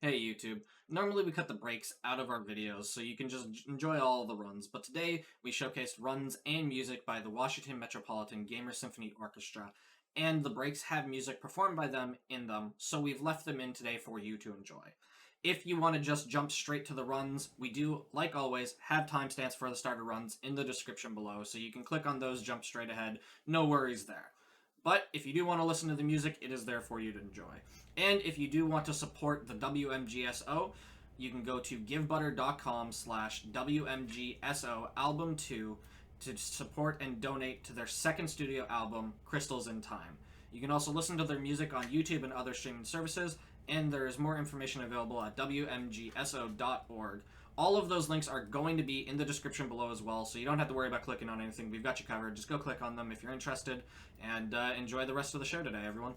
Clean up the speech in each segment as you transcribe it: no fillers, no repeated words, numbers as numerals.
Hey YouTube. Normally we cut the breaks out of our videos so you can just enjoy all the runs, but today we showcased runs and music by the Washington Metropolitan Gamer Symphony Orchestra, and the breaks have music performed by them in them, so we've left them in today for you to enjoy. If you want to just jump straight to the runs, we do, like always, have timestamps for the starter runs in the description below, so you can click on those, jump straight ahead, no worries there. But if you do want to listen to the music, it is there for you to enjoy. And if you do want to support the WMGSO, you can go to givebutter.com/WMGSO album 2 to support and donate to their second studio album, Crystals in Time. You can also listen to their music on YouTube and other streaming services, and there is more information available at WMGSO.org. All of those links are going to be in the description below as well, so you don't have to worry about clicking on anything. We've got you covered. Just go click on them if you're interested, and enjoy the rest of the show today, everyone.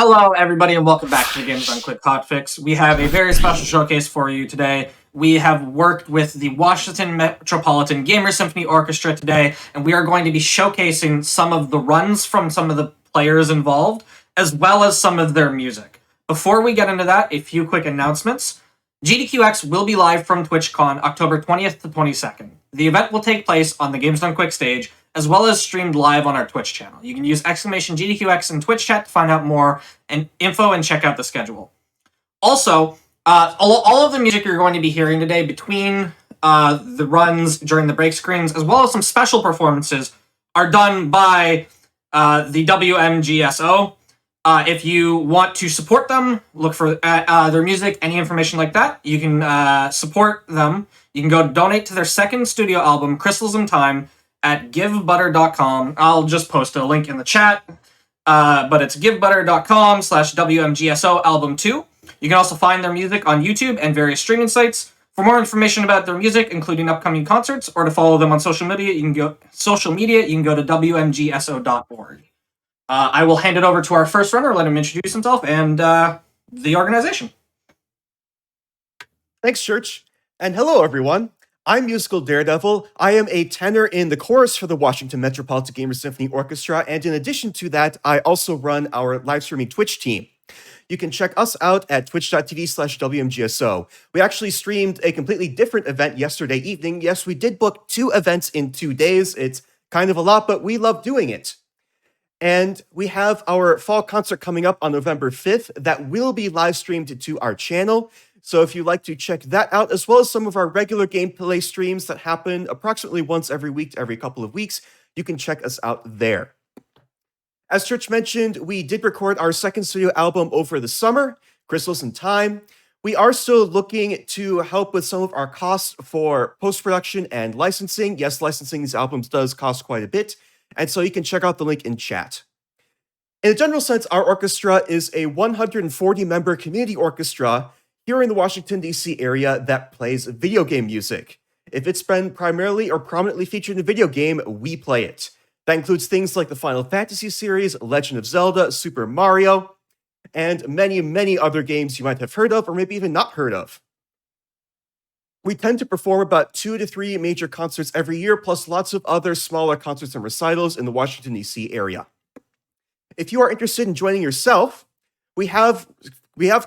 Hello, everybody, and welcome back to the GDQ Hotfix. We have a very special showcase for you today. We have worked with the Washington Metropolitan Gamer Symphony Orchestra today, and we are going to be showcasing some of the runs from some of the players involved, as well as some of their music. Before we get into that, a few quick announcements. GDQX will be live from TwitchCon October 20th to 22nd. The event will take place on the Games Done Quick stage, as well as streamed live on our Twitch channel. You can use !GDQX in Twitch chat to find out more and info and check out the schedule. Also, all of the music you're going to be hearing today between the runs during the break screens, as well as some special performances, are done by the WMGSO. If you want to support them, look for their music, any information like that, you can support them. You can go donate to their second studio album, Crystals in Time, at givebutter.com. I'll just post a link in the chat, but it's givebutter.com/WMGSO album 2. You can also find their music on YouTube and various streaming sites. For more information about their music, including upcoming concerts, or to follow them on social media, you can go to WMGSO.org. I will hand it over to our first runner, let him introduce himself and the organization. Thanks, Church. And hello, everyone. I'm Musical Daredevil. I am a tenor in the chorus for the Washington Metropolitan Gamer Symphony Orchestra, and in addition to that, I also run our live streaming Twitch team. You can check us out at twitch.tv/WMGSO. We actually streamed a completely different event yesterday evening. Yes, we did book 2 events in 2 days. It's kind of a lot, but we love doing it. And we have our fall concert coming up on November 5th that will be live streamed to our channel. So if you'd like to check that out, as well as some of our regular gameplay streams that happen approximately once every week to every couple of weeks, you can check us out there. As Church mentioned, we did record our second studio album over the summer, Crystals in Time. We are still looking to help with some of our costs for post-production and licensing. Yes, licensing these albums does cost quite a bit, and so you can check out the link in chat. In a general sense, our orchestra is a 140-member community orchestra here in the Washington, D.C. area that plays video game music. If it's been primarily or prominently featured in a video game, we play it. That includes things like the Final Fantasy series, Legend of Zelda, Super Mario, and many, many other games you might have heard of or maybe even not heard of. We tend to perform about 2 to 3 major concerts every year, plus lots of other smaller concerts and recitals in the Washington, D.C. area. If you are interested in joining yourself, we have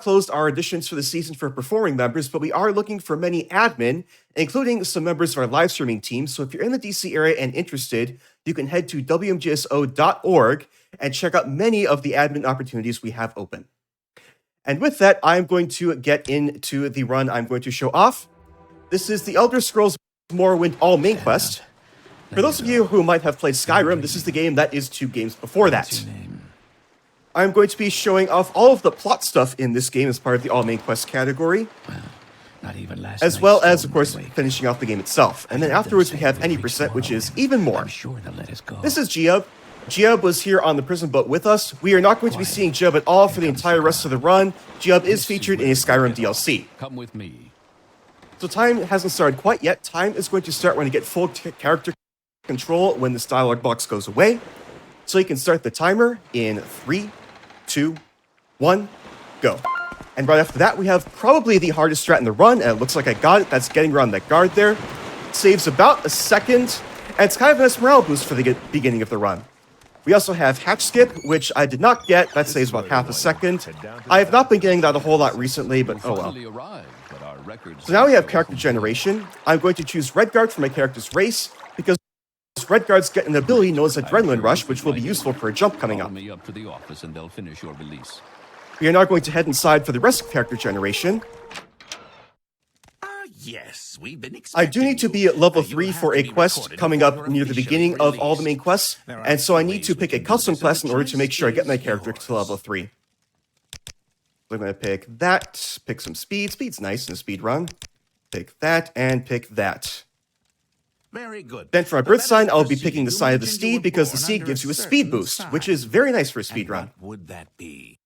closed our auditions for the season for performing members, but we are looking for many admin, including some members of our live streaming team. So if you're in the DC area and interested, you can head to WMGSO.org and check out many of the admin opportunities we have open. And with that, I'm going to get into the run I'm going to show off. This is the Elder Scrolls Morrowind All Main Quest. For those of you who might have played Skyrim, this is the game that is 2 games before that. I'm going to be showing off all of the plot stuff in this game as part of the All Main Quest category, as well as, of course, finishing off the game itself. And then afterwards we have any percent, which is even more. This is Godsibb. Godsibb was here on the prison boat with us. We are not going to be seeing Godsibb at all for the entire rest of the run. Godsibb is featured in a Skyrim DLC. Come with me. So time hasn't started quite yet. Time is going to start when you get full character control when this dialog box goes away. So you can start the timer in 3, 2, 1, go. And right after that, we have probably the hardest strat in the run, and it looks like I got it. That's getting around that guard there. Saves about a second, and it's kind of a nice morale boost for the beginning of the run. We also have Hatch Skip, which I did not get. That saves about half a second. I have not been getting that a whole lot recently, but oh well. So now we have character generation. I'm going to choose Redguard for my character's race, because Redguards get an ability known as Adrenaline Rush, which will be useful for a jump coming up. We are now going to head inside for the rest of character generation. Yes, we've been I do need to be at level 3 for a quest coming up near the beginning of all the main quests, and so I need to pick a custom quest in order to make sure I get my character to level 3. So I'm going to pick that, pick some speed. Speed's nice in a speed run. Pick that, and pick that. Very good. Then for my birth sign, I'll be picking the sign of the steed because the steed gives you a speed boost, which is very nice for a speed run. What would that be?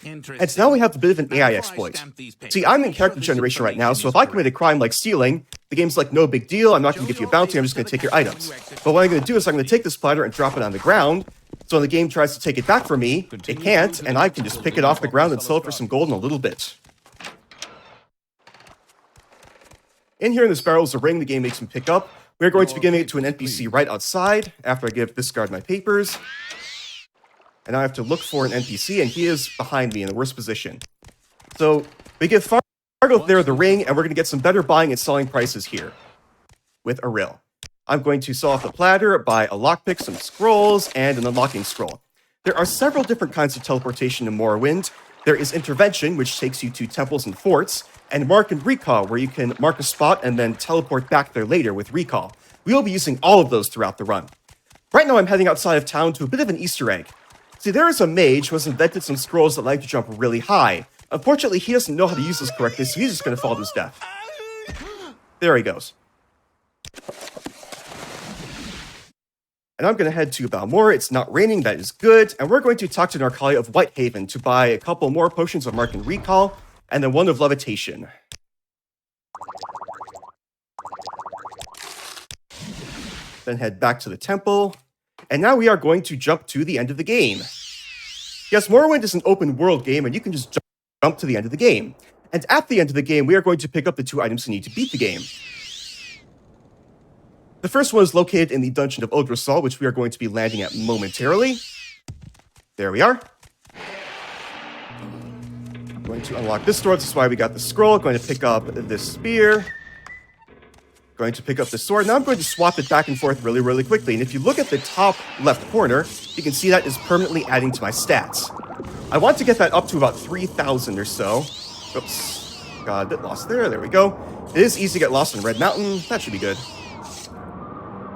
And so now we have a bit of an AI exploit. See, I'm in character generation right now, so if I commit a crime like stealing, the game's like, no big deal, I'm not going to give you a bounty, I'm just going to take your items. But what I'm going to do is I'm going to take this platter and drop it on the ground, so So when the game tries to take it back from me, it can't, and I can just pick it off the ground and sell it for some gold in a little bit. In here in this barrel is a ring the game makes me pick up. We're going to be giving it to an NPC right outside after I give this guard my papers. And now I have to look for an NPC, and he is behind me in the worst position. So we give Fargo there the ring, and we're going to get some better buying and selling prices here with a rill. I'm going to sell off the platter, buy a lockpick, some scrolls, and an unlocking scroll. There are several different kinds of teleportation in Morrowind. There is intervention, which takes you to temples and forts, and mark and recall, where you can mark a spot and then teleport back there later with recall. We will be using all of those throughout the run. Right now I'm heading outside of town to a bit of an Easter egg. See, there is a mage who has invented some scrolls that like to jump really high. Unfortunately, he doesn't know how to use this correctly, so he's just going to fall to his death. There he goes. And I'm going to head to Vamo'alla. It's not raining, that is good. And we're going to talk to Narcalia of Whitehaven to buy a couple more potions of Mark and Recall, and then one of Levitation. Then head back to the temple. And now we are going to jump to the end of the game. Yes, Morrowind is an open world game, and you can just jump to the end of the game. And at the end of the game, we are going to pick up the 2 items you need to beat the game. The first one is located in the Dungeon of Orchestra, which we are going to be landing at momentarily. There we are. I'm going to unlock this door. This is why we got the scroll. I'm going to pick up this spear. Going to pick up the sword. Now I'm going to swap it back and forth really, really quickly. And if you look at the top left corner, you can see that is permanently adding to my stats. I want to get that up to about 3,000 or so. Oops. Got a bit lost there. There we go. It is easy to get lost in Red Mountain. That should be good.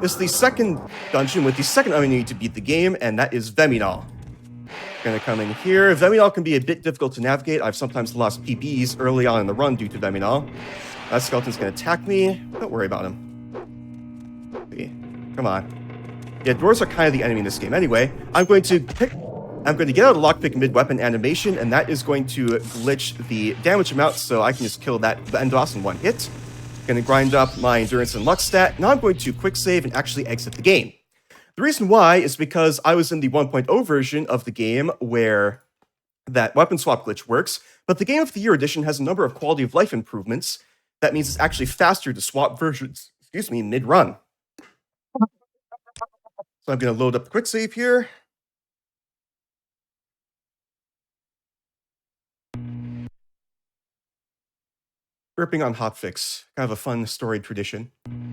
This is the second dungeon with the second item you need to beat the game, and that is Vamo'alla. Gonna come in here. Vamo'alla can be a bit difficult to navigate. I've sometimes lost PBs early on in the run due to Vamo'alla. That skeleton's gonna attack me. Don't worry about him. Okay. Come on. Yeah, doors are kind of the enemy in this game anyway. I'm going to get out a lockpick mid-weapon animation, and that is going to glitch the damage amount, so I can just kill the end boss in one hit. Gonna grind up my endurance and luck stat. Now I'm going to quick save and actually exit the game. The reason why is because I was in the 1.0 version of the game where that weapon swap glitch works, but the Game of the Year edition has a number of quality of life improvements. That means it's actually faster to swap versions, mid-run. So I'm gonna load up the quick save here. Ripping on Hotfix, kind of a fun storied tradition.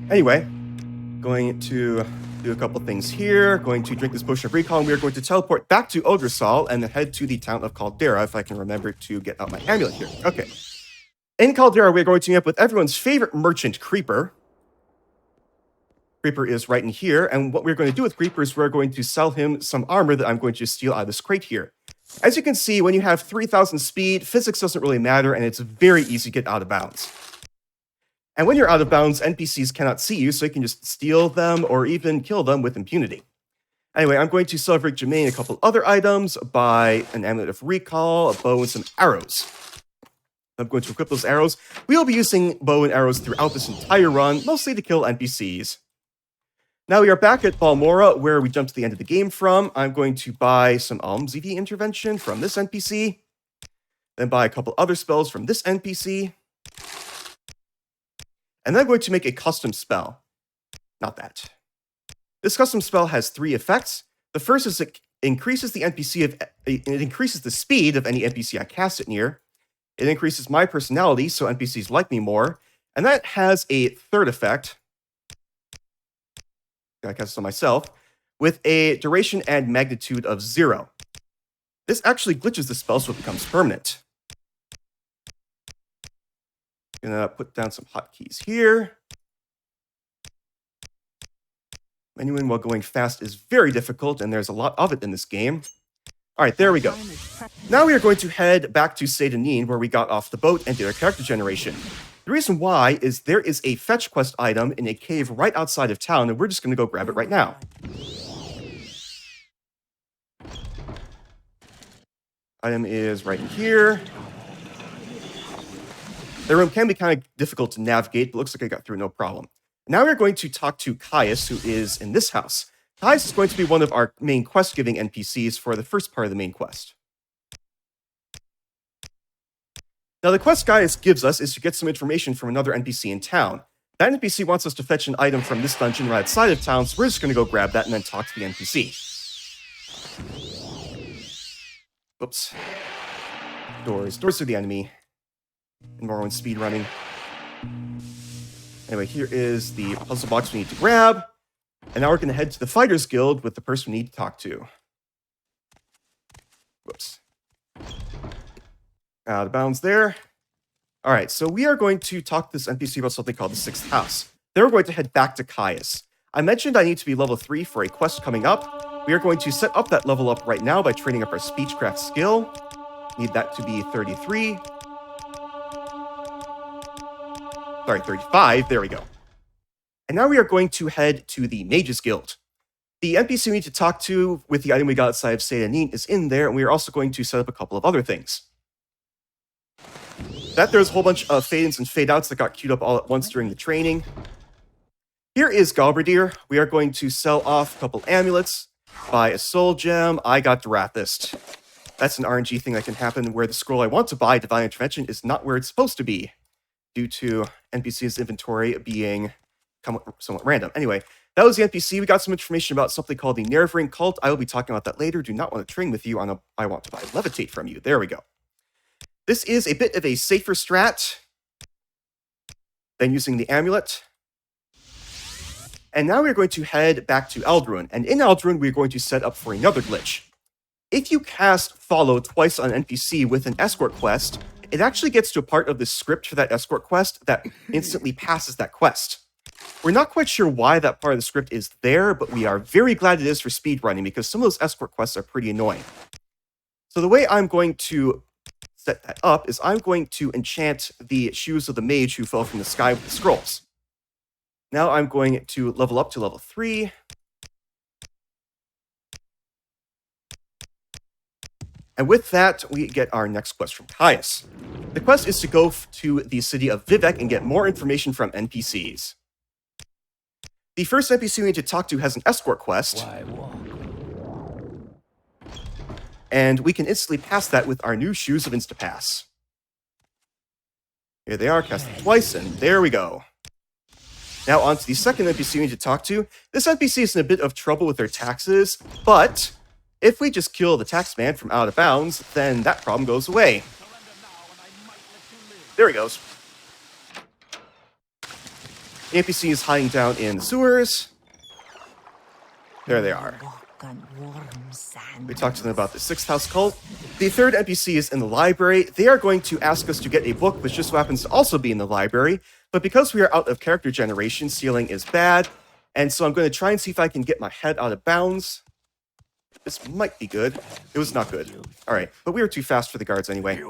Anyway, going to do a couple things here. Going to drink this potion of recall, and we are going to teleport back to Odrisal and then head to the town of Caldera, if I can remember to get out my amulet here. Okay. In Caldera, we're going to meet up with everyone's favorite merchant, Creeper. Creeper is right in here, and what we're going to do with Creeper is we're going to sell him some armor that I'm going to steal out of this crate here. As you can see, when you have 3,000 speed, physics doesn't really matter, and it's very easy to get out of bounds. And when you're out of bounds, NPCs cannot see you, so you can just steal them or even kill them with impunity. Anyway, I'm going to celebrate Jermaine a couple other items, buy an amulet of recall, a bow, and some arrows. I'm going to equip those arrows. We will be using bow and arrows throughout this entire run, mostly to kill NPCs. Now we are back at Vamo'alla, where we jumped to the end of the game from. I'm going to buy some ZV intervention from this NPC, then buy a couple other spells from this NPC, and then I'm going to make a custom spell. Not that. This custom spell has 3 effects. The first is it increases the speed of any NPC I cast it near. It increases my personality, so NPCs like me more, and that has a third effect. I cast it on myself, with a duration and magnitude of 0. This actually glitches the spell so it becomes permanent. Gonna put down some hotkeys here. Menuing while going fast is very difficult, and there's a lot of it in this game. Alright, there we go. Now we are going to head back to Seyda, where we got off the boat and did our character generation. The reason why is there is a fetch quest item in a cave right outside of town, and we're just going to go grab it right now. Item is right in here. The room can be kind of difficult to navigate, but looks like I got through no problem. Now we're going to talk to Caius, who is in this house. Kais is going to be one of our main quest-giving NPCs for the first part of the main quest. Now, the quest Gaius gives us is to get some information from another NPC in town. That NPC wants us to fetch an item from this dungeon right outside of town, so we're just going to go grab that and then talk to the NPC. Whoops. Doors. Doors are the enemy. And Morrowind speedrunning. Anyway, here is the puzzle box we need to grab. And now we're going to head to the Fighters Guild with the person we need to talk to. Whoops. Out of bounds there. Alright, so we are going to talk to this NPC about something called the Sixth House. Then we're going to head back to Caius. I mentioned I need to be level 3 for a quest coming up. We are going to set up that level up right now by training up our Speechcraft skill. Need that to be 33. Sorry, 35. There we go. And now we are going to head to the Mages Guild. The NPC we need to talk to with the item we got outside of Seydanin is in there, and we are also going to set up a couple of other things. There's a whole bunch of fade-ins and fade-outs that got queued up all at once during the training. Here is Galberdier. We are going to sell off a couple amulets, buy a soul gem. I got Durathist. That's an RNG thing that can happen where the scroll I want to buy, Divine Intervention, is not where it's supposed to be, due to NPC's inventory being somewhat random. Anyway, that was the NPC. We got some information about something called the Nervering Cult. I will be talking about that later. Do not want to train with you on a I want to buy Levitate from you. There we go. This is a bit of a safer strat than using the amulet. And now we're going to head back to Aldruin. And in Aldruin, we're going to set up for another glitch. If you cast Follow twice on an NPC with an escort quest, it actually gets to a part of the script for that escort quest that instantly passes that quest. We're not quite sure why that part of the script is there, but we are very glad it is for speedrunning because some of those escort quests are pretty annoying. So the way I'm going to set that up is I'm going to enchant the shoes of the mage who fell from the sky with the scrolls. Now I'm going to level up to level 3. And with that, we get our next quest from Caius. The quest is to go to the city of Vivek and get more information from NPCs. The first NPC we need to talk to has an escort quest. And we can instantly pass that with our new Shoes of Instapass. Here they are, cast them twice, and there we go. Now on to the second NPC we need to talk to. This NPC is in a bit of trouble with their taxes, but if we just kill the tax man from out of bounds, then that problem goes away. There he goes. The NPC is hiding down in the sewers. There they are. We talked to them about the Sixth House cult. The third NPC is in the library. They are going to ask us to get a book, which just so happens to also be in the library. But because we are out of character generation, stealing is bad. And so I'm going to try and see if I can get my head out of bounds. This might be good. It was not good. All right, but we were too fast for the guards anyway.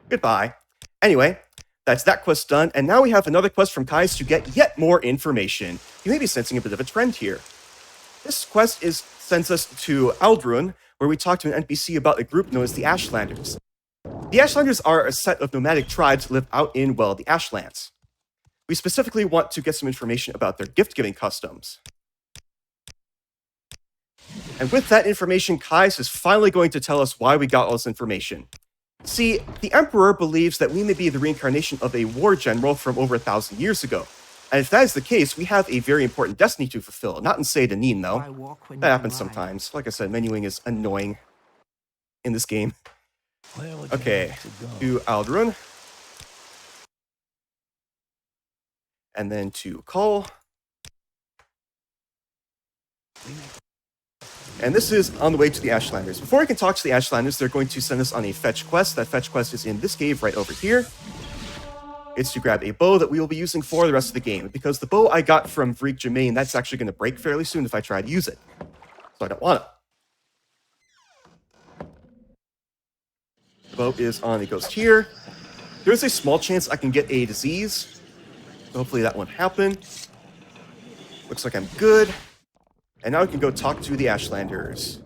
Goodbye. Anyway, that's that quest done, and now we have another quest from Kais to get yet more information. You may be sensing a bit of a trend here. This quest sends us to Aldruin, where we talk to an NPC about a group known as the Ashlanders. The Ashlanders are a set of nomadic tribes who live out in, well, the Ashlands. We specifically want to get some information about their gift-giving customs. And with that information, Kais is finally going to tell us why we got all this information. See, the Emperor believes that we may be the reincarnation of a war general from over 1,000 years ago. And if that is the case, we have a very important destiny to fulfill. Not in Seydanin, though. That happens sometimes. Like I said, menuing is annoying in this game. Okay, to Aldruin. And then to Kull. And this is on the way to the Ashlanders. Before we can talk to the Ashlanders, they're going to send us on a fetch quest. That fetch quest is in this cave right over here. It's to grab a bow that we will be using for the rest of the game. Because the bow I got from Vreek Germain, that's actually going to break fairly soon if I try to use it. So I don't want it. The bow is on the ghost here. There's a small chance I can get a disease. So hopefully that won't happen. Looks like I'm good. And now we can go talk to the Ashlanders.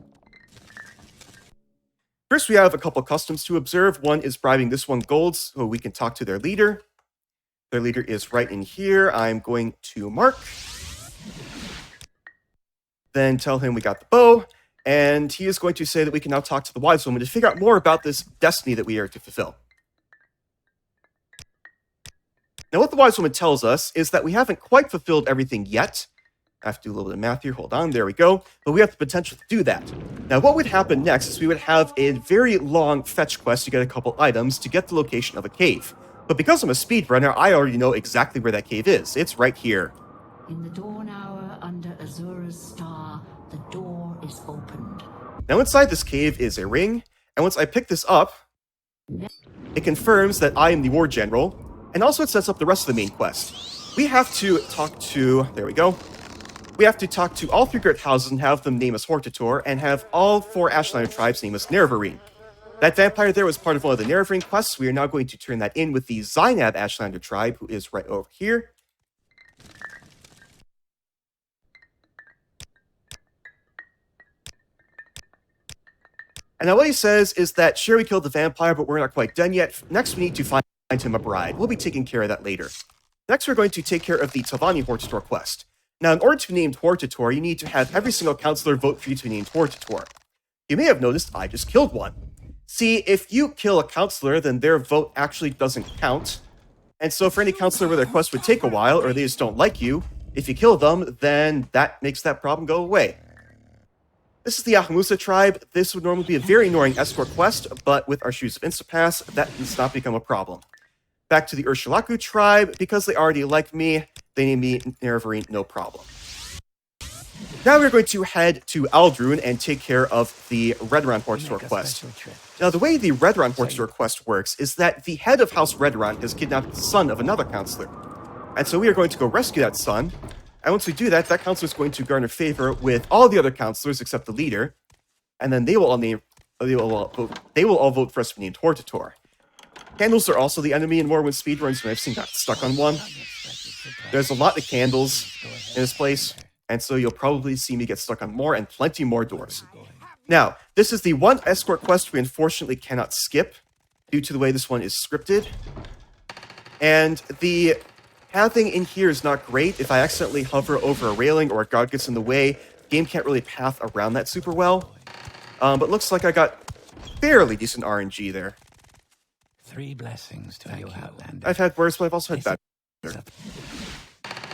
First, we have a couple customs to observe. One is bribing this one gold so we can talk to their leader. Their leader is right in here. I'm going to mark. Then tell him we got the bow. And he is going to say that we can now talk to the wise woman to figure out more about this destiny that we are to fulfill. Now, what the wise woman tells us is that we haven't quite fulfilled everything yet. I have to do a little bit of math here. Hold on. There we go. But we have the potential to do that. Now, what would happen next is we would have a very long fetch quest to get a couple items to get the location of a cave. But because I'm a speedrunner, I already know exactly where that cave is. It's right here. In the dawn hour under Azura's star, the door is opened. Now, inside this cave is a ring. And once I pick this up, it confirms that I am the war general. And also it sets up the rest of the main quest. We have to talk to... There we go. We have to talk to all 3 great houses and have them name us Hortator, and have all 4 Ashlander tribes name us Nerevarine. That vampire there was part of one of the Nerevarine quests. We are now going to turn that in with the Zainab Ashlander tribe, who is right over here. And now what he says is that, sure, we killed the vampire, but we're not quite done yet. Next, we need to find him a bride. We'll be taking care of that later. Next, we're going to take care of the Tavani Hortator quest. Now, in order to be named Hortator, you need to have every single counselor vote for you to be named Hortator. You may have noticed I just killed one. See, if you kill a counselor, then their vote actually doesn't count. And so for any counselor where their quest would take a while, or they just don't like you, if you kill them, then that makes that problem go away. This is the Ahamusa tribe. This would normally be a very annoying escort quest, but with our Shoes of Instapass, that does not become a problem. Back to the Urshulaku tribe. Because they already like me, they name me Nerevarine, no problem. Now we're going to head to Aldrune and take care of the Redron Hortator quest. Now, the way the Redron Hortator quest works is that the head of House Redron has kidnapped the son of another counselor. And so we are going to go rescue that son. And once we do that, that counselor is going to garner favor with all the other counselors except the leader. And then they will all vote for us to be named Hortator. Candles are also the enemy in Morrowind speedruns, and I've seen got stuck on one. There's a lot of candles in this place, and so you'll probably see me get stuck on more and plenty more doors. Now, this is the one escort quest we unfortunately cannot skip due to the way this one is scripted. And the pathing in here is not great. If I accidentally hover over a railing or a guard gets in the way, the game can't really path around that super well. But looks like I got fairly decent RNG there. 3 blessings to you, Outlander. I've had worse, but I've also had better.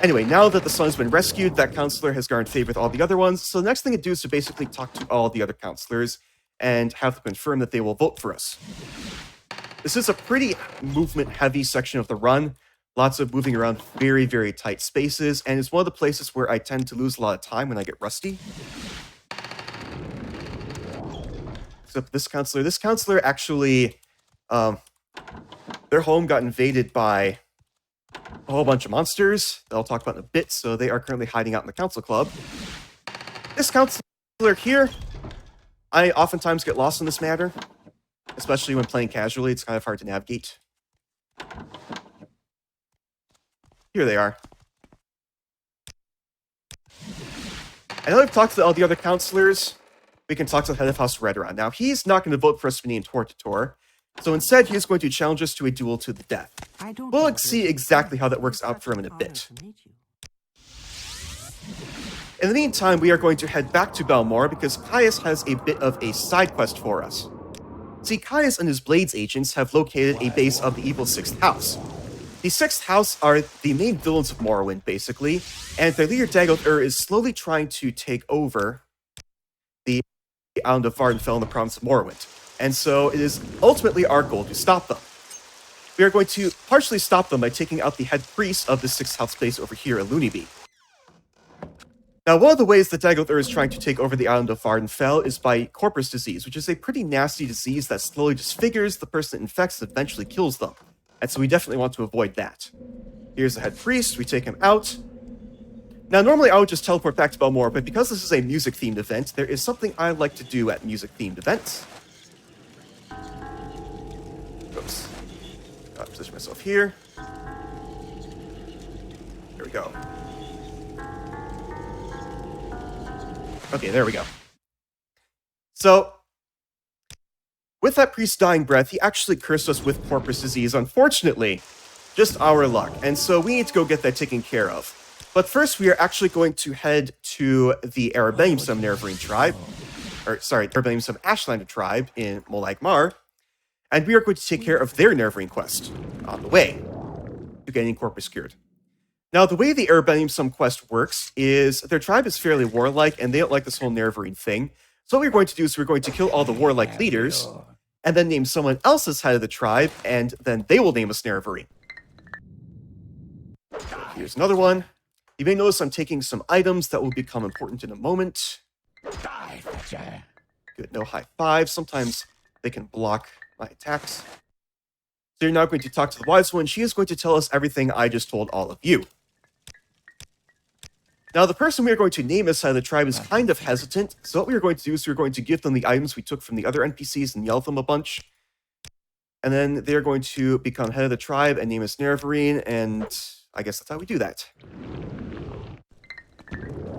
Anyway, now that the son has been rescued, that counselor has garnered favor with all the other ones, so the next thing to do is to basically talk to all the other counselors and have them confirm that they will vote for us. This is a pretty movement-heavy section of the run. Lots of moving around very, very tight spaces, and it's one of the places where I tend to lose a lot of time when I get rusty. Except this counselor actually... their home got invaded by a whole bunch of monsters that I'll talk about in a bit, so they are currently hiding out in the council club. This counselor here, I oftentimes get lost in this matter, especially when playing casually. It's kind of hard to navigate. Here they are. And now we've talked to all the other counselors. We can talk to the head of House Redron. Now, he's not going to vote for us to be named Hortator. So instead, he is going to challenge us to a duel to the death. We'll see exactly how that works out for him in a bit. In the meantime, we are going to head back to Balmora because Caius has a bit of a side quest for us. See, Caius and his Blades agents have located a base of the evil 6th House. The 6th House are the main villains of Morrowind, basically, and their leader Dagoth is slowly trying to take over the island of Vardenfell in the province of Morrowind. And so it is ultimately our goal to stop them. We are going to partially stop them by taking out the head priest of the 6th House base over here at Lullaby. Now, one of the ways that Dagoth is trying to take over the island of Vardenfell is by corpus disease, which is a pretty nasty disease that slowly disfigures the person it infects and eventually kills them. And so we definitely want to avoid that. Here's the head priest. We take him out. Now, normally I would just teleport back to Balmora, but because this is a music-themed event, there is something I like to do at music-themed events. Oops. I'll position myself here. There we go. Okay, there we go. So, with that priest's dying breath, he actually cursed us with corpus disease. Unfortunately, Just our luck. And so we need to go get that taken care of. But first, we are actually going to head to the Arabenium Some Nerevarine tribe. Or, sorry, Arabenium Some Ashlander tribe in Molag Mar. And we are going to take care of their Nerevarine quest on the way to getting Corpus cured. Now, the way the Arabenium Some quest works is their tribe is fairly warlike, and they don't like this whole Nerevarine thing. So what we're going to do is we're going to kill all the warlike leaders, and then name someone else as head of the tribe, and then they will name us Nerevarine. Here's another one. You may notice I'm taking some items that will become important in a moment. Good, no high five. Sometimes they can block my attacks. So you're now going to talk to the wise one. She is going to tell us everything I just told all of you. Now, the person we are going to name as head of the tribe is kind of hesitant, so what we are going to do is we're going to give them the items we took from the other NPCs and yell at them a bunch. And then they're going to become head of the tribe and name us Nerevarine, and I guess that's how we do that.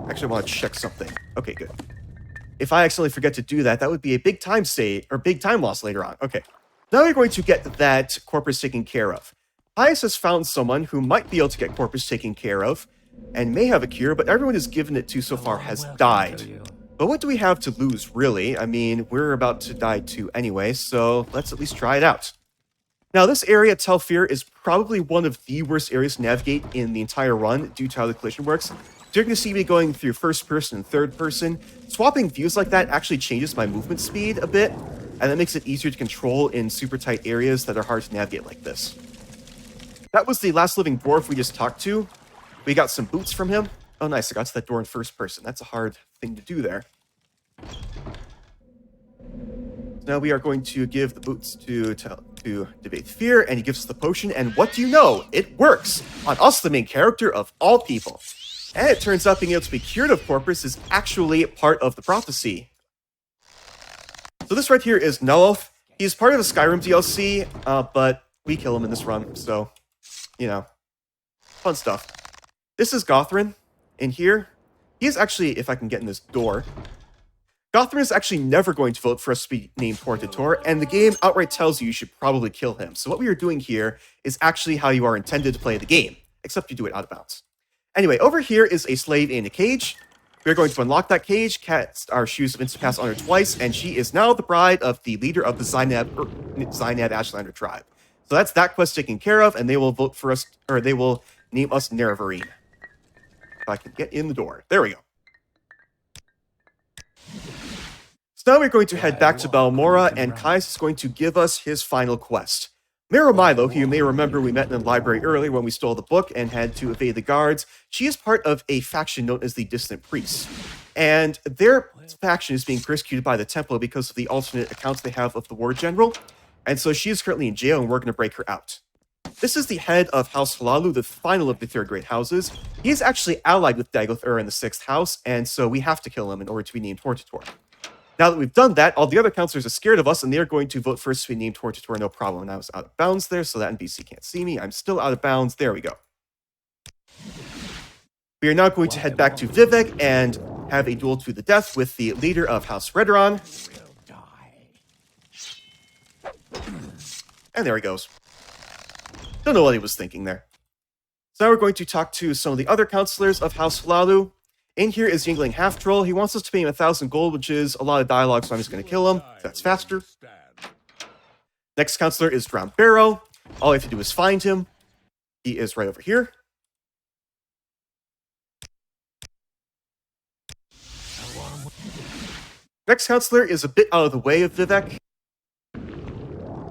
Actually, I want to check something. Okay, good. If I accidentally forget to do that, that would be a big time save, or big time loss later on. Okay. Now we're going to get that Corpus taken care of. Pius has found someone who might be able to get Corpus taken care of, and may have a cure, but everyone has given it to so far has died. But what do we have to lose, really? I mean, we're about to die too anyway, so let's at least try it out. Now, this area, Telfir, is probably one of the worst areas to navigate in the entire run due to how the collision works. So you're going to see me going through first person and third person. Swapping views like that actually changes my movement speed a bit, and that makes it easier to control in super tight areas that are hard to navigate like this. That was the last living dwarf we just talked to. We got some boots from him. Oh, nice. I got to that door in first person. That's a hard thing to do there. Now we are going to give the boots to Debate Fear, and he gives us the potion, and what do you know? It works! On us, the main character of all people. And it turns out being able to be cured of Corpus is actually part of the prophecy. So this right here is Nullulf. He's part of the Skyrim DLC, but we kill him in this run, so, you know, fun stuff. This is Gothrin in here. He is actually, if I can get in this door, Gothrin is actually never going to vote for us to be named Portator, and the game outright tells you should probably kill him. So what we are doing here is actually how you are intended to play the game, except you do it out of bounds. Anyway, over here is a slave in a cage. We're going to unlock that cage, cast our Shoes of Instapass on her twice, and she is now the bride of the leader of the Zainab Ashlander tribe. So that's that quest taken care of, and they will vote for us, or they will name us Nerevarine. If I can get in the door. There we go. So now we're going to head back to Vamo'alla, and Kais is going to give us his final quest. Vamo'alla, who you may remember we met in the library earlier when we stole the book and had to evade the guards, she is part of a faction known as the Distant Priests. And their faction is being persecuted by the Temple because of the alternate accounts they have of the war general. And so she is currently in jail, and we're going to break her out. This is the head of House Halalu, the final of the third grade houses. He is actually allied with Dagoth-Ur in the 6th house, and so we have to kill him in order to be named Hortator. Now that we've done that, all the other counselors are scared of us, and they are going to vote for us to be named Hortator, no problem. And I was out of bounds there, so that NPC can't see me. I'm still out of bounds. There we go. We are now going to head back to Vivek and have a duel to the death with the leader of House Redoran. And there he goes. Don't know what he was thinking there. So now we're going to talk to some of the other counselors of House Halalu. In here is Yingling Half-Troll. He wants us to pay him 1,000 gold, which is a lot of dialogue, so I'm just going to kill him. That's faster. Next counselor is Drowned Barrow. All I have to do is find him. He is right over here. Next counselor is a bit out of the way of Vivek.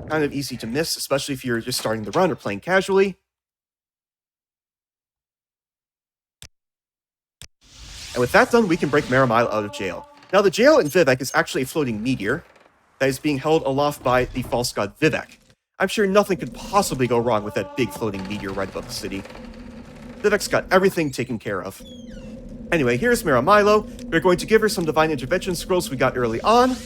Kind of easy to miss, especially if you're just starting the run or playing casually. And with that done, we can break Vamo'alla out of jail. Now, the jail in Vivek is actually a floating meteor that is being held aloft by the false god Vivek. I'm sure nothing could possibly go wrong with that big floating meteor right above the city. Vivek's got everything taken care of. Anyway, here's Vamo'alla. We're going to give her some Divine Intervention scrolls we got early on.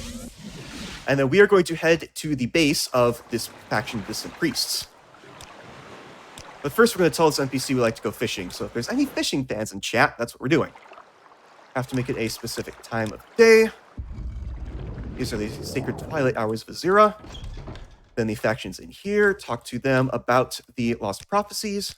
And then we are going to head to the base of this faction of Distant Priests. But first, we're going to tell this NPC we like to go fishing. So if there's any fishing fans in chat, that's what we're doing. Have to make it a specific time of day. These are the sacred twilight hours of Azura. Then the factions in here, talk to them about the Lost Prophecies.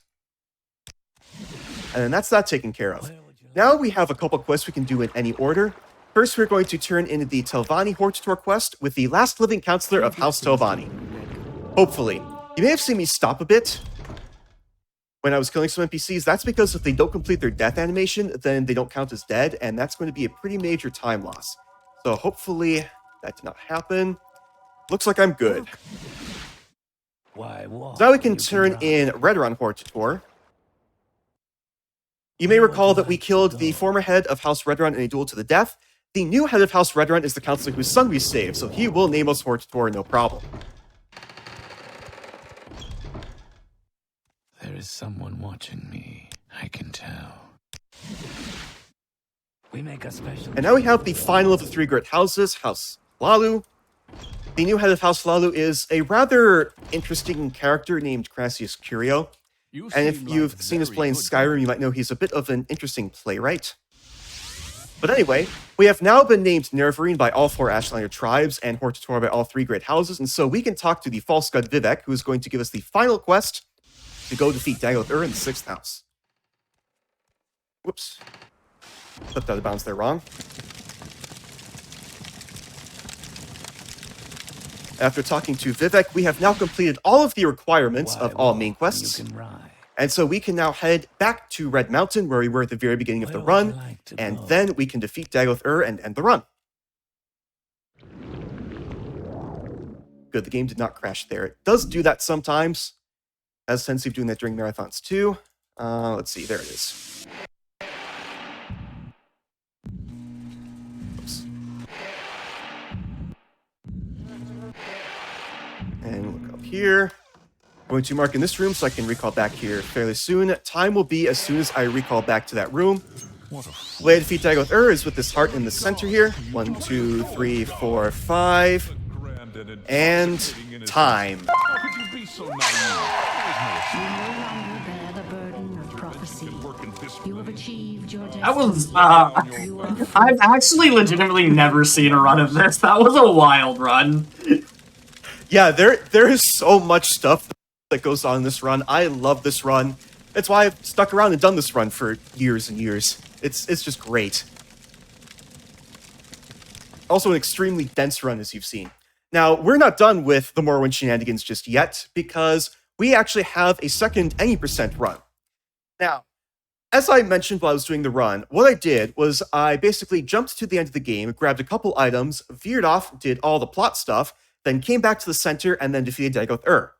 And then that's that taken care of. Now we have a couple quests we can do in any order. First, we're going to turn in the Telvanni Hortator quest with the last living counselor of House Telvanni. Hopefully. You may have seen me stop a bit when I was killing some NPCs. That's because if they don't complete their death animation, then they don't count as dead, and that's going to be a pretty major time loss. So hopefully that did not happen. Looks like I'm good. So now we can turn in Redron Hortator. You may recall that we killed the former head of House Redron in a duel to the death. The new head of House Redron is the counselor whose son we saved, so he will name us Hortator no problem. There is someone watching me, I can tell. We make a special. And now we have the final of the three great houses, House Lalu. The new head of House Lalu is a rather interesting character named Crassius Curio. And if you've seen us play in Skyrim, you might know he's a bit of an interesting playwright. But anyway, we have now been named Nerevarine by all four Ashlander tribes and Hortator by all three great houses, and so we can talk to the false god Vivek, who is going to give us the final quest to go defeat Dagoth-Ur in the 6th house. Whoops. Slipped out of bounds there wrong. After talking to Vivek, we have now completed all of the requirements of all main quests. And so we can now head back to Red Mountain, where we were at the very beginning of the run, and then we can defeat Dagoth-Ur and end the run. Good, the game did not crash there. It does do that sometimes. Has a tendency of doing that during marathons too. Let's see, there it is. Oops. And look up here. I'm going to mark in this room so I can recall back here fairly soon. Time will be as soon as I recall back to that room. The way to defeat Dagoth-Ur is with this heart in the center here. 1, 2, 3, 4, 5. And time. That was, I've actually legitimately never seen a run of this. That was a wild run. Yeah, there is so much stuff that goes on in this run. I love this run. That's why I've stuck around and done this run for years and years. It's just great. Also an extremely dense run, as you've seen. Now, we're not done with the Morrowind shenanigans just yet, because we actually have a second any percent run. Now, as I mentioned while I was doing the run, what I did was I basically jumped to the end of the game, grabbed a couple items, veered off, did all the plot stuff, then came back to the center and then defeated Dagoth-Ur.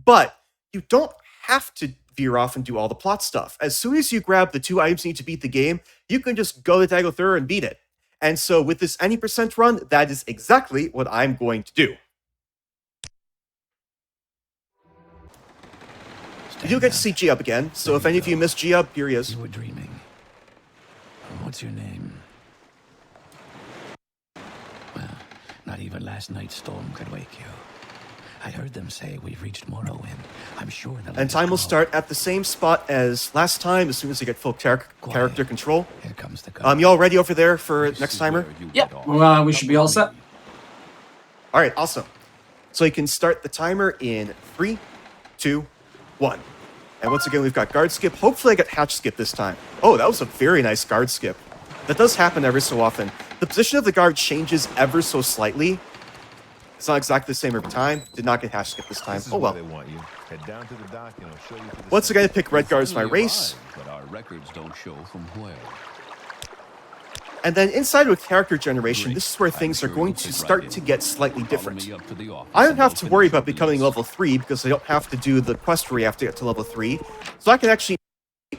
But you don't have to veer off and do all the plot stuff. As soon as you grab the 2 items you need to beat the game, you can just go to Dagoth-Ur and beat it. And so with this any percent run, that is exactly what I'm going to do. You'll get to see G-Up again, so if any of you missed G-Up, here he is. You were dreaming. What's your name? Well, not even last night's storm could wake you. I heard them say we've reached Morrowind. I'm sure that. And time will start at the same spot as last time, as soon as I get full character control. Here comes the you all ready over there for next timer? Yeah, we should be all set. All right, awesome. So you can start the timer in 3, 2, 1. And once again, we've got guard skip. Hopefully I get hatch skip this time. Oh, that was a very nice guard skip. That does happen every so often. The position of the guard changes ever so slightly. It's not exactly the same every time. Did not get hatch skip this time. Oh well. Once again, I pick red guard as my race. But our records don't show from where. And then inside with character generation, this is where things are going to start to get slightly different. I don't have to worry about becoming level 3 because I don't have to do the quest where you have to get to level 3. So I can actually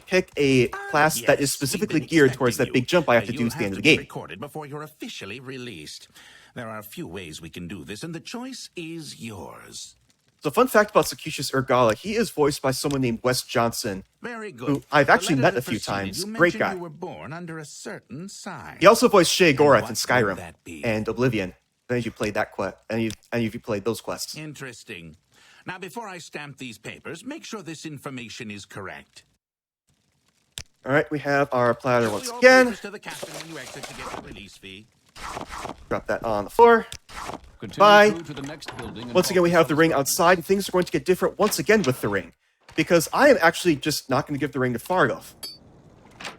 pick a class that is specifically geared towards that big jump I have to do at the end of the game. Recorded before you're officially released. There are a few ways we can do this, and the choice is yours. So fun fact about Secutius Urgala, he is voiced by someone named Wes Johnson, Very good. who I've actually met a few times. Great guy. He also voiced Shay Gorath in Skyrim and Oblivion. If any of you played that any of you played those quests. Interesting. Now, before I stamp these papers, make sure this information is correct. All right, we have our platter once again. To the captain when you exit to get the release fee. Drop that on the floor. Continue Bye. through to the next building and Once again, we have the ring outside, and things are going to get different once again with the ring. Because I am actually just not going to give the ring to Fargoth.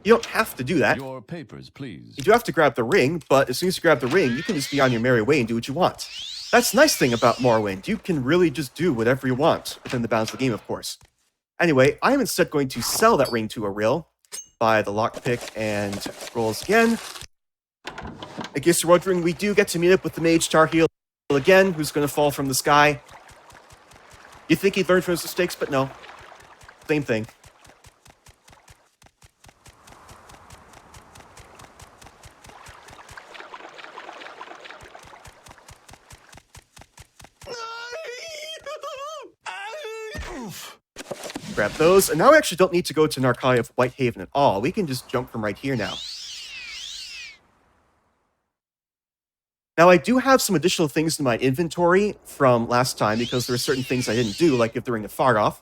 You don't have to do that. Your papers, please. You do have to grab the ring, but as soon as you grab the ring, you can just be on your merry way and do what you want. That's the nice thing about Morrowind. You can really just do whatever you want, within the bounds of the game, of course. Anyway, I am instead going to sell that ring to Auril, buy the lockpick and rolls again. In case you're wondering, we do get to meet up with the Mage Tarheal again, who's going to fall from the sky. You'd think he'd learn from his mistakes, but no. Same thing. Grab those, and now we actually don't need to go to Narkai of Whitehaven at all. We can just jump from right here now. Now, I do have some additional things in my inventory from last time, because there are certain things I didn't do, like give the ring to Fargoth.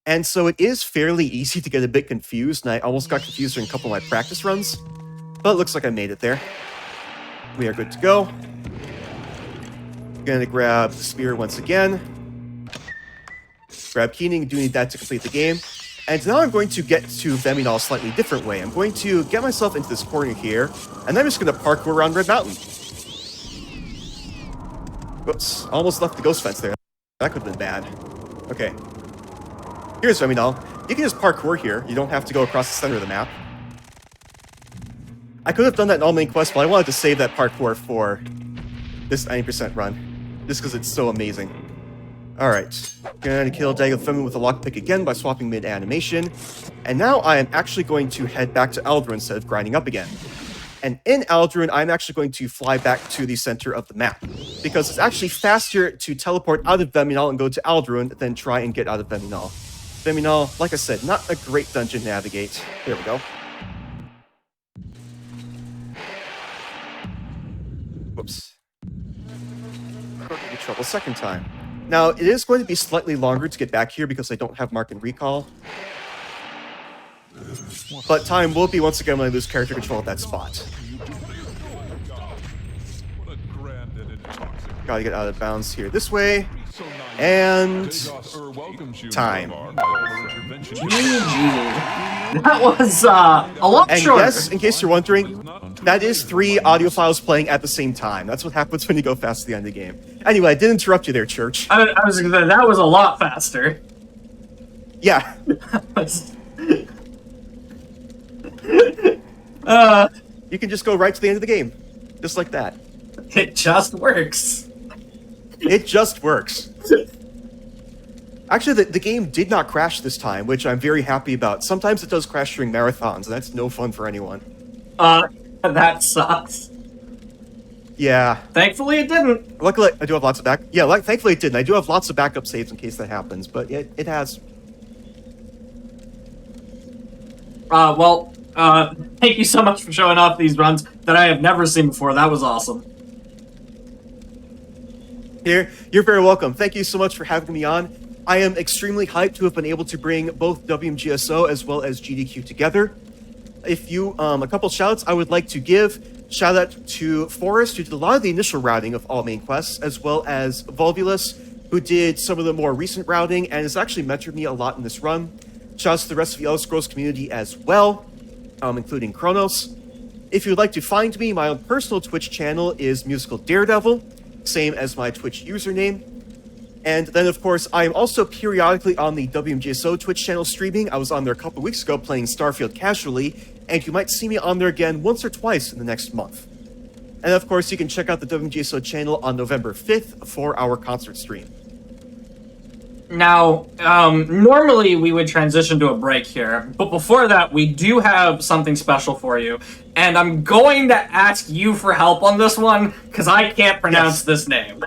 And so it is fairly easy to get a bit confused, and I almost got confused during a couple of my practice runs. But it looks like I made it there. We are good to go. Gonna grab the spear once again. Grab Keening, do need that to complete the game. And now I'm going to get to Vamo'alla a slightly different way. I'm going to get myself into this corner here, and I'm just going to parkour around Red Mountain. Whoops, almost left the ghost fence there. That could have been bad. Okay. Here's Vamo'alla. You can just parkour here. You don't have to go across the center of the map. I could have done that in all main quests, but I wanted to save that parkour for this 90% run, just because it's so amazing. Alright, gonna kill Dagon Femin with a lockpick again by swapping mid-animation. And now I am actually going to head back to Aldrun instead of grinding up again. And in Aldrun, I'm actually going to fly back to the center of the map, because it's actually faster to teleport out of Vamo'alla and go to Aldrun than try and get out of Vamo'alla. Vamo'alla, like I said, not a great dungeon to navigate. There we go. Whoops. Trouble second time. Now, it is going to be slightly longer to get back here because I don't have Mark and Recall. But time will be once again when I lose character control at that spot. Gotta get out of bounds here this way. And time. That was a lot and shorter. yes, in case you're wondering, that is 3 audio files playing at the same time. That's what happens when you go fast to the end of the game. Anyway, I did interrupt you there, Church. That was a lot faster. Yeah. You can just go right to the end of the game. Just like that. It just works. It just works. Actually, the game did not crash this time, which I'm very happy about. Sometimes it does crash during marathons, and that's no fun for anyone. That sucks. Yeah. Thankfully it didn't. Luckily, I do have lots of thankfully it didn't. I do have lots of backup saves in case that happens, but it has. Thank you so much for showing off these runs that I have never seen before. That was awesome. You're very welcome. Thank you so much for having me on. I am extremely hyped to have been able to bring both WMGSO as well as GDQ together. If you, a couple shouts I would like to give. Shout out to Forrest, who did a lot of the initial routing of all main quests, as well as Volvulus, who did some of the more recent routing and has actually mentored me a lot in this run. Shouts to the rest of the Elder Scrolls community as well, including Kronos. If you'd like to find me, my own personal Twitch channel is Musical Daredevil, same as my Twitch username. And then, of course, I am also periodically on the WMGSO Twitch channel streaming. I was on there a couple weeks ago playing Starfield casually, and you might see me on there again once or twice in the next month. And of course, you can check out the WMGSO channel on November 5th for our concert stream. Now, normally we would transition to a break here, but before that, we do have something special for you. And I'm going to ask you for help on this one, because I can't pronounce this name.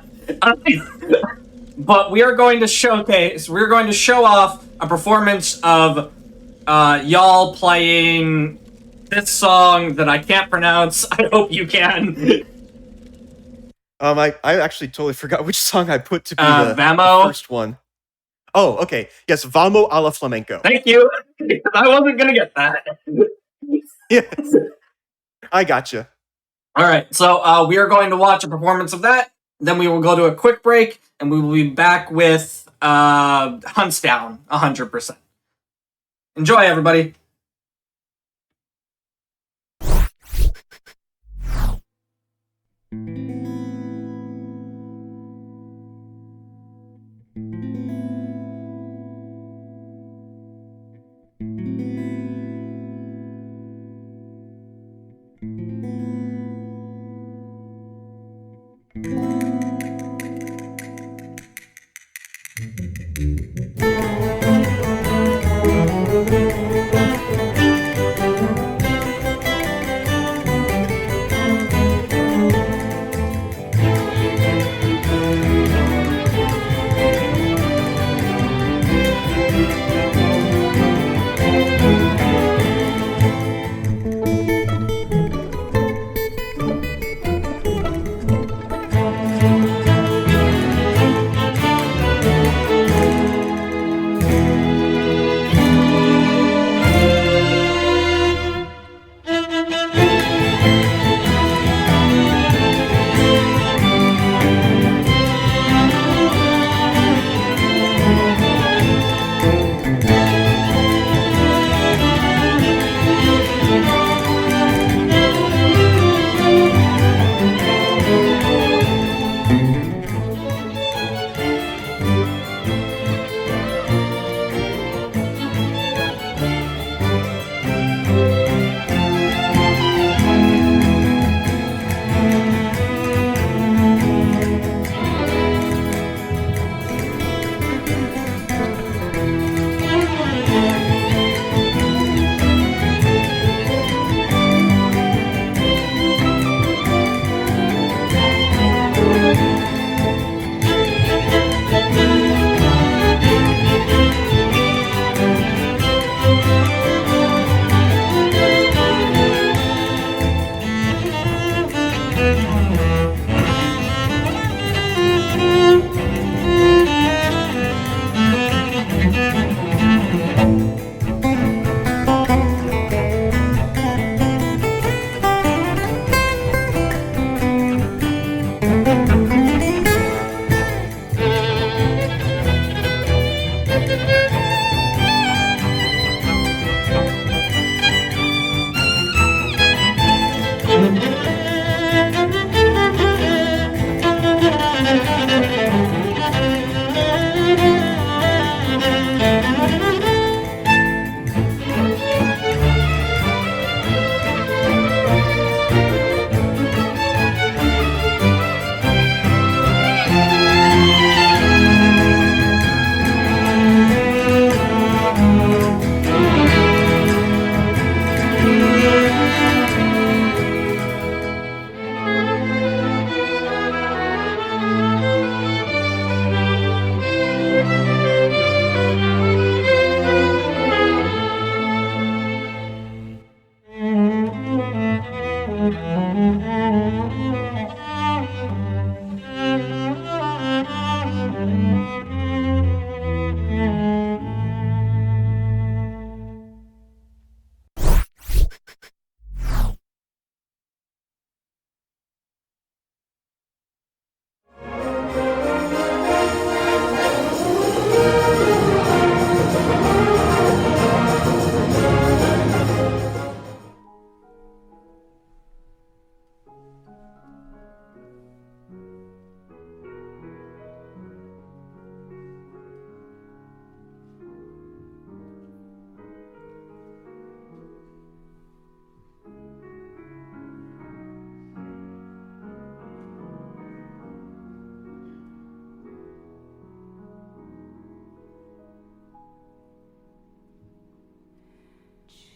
But we are going to show off a performance of y'all playing this song that I can't pronounce. I hope you can. I actually totally forgot which song I put to be the first one. Oh, okay. Yes, Vamo'alla flamenco. Thank you. I wasn't gonna get that. Yes. I gotcha. All right, so we are going to watch a performance of that Then we will go to a quick break, and we will be back with Huntdown 100%. Enjoy, everybody.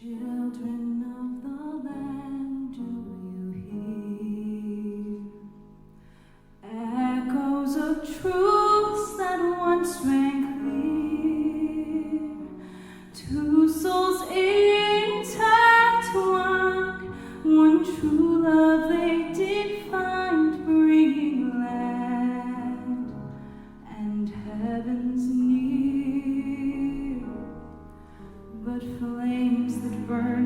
Children of the land, do you hear echoes of truths that once rang clear? Two souls intact, one true love they did find, bringing land and heavens near. But flames that burn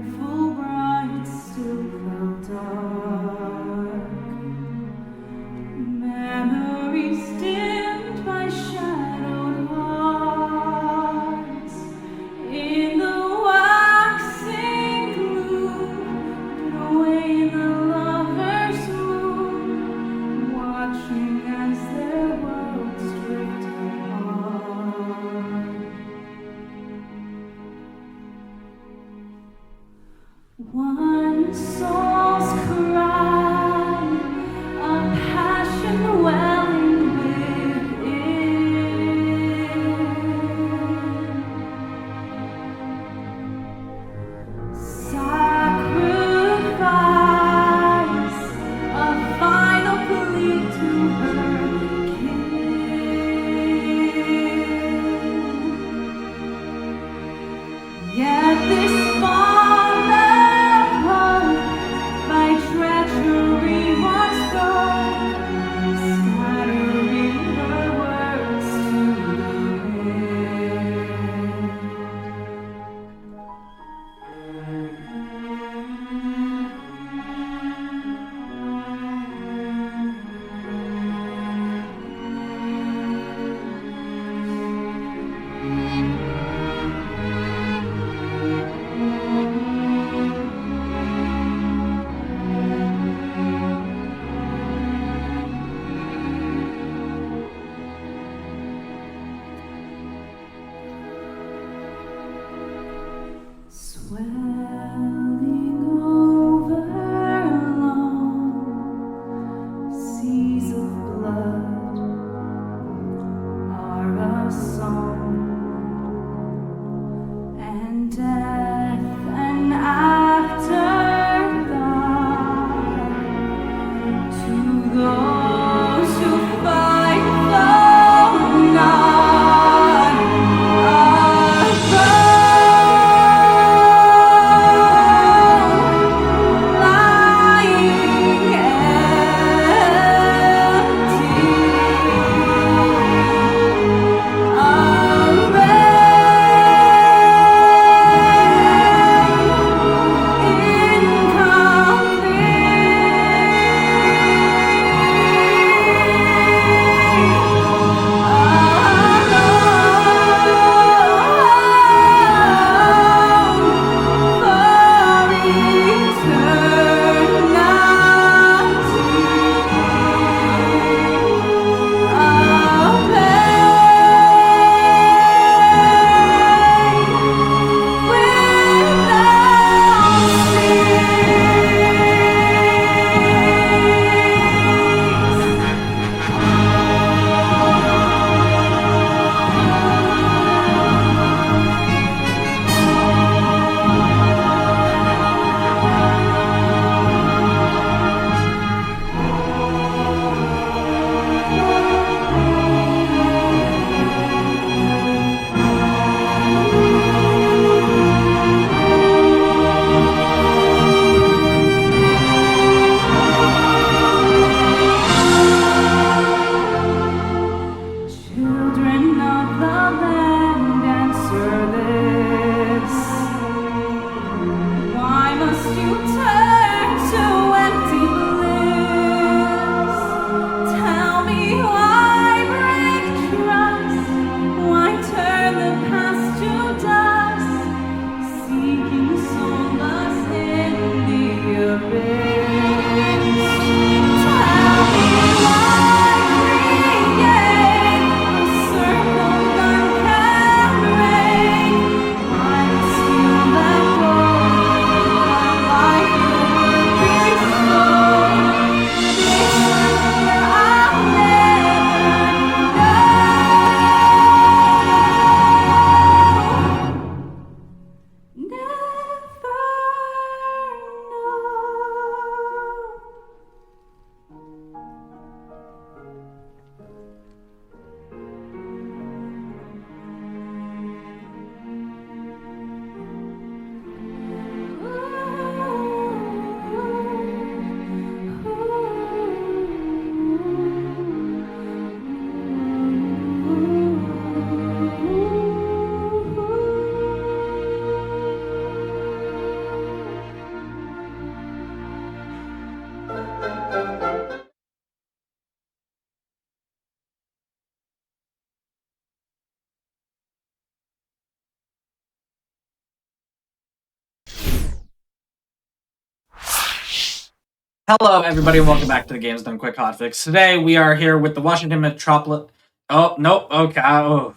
Hello, everybody, and welcome back to the Games Done Quick Hotfix. Today, we are here with the Washington Metropolitan... Oh, no, okay.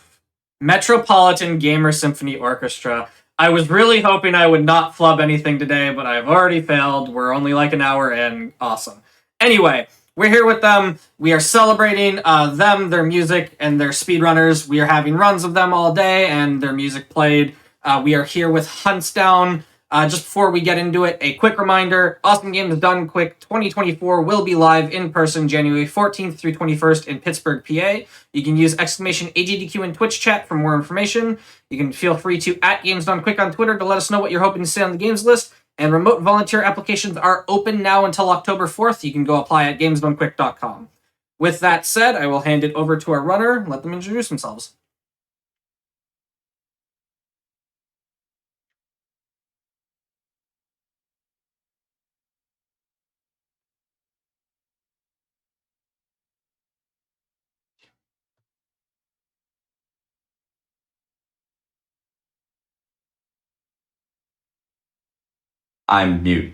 Metropolitan Gamer Symphony Orchestra. I was really hoping I would not flub anything today, but I've already failed. We're only like an hour in. Awesome. Anyway, we're here with them. We are celebrating them, their music, and their speedrunners. We are having runs of them all day, and their music played. We are here with Huntdown. Just before we get into it, a quick reminder, Awesome Games Done Quick 2024 will be live in person January 14th through 21st in Pittsburgh, PA. You can use !AGDQ in Twitch chat for more information. You can feel free to @GamesDoneQuick on Twitter to let us know what you're hoping to see on the games list. And remote volunteer applications are open now until October 4th. You can go apply at GamesDoneQuick.com. With that said, I will hand it over to our runner and let them introduce themselves. I'm mute.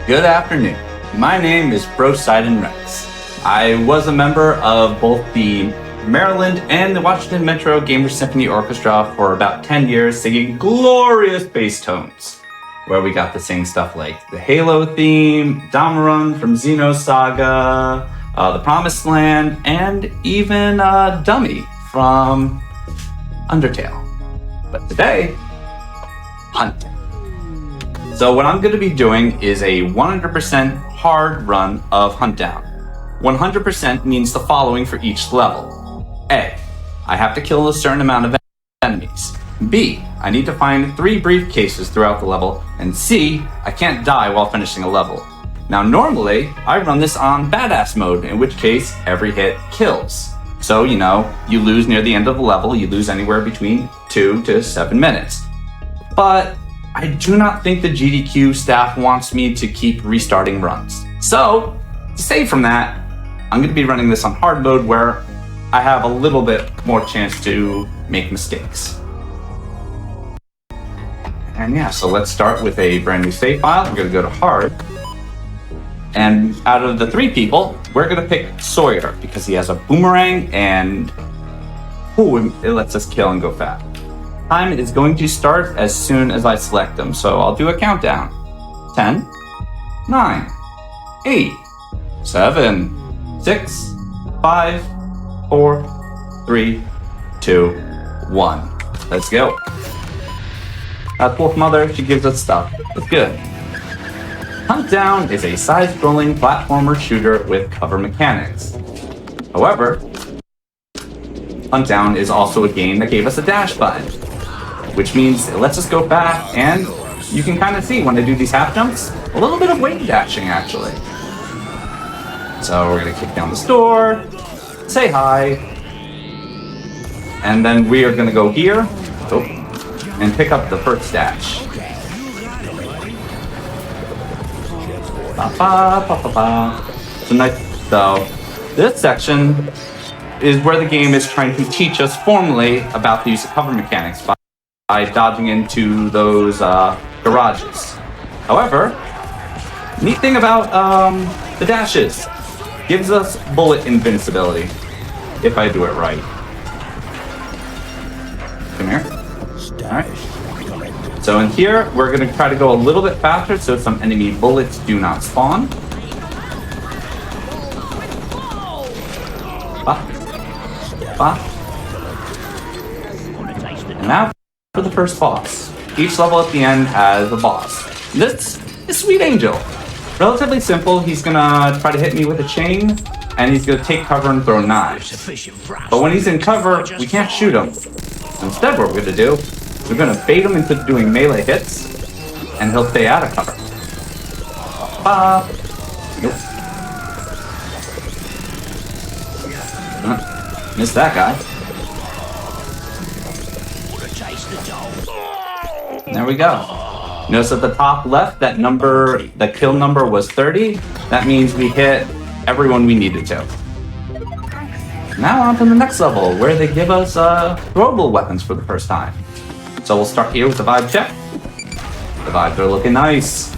Good afternoon. My name is Poseidon Rex. I was a member of both the Maryland and the Washington Metro Gamer Symphony Orchestra for about 10 years, singing glorious bass tones, where we got to sing stuff like the Halo theme, Damarun from Xenosaga, The Promised Land, and even Dummy from Undertale. But today, Hunt. So what I'm going to be doing is a 100% hard run of Huntdown. 100% means the following for each level. A, I have to kill a certain amount of enemies. B, I need to find 3 briefcases throughout the level. And C, I can't die while finishing a level. Now normally, I run this on badass mode, in which case every hit kills. So, you lose near the end of the level, you lose anywhere between 2 to 7 minutes. But I do not think the GDQ staff wants me to keep restarting runs. So, to save from that, I'm going to be running this on hard mode where I have a little bit more chance to make mistakes. And yeah, so let's start with a brand new save file. We're going to go to hard. And out of the 3 people, we're going to pick Sawyer because he has a boomerang and it lets us kill and go fast. Time is going to start as soon as I select them, so I'll do a countdown. 10, 9, 8, 7, 6, 5, 4, 3, 2, 1. Let's go. That's Wolf Mother, she gives us stuff. It's good. Huntdown is a side-scrolling platformer shooter with cover mechanics. However, Huntdown is also a game that gave us a dash button, which means it lets us go back, and you can kind of see when I do these half jumps, a little bit of weight dashing actually. So we're going to kick down this door, say hi, and then we are going to go here and pick up the first dash. So this section is where the game is trying to teach us formally about the use of cover mechanics by dodging into those garages. However, neat thing about the dashes, gives us bullet invincibility, if I do it right. Come here. Alright. So in here, we're going to try to go a little bit faster so some enemy bullets do not spawn. And now for the first boss. Each level at the end has a boss. This is Sweet Angel. Relatively simple. He's gonna try to hit me with a chain, and he's gonna take cover and throw knives. But when he's in cover, we can't shoot him. Instead, what we're gonna do We're gonna bait him into doing melee hits, and he'll stay out of cover. Nope. Missed that guy. There we go. Notice at the top left, that number, the kill number was 30. That means we hit everyone we needed to. Now on to the next level, where they give us throwable weapons for the first time. So we'll start here with the vibe check. The vibes are looking nice.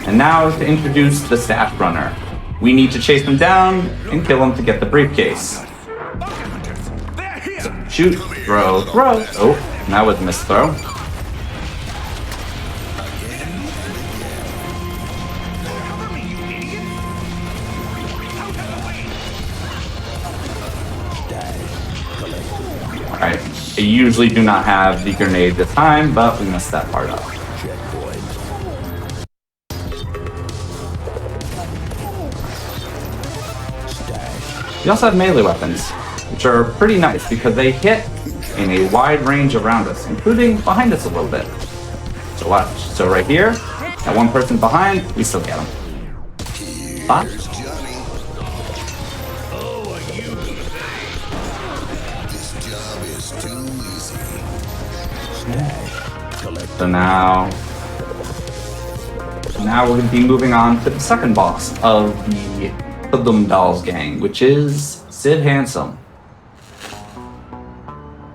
And now to introduce the stash runner. We need to chase him down and kill him to get the briefcase. So shoot, throw, throw. Oh, that was a missed throw. Alright, I usually do not have the grenade this time, but we messed that part up. We also have melee weapons, which are pretty nice because they hit in a wide range around us, including behind us a little bit. So watch. So right here, that one person behind, we still get them. So now we're going to be moving on to the second boss of the Hoodlum Dolls gang, which is Sid Handsome.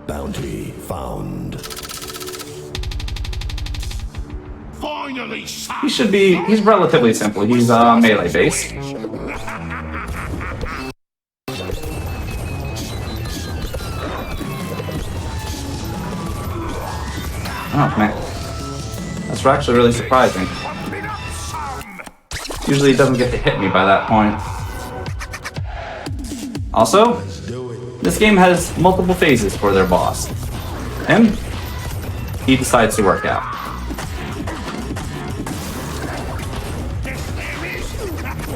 Bounty found. Finally, He's relatively simple. He's melee based. Oh man, that's actually really surprising. Usually it doesn't get to hit me by that point. Also, this game has multiple phases for their boss. And he decides to work out.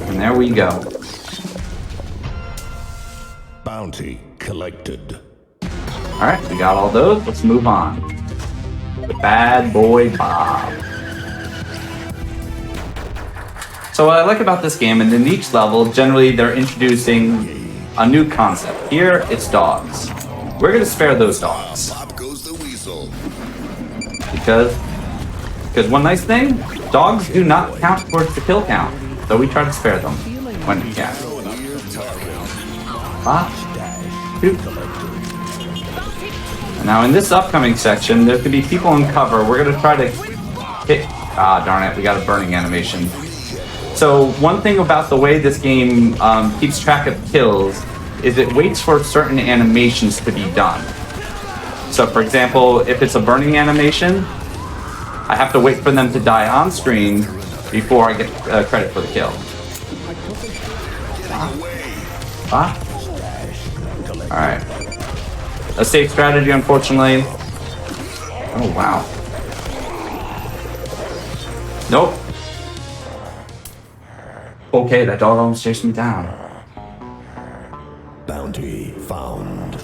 And there we go. Bounty collected. Alright, we got all those. Let's move on. The Bad Boy Bob. So what I like about this game, and in each level, generally they're introducing a new concept. Here, it's dogs. We're gonna spare those dogs. Because one nice thing, dogs do not count towards the kill count. So we try to spare them when we can. And now in this upcoming section, there could be people in cover. We're gonna try to hit, darn it, we got a burning animation. So one thing about the way this game keeps track of kills is it waits for certain animations to be done. So for example, if it's a burning animation, I have to wait for them to die on screen before I get credit for the kill. Alright. A safe strategy, unfortunately. Oh, wow. Nope. Okay, that dog almost chased me down. Bounty found.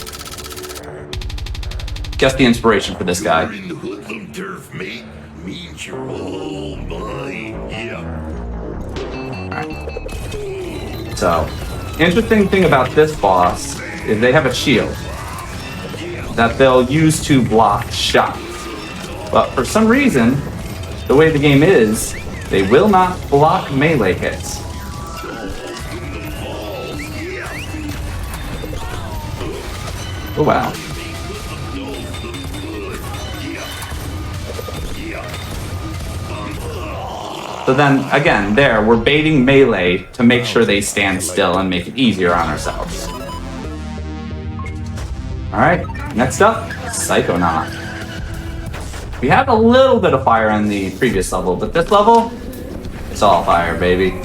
Guess the inspiration for this guy. in the hoodlum turf, mate. Means you're all mine. Yeah. Alright. So, interesting thing about this boss is they have a shield that they'll use to block shots. But for some reason, the way the game is, they will not block melee hits. Oh wow. So then, again, there, we're baiting melee to make sure they stand still and make it easier on ourselves. Alright, next up, Psychonaut. We had a little bit of fire in the previous level, but this level, it's all fire, baby.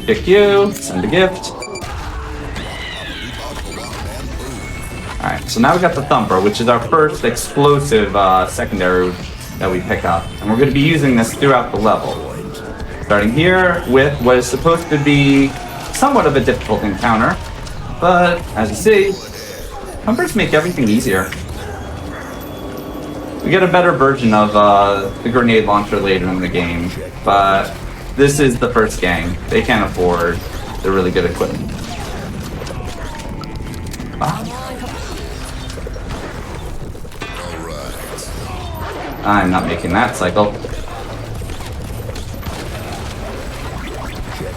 Pick you, send a gift. Alright, so now we got the Thumper, which is our first explosive secondary that we pick up. And we're going to be using this throughout the level. Starting here with what is supposed to be somewhat of a difficult encounter. But, as you see, Humpers make everything easier. We get a better version of the grenade launcher later in the game, but this is the first gang. They can't afford the really good equipment. I'm not making that cycle.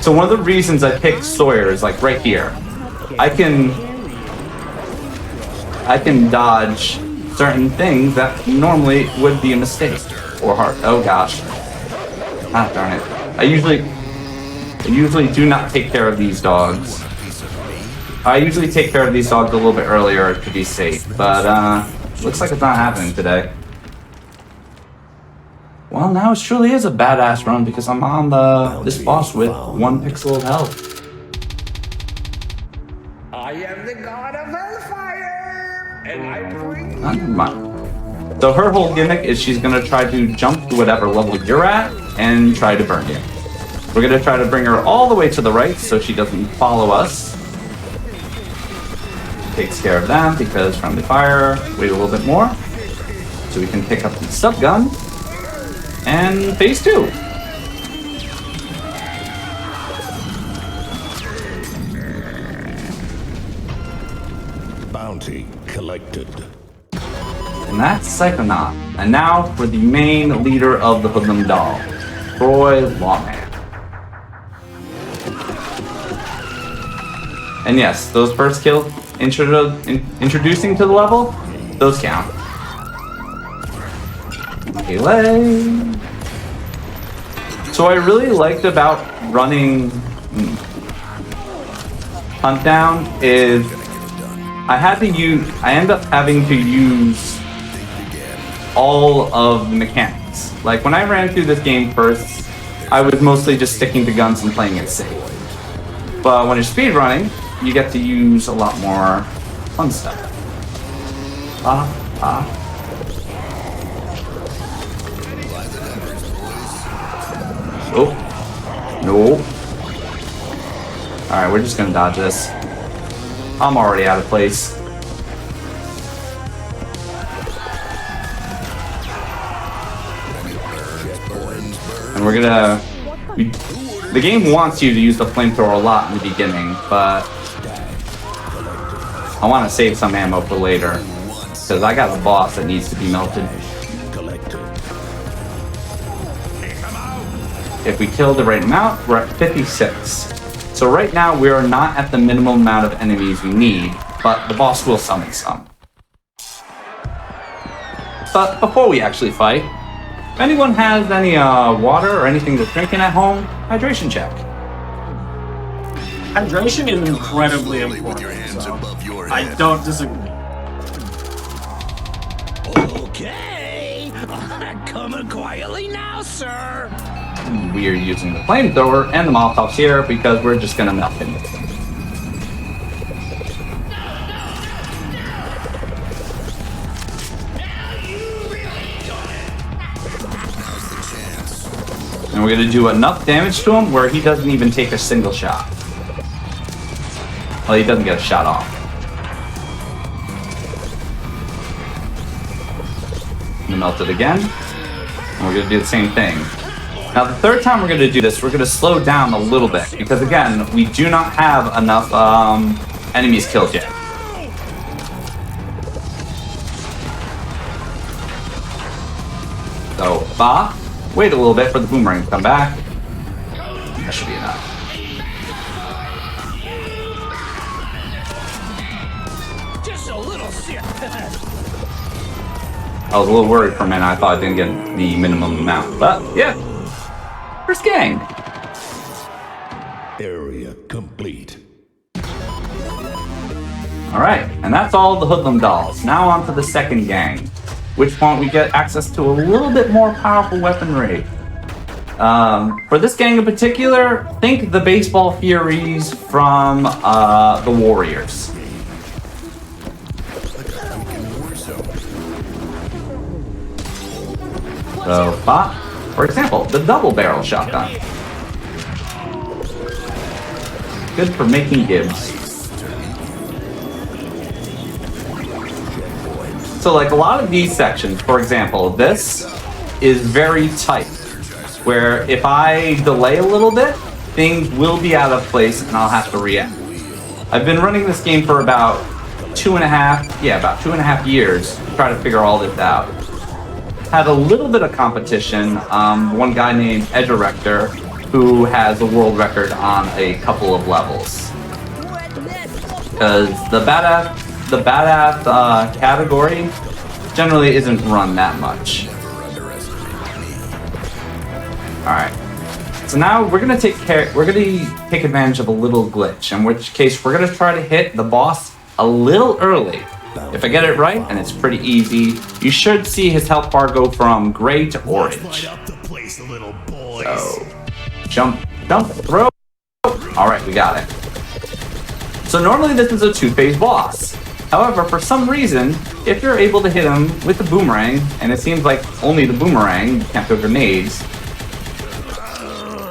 So one of the reasons I picked Sawyer is like right here. I can dodge certain things that normally would be a mistake or hard. Oh gosh. Ah, darn it. I usually do not take care of these dogs. I usually take care of these dogs a little bit earlier to be safe, but looks like it's not happening today. Well, now it truly is a badass run because I'm on this boss with 1 pixel of health. I am the god of hellfire, and I bring Never mind. So her whole gimmick is she's gonna try to jump to whatever level you're at and try to burn you. We're gonna try to bring her all the way to the right so she doesn't follow us. Takes care of them because friendly fire. Wait a little bit more so we can pick up the sub gun. And phase 2. bounty collected. And that's Psychonaut. And now for the main leader of the Hoodlum Doll, Troy Lawman. And yes, those first kills introducing to the level, those count. Melee. So what I really liked about running Huntdown is I end up having to use all of the mechanics. Like when I ran through this game first, I was mostly just sticking to guns and playing it safe. But when you're speedrunning, you get to use a lot more fun stuff. Oh, no. Alright, we're just gonna dodge this. I'm already out of place. And we're gonna... the game wants you to use the flamethrower a lot in the beginning, but... I want to save some ammo for later. Because I got a boss that needs to be melted. If we kill the right amount, we're at 56. So right now, we are not at the minimum amount of enemies we need, but the boss will summon some. But before we actually fight, if anyone has any water or anything to drink in at home, hydration check. Hydration is incredibly important, so I don't disagree. Okay, I'm coming quietly now, sir. We are using the flamethrower and the Molotovs here because we're just gonna melt him. And we're gonna do enough damage to him where he doesn't even take a single shot. Well, he doesn't get a shot off. I'm gonna melt it again. And we're gonna do the same thing. Now, the third time we're going to do this, we're going to slow down a little bit, because again, we do not have enough enemies killed yet. So, wait a little bit for the boomerang to come back. That should be enough. Just a little shit. I was a little worried for a minute. I thought I didn't get the minimum amount, but yeah. First gang. Area complete. Alright, and that's all the Hoodlum dolls. Now on to the second gang, which point we get access to a little bit more powerful weaponry. For this gang in particular, think the Baseball Furies from the Warriors. So, for example, the double barrel shotgun. Good for making gibbs. So like a lot of these sections, for example, this is very tight, where if I delay a little bit, things will be out of place and I'll have to react. I've been running this game for about 2.5 years to try to figure all this out. Had a little bit of competition, one guy named Edirector, who has a world record on a couple of levels. Because the badass category generally isn't run that much. Alright. So now we're gonna take advantage of a little glitch, in which case we're gonna try to hit the boss a little early. If I get it right, and it's pretty easy, you should see his health bar go from gray to orange. So, jump, throw. Alright, we got it. So normally this is a two-phase boss. However, for some reason, if you're able to hit him with the boomerang, and it seems like only the boomerang, you can't throw grenades,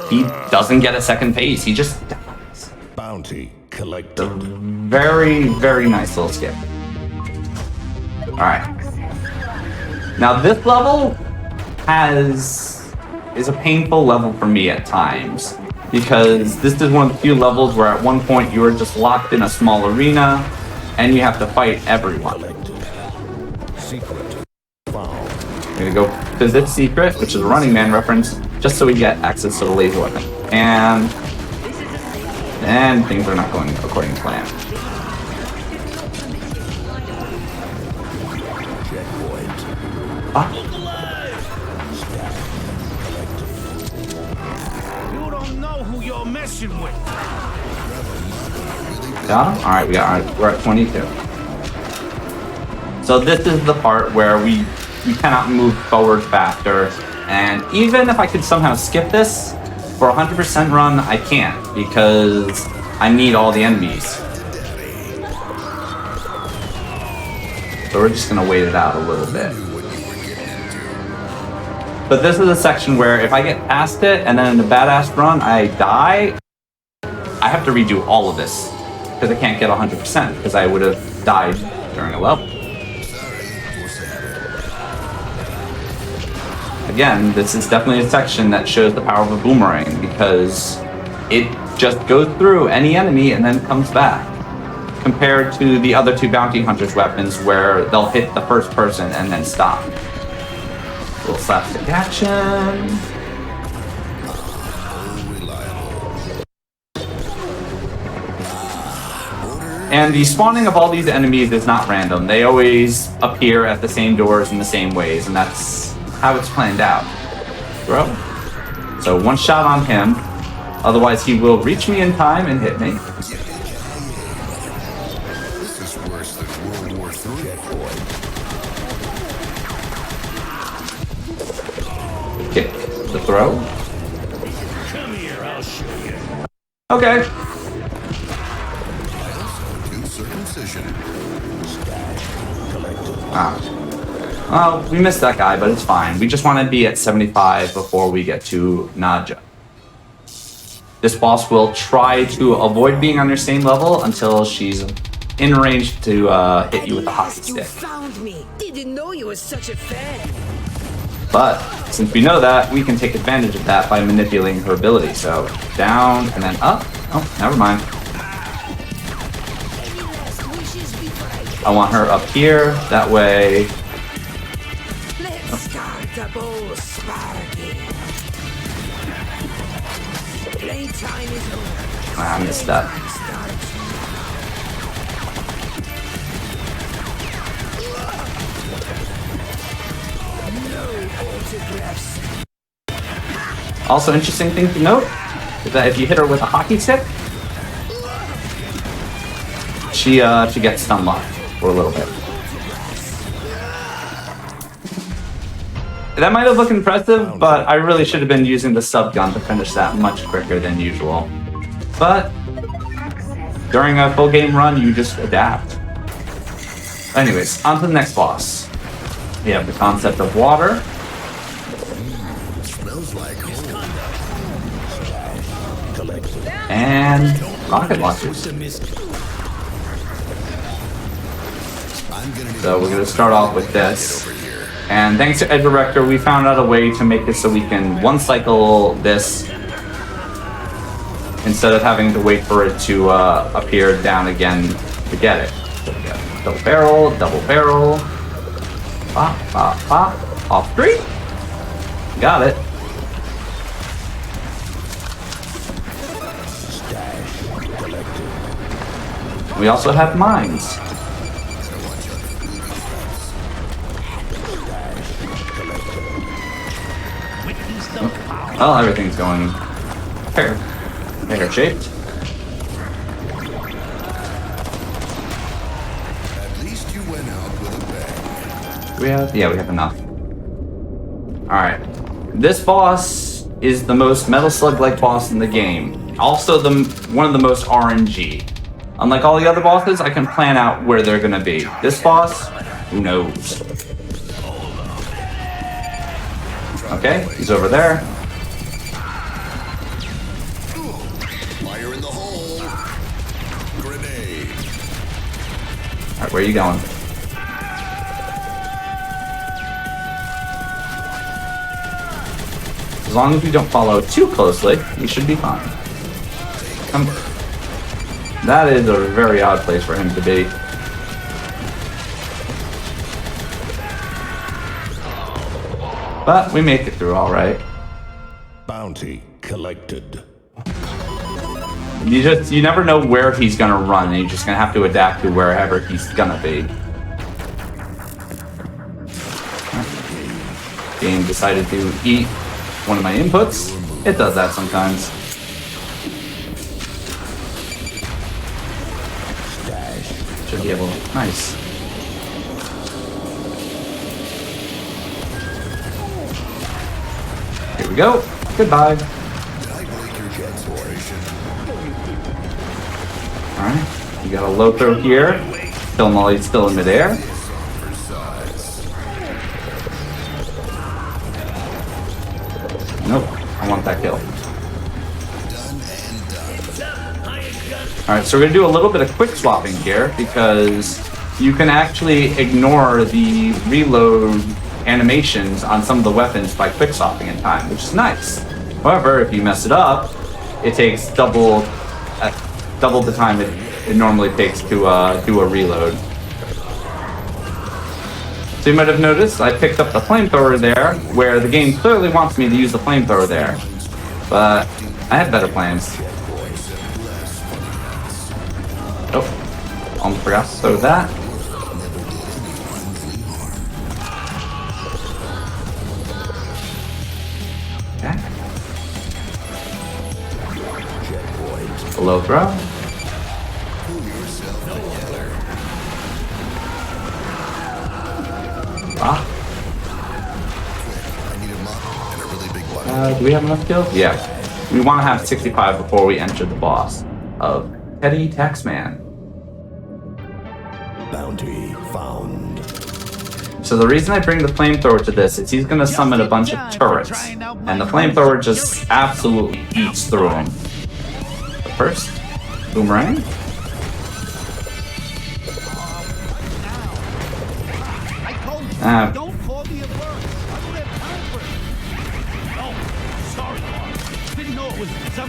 he doesn't get a second phase, he just dies. Bounty collected. Very, very nice little skip. Alright. Now this level is a painful level for me at times, because this is one of the few levels where at one point you are just locked in a small arena and you have to fight everyone. I'm gonna go visit Secret, which is a Running Man reference, just so we get access to the laser weapon. And things are not going according to plan. You don't know who you're messing with. Got him? Alright, we're at 22. So this is the part where we cannot move forward faster, and even if I could somehow skip this, for a 100% run, I can't, because I need all the enemies. So we're just gonna wait it out a little bit. But this is a section where if I get past it, and then in the badass run, I die, I have to redo all of this, because I can't get 100%, because I would have died during a level. Again, this is definitely a section that shows the power of a boomerang, because it just goes through any enemy and then comes back. Compared to the other two bounty hunters' weapons, where they'll hit the first person and then stop. Little slapstick action. And the spawning of all these enemies is not random. They always appear at the same doors in the same ways, and that's how it's planned out. Throw. So one shot on him, otherwise he will reach me in time and hit me. This is worse than World War III. Kick. The throw. Come here, I'll show you. Okay. Wow. Well, we missed that guy, but it's fine. We just want to be at 75 before we get to Nadja. This boss will try to avoid being on your same level until she's in range to hit you with a hockey stick. You found me. Didn't know you were such a fan. But since we know that, we can take advantage of that by manipulating her ability. So down and then up. Oh, never mind. I want her up here. That way. Let's start the ball sparking. Playtime is over. I missed that. Also, interesting thing to note is that if you hit her with a hockey stick, she gets stun locked for a little bit. That might have looked impressive, but I really should have been using the sub gun to finish that much quicker than usual. But during a full game run, you just adapt. Anyways, on to the next boss. We have the concept of water. and rocket launchers. So we're going to start off with this. And thanks to Ed Director, we found out a way to make it so we can one cycle this instead of having to wait for it to appear down again to get it. So we got double barrel, pop, pop, pop, off 3. Got it. We also have mines. Well, everything's going pear-shaped. At least you went out with a bang. Yeah, we have enough. Alright. This boss is the most Metal Slug-like boss in the game. Also one of the most RNG. Unlike all the other bosses, I can plan out where they're gonna be. This boss, who knows? Okay, he's over there. Fire in the hole. Grenade. Alright, where are you going? As long as we don't follow too closely, we should be fine. Come. That is a very odd place for him to be. But we make it through all right. Bounty collected. You never know where he's gonna run, and you're just gonna have to adapt to wherever he's gonna be. Game decided to eat one of my inputs. It does that sometimes. Should be able. Nice. Here we go. Goodbye. Alright. You got a low throw here. Kill him while he's still in midair. Nope. I want that kill. Alright, so we're going to do a little bit of quick swapping here because you can actually ignore the reload animations on some of the weapons by quick swapping in time, which is nice. However, if you mess it up, it takes double the time it normally takes to do a reload. So you might have noticed I picked up the flamethrower there, where the game clearly wants me to use the flamethrower there. But I have better plans. Oh, almost forgot to throw that. Okay. A low throw. Ah. Do we have enough kills? Yeah. We want to have 65 before we enter the boss of Petty Taxman. Bounty found. So the reason I bring the flamethrower to this is he's going to summon a bunch of turrets, and the flamethrower just absolutely eats through them. But first, boomerang.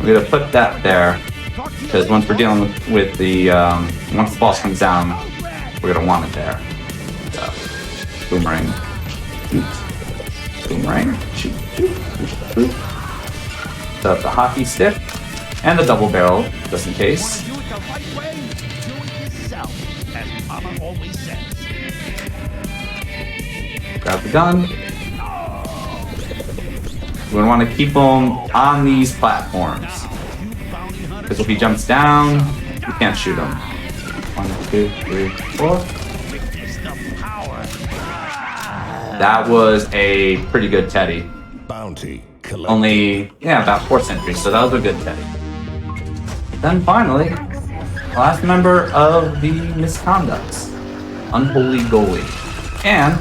We're gonna put that there because once we're dealing with the once the boss comes down, we're gonna want it there. So, boomerang, shoot, boomerang, shoot, shoot, shoot. So the hockey stick and the double barrel, just in case. Grab the gun. We're gonna want to keep him on these platforms. Because if he jumps down, we can't shoot him. 1, 2, 3, 4. That was a pretty good Teddy. Bounty collected. Only, yeah, about 4 centuries, so that was a good Teddy. Then finally, last member of the Misconducts, Unholy Goalie. And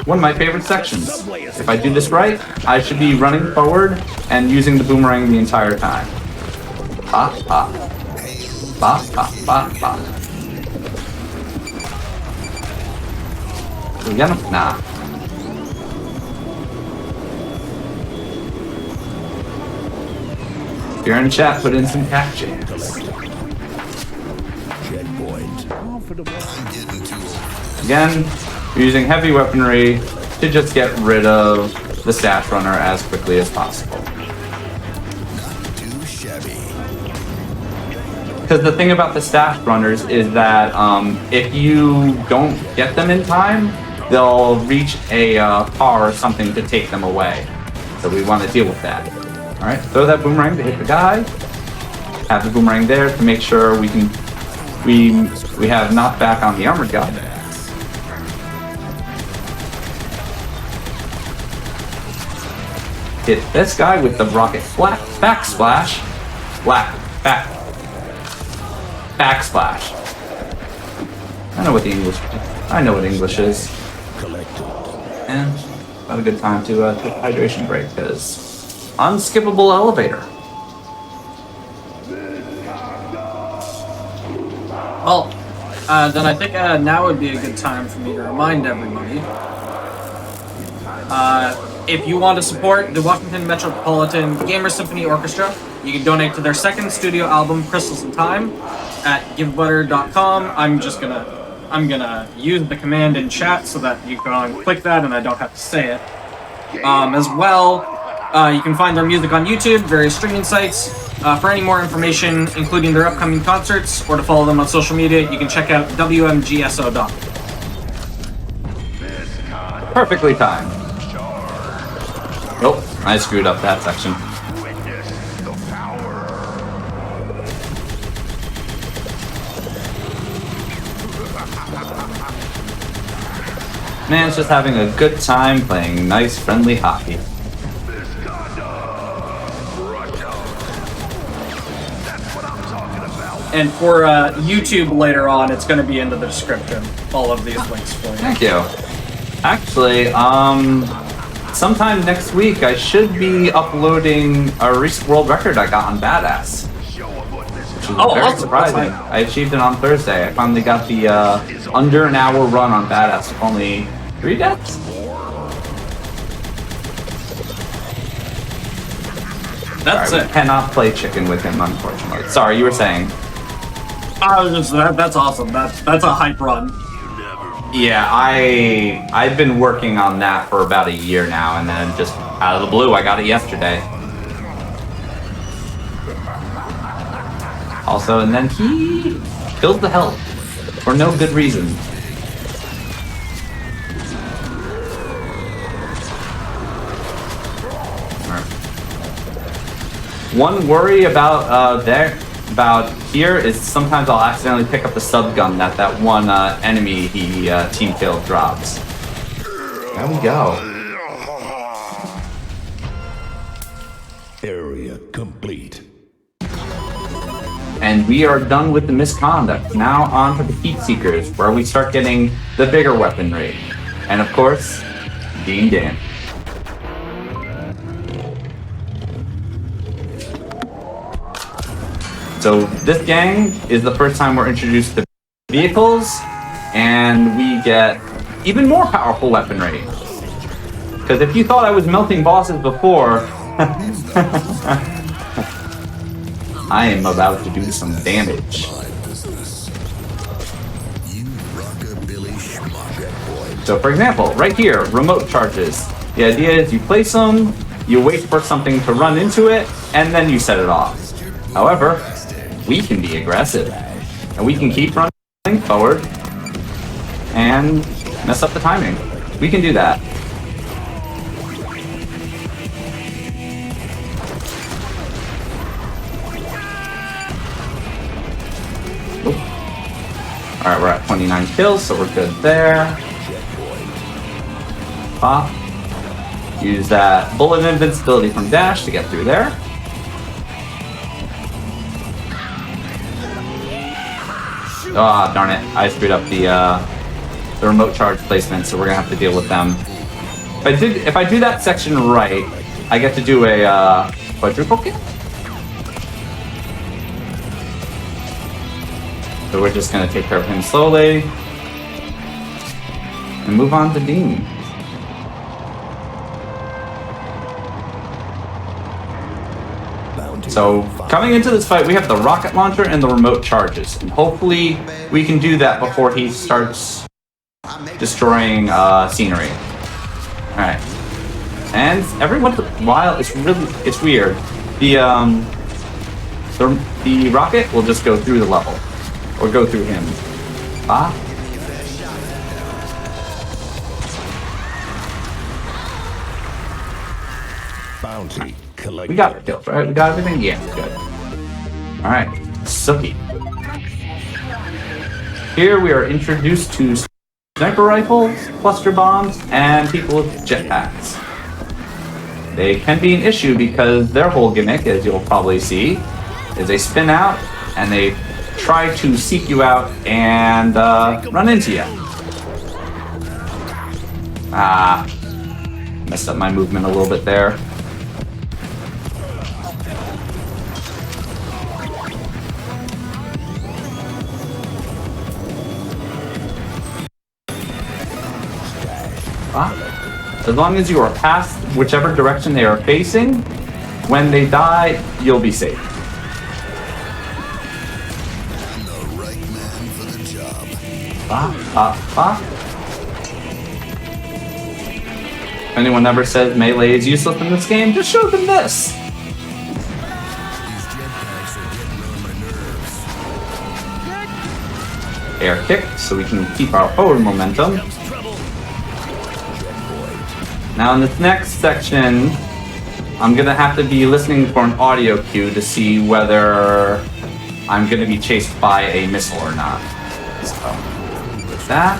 one of my favorite sections. If I do this right, I should be running forward and using the boomerang the entire time. Ba, ba. Ba, ba, ba, ba. Do we get him? Nah. If you're in chat, put in some cat jams. Again, you're using heavy weaponry to just get rid of the stash runner as quickly as possible. Because the thing about the stash runners is that if you don't get them in time, they'll reach a car or something to take them away. So we want to deal with that. All right, throw that boomerang to hit the guy. Have the boomerang there to make sure we can we have knockback on the armored guy. Hit this guy with the rocket backsplash. Backsplash. I know what English is. And about a good time to take a hydration break because unskippable elevator. Well, then I think now would be a good time for me to remind everybody. If you want to support the Washington Metropolitan Gamer Symphony Orchestra, you can donate to their second studio album, Crystals in Time, at givebutter.com. I'm gonna use the command in chat so that you can click that and I don't have to say it. As well, you can find their music on YouTube, various streaming sites. For any more information, including their upcoming concerts, or to follow them on social media, you can check out wmgso.com. Perfectly timed. Nope, I screwed up that section. Man's just having a good time playing nice, friendly hockey. And for YouTube later on, it's going to be in the description, all of these links for you. Thank you. Actually, sometime next week, I should be uploading a recent world record I got on Badass. Which is very awesome. surprising. I achieved it on Thursday. I finally got the under an hour run on Badass with only 3 deaths. That's Sorry, it. we cannot play chicken with him, unfortunately. Sorry, you were saying. That's awesome. That's a hype run. Yeah, I've been working on that for about a year now, and then just out of the blue, I got it yesterday. Also, and then he killed the help for no good reason. One worry about here is sometimes I'll accidentally pick up the sub gun that one enemy he team killed drops. There we go. Area complete. And we are done with the misconduct. Now on to the Heat Seekers, where we start getting the bigger weaponry. And of course, Dean Dan. So this gang is the first time we're introduced to vehicles, and we get even more powerful weaponry. Because if you thought I was melting bosses before, I am about to do some damage. So for example, right here, remote charges. The idea is you place them, you wait for something to run into it, and then you set it off. However, we can be aggressive, and we can keep running forward and mess up the timing. We can do that. Alright, we're at 29 kills, so we're good there. Pop. Use that bullet invincibility from dash to get through there. Ah, oh, darn it. I screwed up the remote charge placement, so we're gonna have to deal with them. If I do that section right, I get to do a quadruple kill. So we're just gonna take care of him slowly. And move on to Dean. So, coming into this fight, we have the rocket launcher and the remote charges. And hopefully, we can do that before he starts destroying scenery. Alright. And every once in a while, it's weird. The rocket will just go through the level. Or go through him. Ah. Bounty collected. We got the kills, right? We got everything? Yeah, good. Alright, Sookie. Here we are introduced to sniper rifles, cluster bombs, and people with jetpacks. They can be an issue because their whole gimmick, as you'll probably see, is they spin out and they try to seek you out and run into you. Ah, messed up my movement a little bit there. As long as you are past whichever direction they are facing, when they die, you'll be safe. I'm the right man for the job. If anyone ever says melee is useless in this game, just show them this. These jetpacks are getting on my nerves. Air kick, so we can keep our forward momentum. Now in this next section, I'm gonna have to be listening for an audio cue to see whether I'm gonna be chased by a missile or not. So, with that.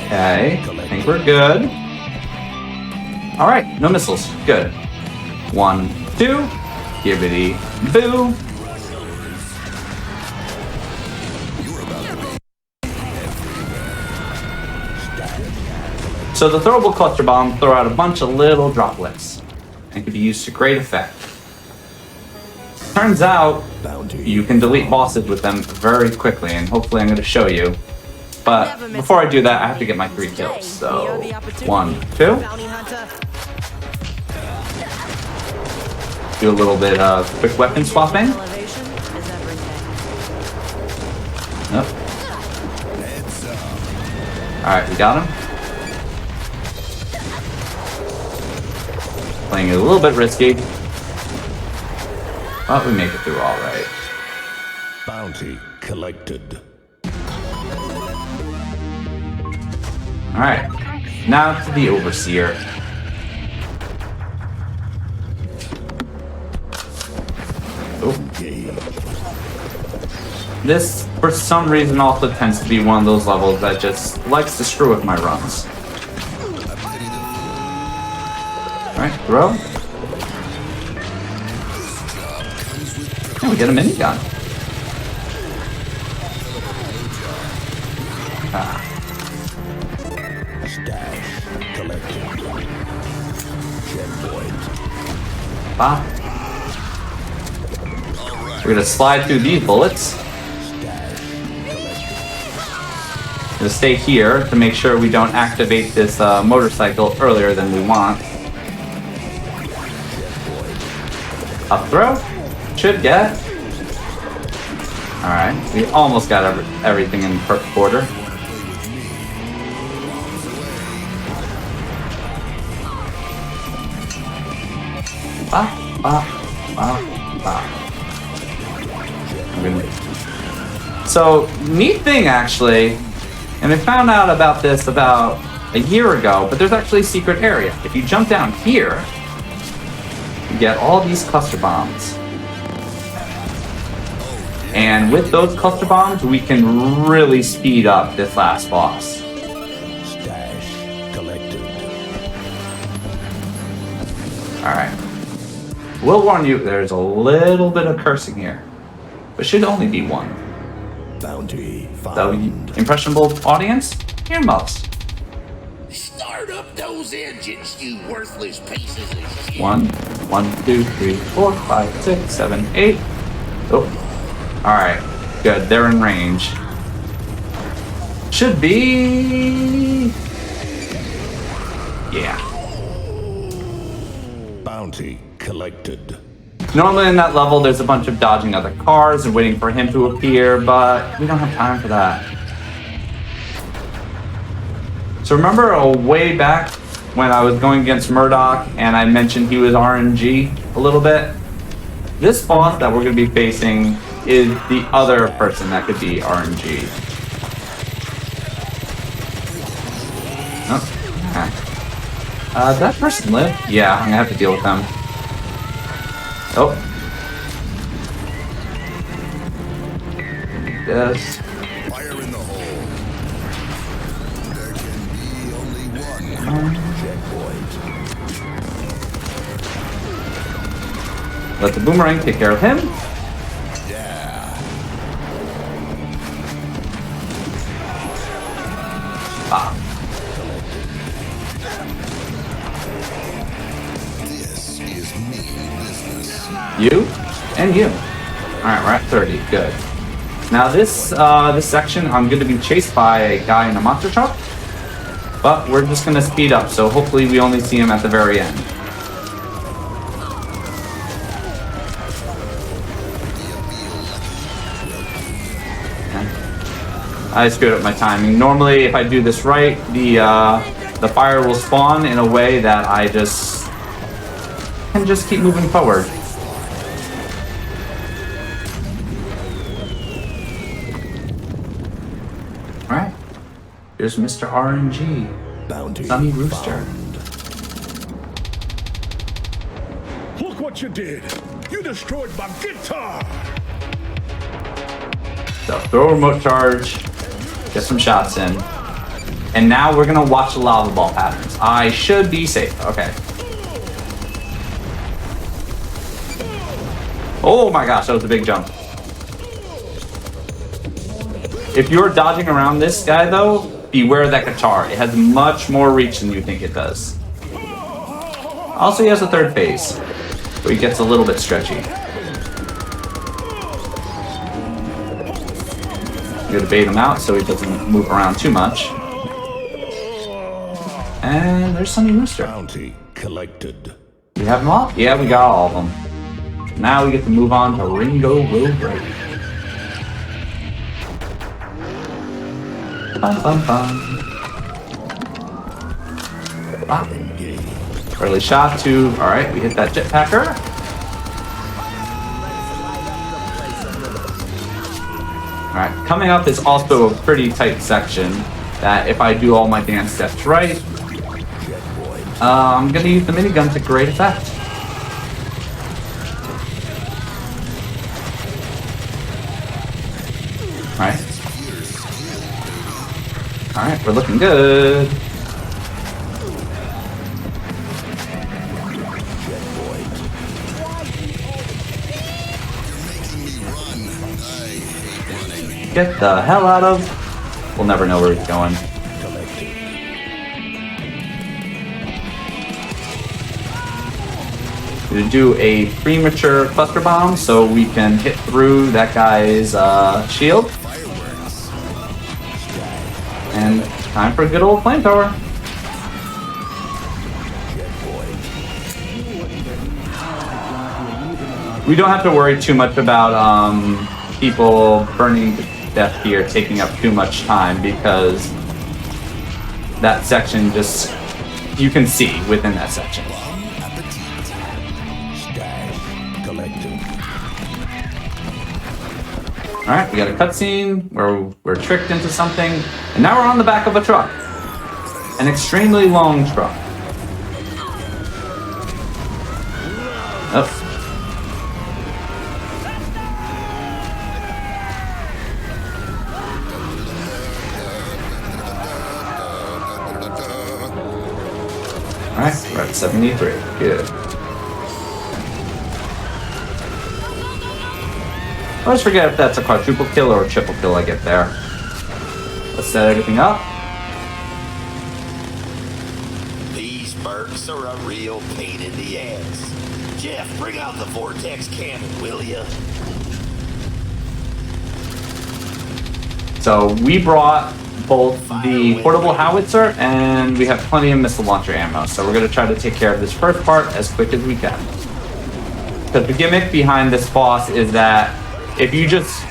Okay, I think we're good. Alright, no missiles, good. 1, 2, gibbity boo. So the throwable cluster bombs throw out a bunch of little droplets and can be used to great effect. Turns out you can delete bosses with them very quickly, and hopefully I'm going to show you. But before I do that, I have to get my 3 kills. So 1, 2. Do a little bit of quick weapon swapping. Nope. Alright, we got him. Playing it a little bit risky. But we make it through alright. Bounty collected. Alright. Now to the Overseer. This, for some reason, also tends to be one of those levels that just likes to screw with my runs. Alright, throw. And we get a minigun. Ah. Ah. We're gonna slide through these bullets. Gonna stay here to make sure we don't activate this motorcycle earlier than we want. Up throw. Should get. Alright, we almost got everything in perfect order. So, neat thing actually, and I found out about this about a year ago, but there's actually a secret area. If you jump down here, you get all these cluster bombs. And with those cluster bombs, we can really speed up this last boss. Stash collected. Alright. We'll warn you, there's a little bit of cursing here. But should only be one. Bounty So, impressionable audience, earmuffs. Start up those engines, you worthless pieces of shit. 1, 2, 3, 4, 5, 6, 7, 8. Oh, all right, good. They're in range. Should be. Yeah. Bounty collected. Normally in that level, there's a bunch of dodging other cars and waiting for him to appear, but we don't have time for that. So remember a way back when I was going against Murdoch and I mentioned he was RNG a little bit? This boss that we're going to be facing is the other person that could be RNG. Oh, okay. Did that person live? Yeah, I'm going to have to deal with them. Oh. Yes. Fire in the hole. There can be only one checkpoint. Let the boomerang take care of him. Yeah. Ah. This is mean business. You and you. Alright, we're at 30. Good. Now this section, I'm going to be chased by a guy in a monster truck, but we're just going to speed up, so hopefully we only see him at the very end. Okay. I screwed up my timing. Normally, if I do this right, the fire will spawn in a way that I can just keep moving forward. Alright, here's Mr. RNG, Bounty Sunny Rooster. Look what you did! You destroyed my guitar! So throw a remote charge, get some shots in, and now we're gonna watch the lava ball patterns. I should be safe. Okay. Oh my gosh, that was a big jump. If you're dodging around this guy though, beware that guitar. It has much more reach than you think it does. Also, he has a third phase, where he gets a little bit stretchy. You're gonna bait him out so he doesn't move around too much. And there's Sunny Rooster. Bounty collected. We have them all? Yeah, we got all of them. Now we get to move on to Ringo Will Break. Bum, bum, bum. Ah. Early shot to... Alright, we hit that jetpacker. Alright, coming up is also a pretty tight section that if I do all my dance steps right, I'm gonna use the minigun to great effect. Alright. Alright, we're looking good. Get the hell out of... We'll never know where he's going. We're gonna do a premature cluster bomb so we can hit through that guy's shield. And time for a good old flamethrower. We don't have to worry too much about people burning to death here, taking up too much time, because that section just, you can see within that section. Alright, we got a cutscene where we're tricked into something, and now we're on the back of a truck. An extremely long truck. Oh. Alright, we're at 73. Good. I always forget if that's a quadruple kill or a triple kill I get there. Let's set everything up. Vortex are a real pain in the ass. Jeff, bring out the Vortex cannon, will ya? So we brought both the portable howitzer and we have plenty of missile launcher ammo. So we're going to try to take care of this first part as quick as we can. Because the gimmick behind this boss is that if you just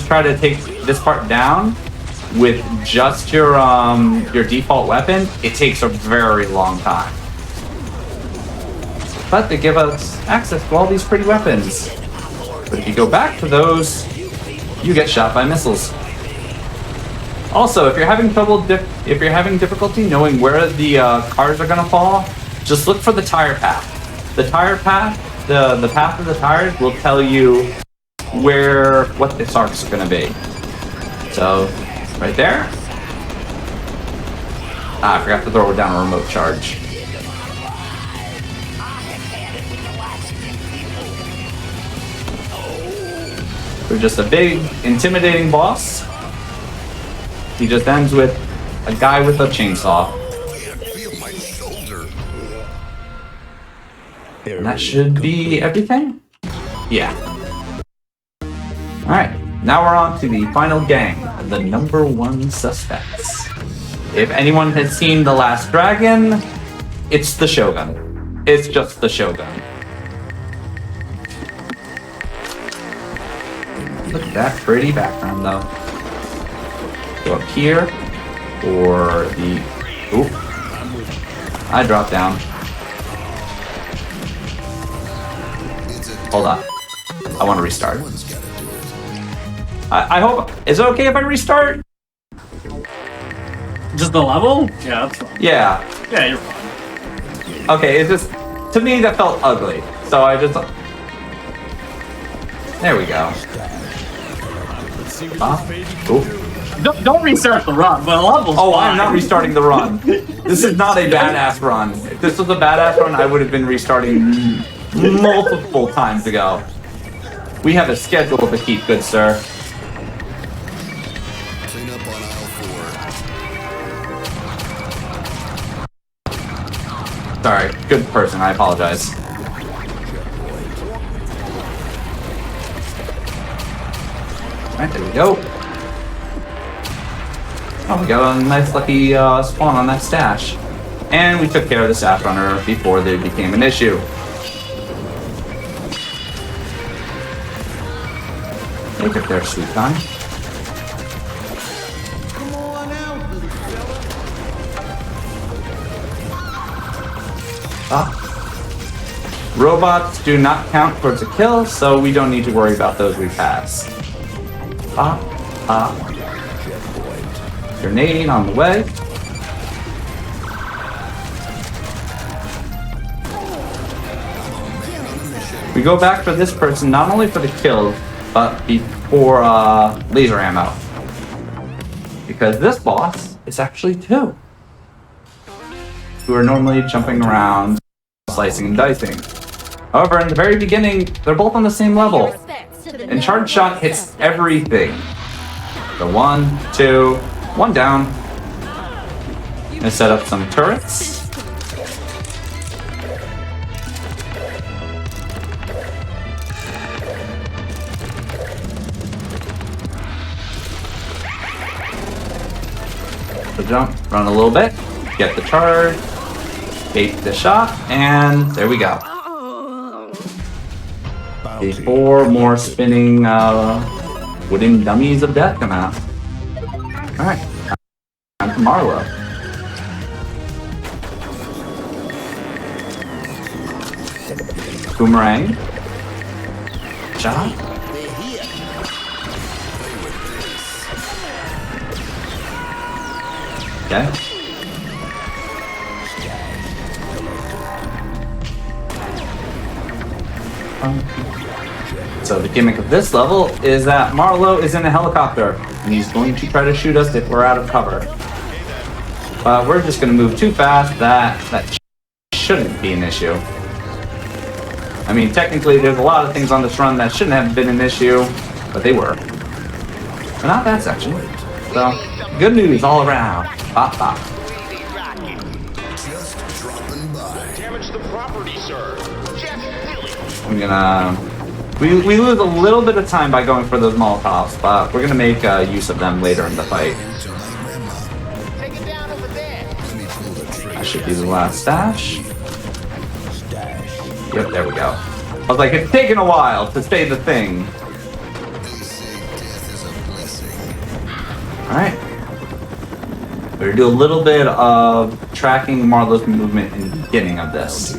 try to take this part down with just your default weapon, it takes a very long time. But they give us access to all these pretty weapons. But if you go back to those, you get shot by missiles. Also, if you're having difficulty knowing where the cars are gonna fall, just look for the tire path. The tire path, the path of the tires will tell you what the arcs are gonna be. So, right there. I forgot to throw down a remote charge. We're just a big, intimidating boss. He just ends with a guy with a chainsaw. And that should be everything? Yeah. Alright, now we're on to the final gang, the number 1 suspects. If anyone has seen The Last Dragon, it's the Shogun. It's just the Shogun. Look at that pretty background though. Go up here, or the... Oop. I dropped down. Hold on. I want to restart. I hope... Is it okay if I restart? Just the level? Yeah, that's fine. Yeah. Yeah, you're fine. Okay, it's just... To me, that felt ugly. So I just... There we go. Oop. Don't restart the run, but the level's Oh, fine. I'm not restarting the run. This is not a badass run. If this was a badass run, I would have been restarting multiple times ago. We have a schedule to keep, good sir. Clean up on aisle 4. Sorry, good person, I apologize. Alright, there we go. Oh, we got a nice lucky spawn on that stash. And we took care of the stash runner before they became an issue. They took their sweet time. Come on out, little fella. Robots do not count towards a kill, so we don't need to worry about those we pass. Grenade on the way. We go back for this person not only for the kill, but for laser ammo. Because this boss is actually 2. Who are normally jumping around, slicing and dicing. However, in the very beginning, they're both on the same level. And charge shot hits everything. So 1, 2, 1 down. Gonna set up some turrets. So jump, run a little bit, get the charge, take the shot, and there we go. Before more spinning wooden dummies of death come out. Alright, time for Marlowe. Boomerang. Shot. Okay. So the gimmick of this level is that Marlowe is in a helicopter, and he's going to try to shoot us if we're out of cover. But we're just going to move too fast that shouldn't be an issue. I mean, technically there's a lot of things on this run that shouldn't have been an issue, but they were. But not that section. So, good news all around. Bop bop. Just dropping damage the property, sir. Just silly. I'm gonna... We lose a little bit of time by going for those Molotovs, but we're gonna make use of them later in the fight. That should be the last dash. Yep, there we go. I was like, it's taken a while to say the thing. Alright. We're gonna do a little bit of tracking Marlowe's movement in the beginning of this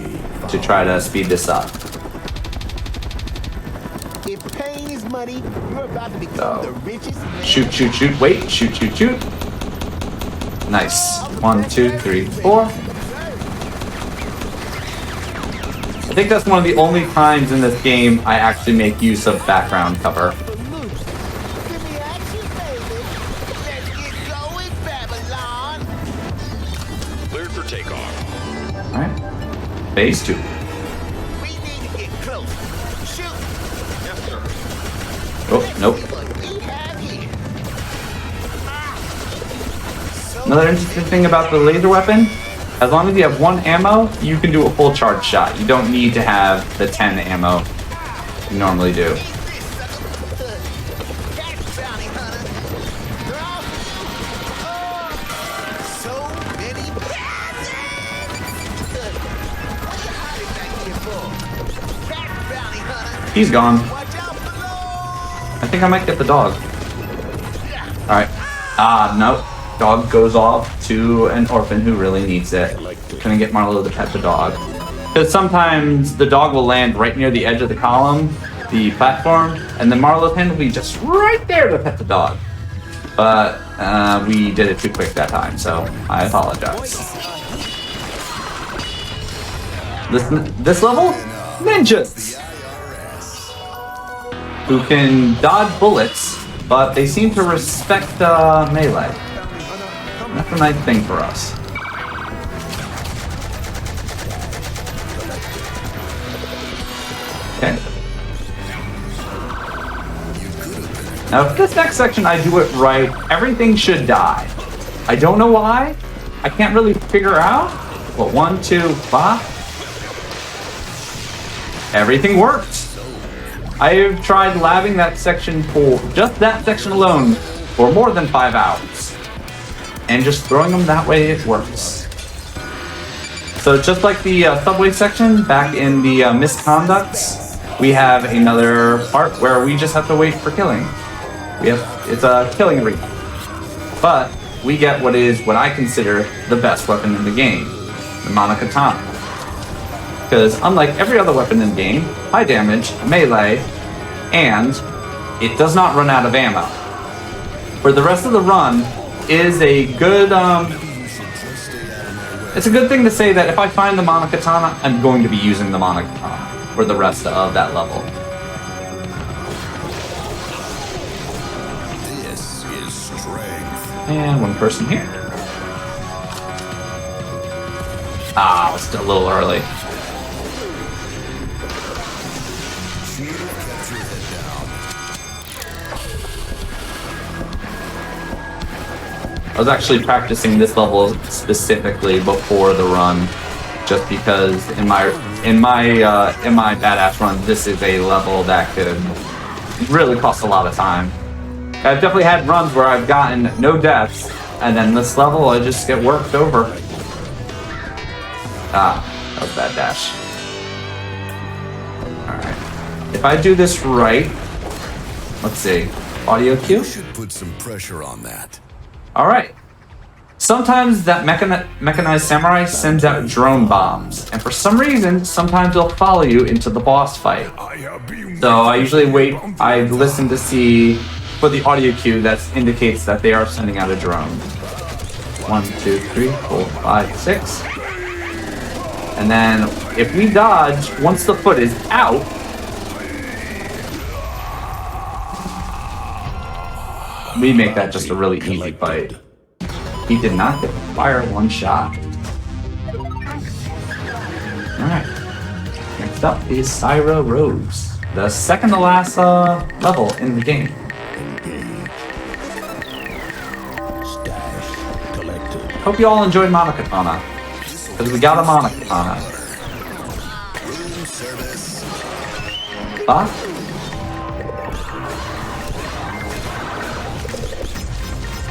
to try to speed this up. If pain is money, you're about to become the richest. Shoot, shoot, shoot. Wait, shoot, shoot, shoot. Nice. 1, 2, 3, 4. I think that's one of the only times in this game I actually make use of background cover. Cleared for takeoff. Alright. Phase 2. We need to get close. Shoot. Yes, sir. Oh, nope. Another interesting thing about the laser weapon, as long as you have 1 ammo, you can do a full charge shot. You don't need to have the 10 ammo you normally do. He's gone. I think I might get the dog. Alright. Ah, nope. Dog goes off to an orphan who really needs it. Gonna get Marlowe to pet the dog. Because sometimes the dog will land right near the edge of the column, the platform, and then Marlowe's hand will be just right there to pet the dog. But we did it too quick that time, so I apologize. This level? Ninjas! Who can dodge bullets, but they seem to respect melee. That's a nice thing for us. Okay. Now, if this next section I do it right, everything should die. I don't know why. I can't really figure out. But 1, 2, 5. Everything worked. I have tried labbing that section for just that section alone for more than 5 hours. And just throwing them that way, it works. So just like the subway section back in the misconducts, we have another part where we just have to wait for killing. It's a killing arena. But we get what I consider the best weapon in the game, the Monokatana. Because unlike every other weapon in the game, high damage, melee, and it does not run out of ammo. For the rest of the run, is a good, it's a good thing to say that if I find the Monokatana, I'm going to be using the Monokatana for the rest of that level. This is strength. And 1 person here. Ah, it's still a little early. I was actually practicing this level specifically before the run, just because in my badass run, this is a level that could really cost a lot of time. I've definitely had runs where I've gotten no deaths, and then this level I just get worked over. Ah, that was bad dash. All right, if I do this right, let's see, audio cue. You should put some pressure on that. Alright. Sometimes that mechanized samurai sends out drone bombs, and for some reason, sometimes they'll follow you into the boss fight. So I usually wait, I listen to see for the audio cue that indicates that they are sending out a drone. 1, 2, 3, 4, 5, 6. And then if we dodge, once the foot is out, we make that just a really easy fight. He did not get to fire 1 shot. Alright. Next up is Syra Rose, the second to last level in the game. Hope you all enjoyed Monokatana, because we got a Monokatana. Room service. Fuck.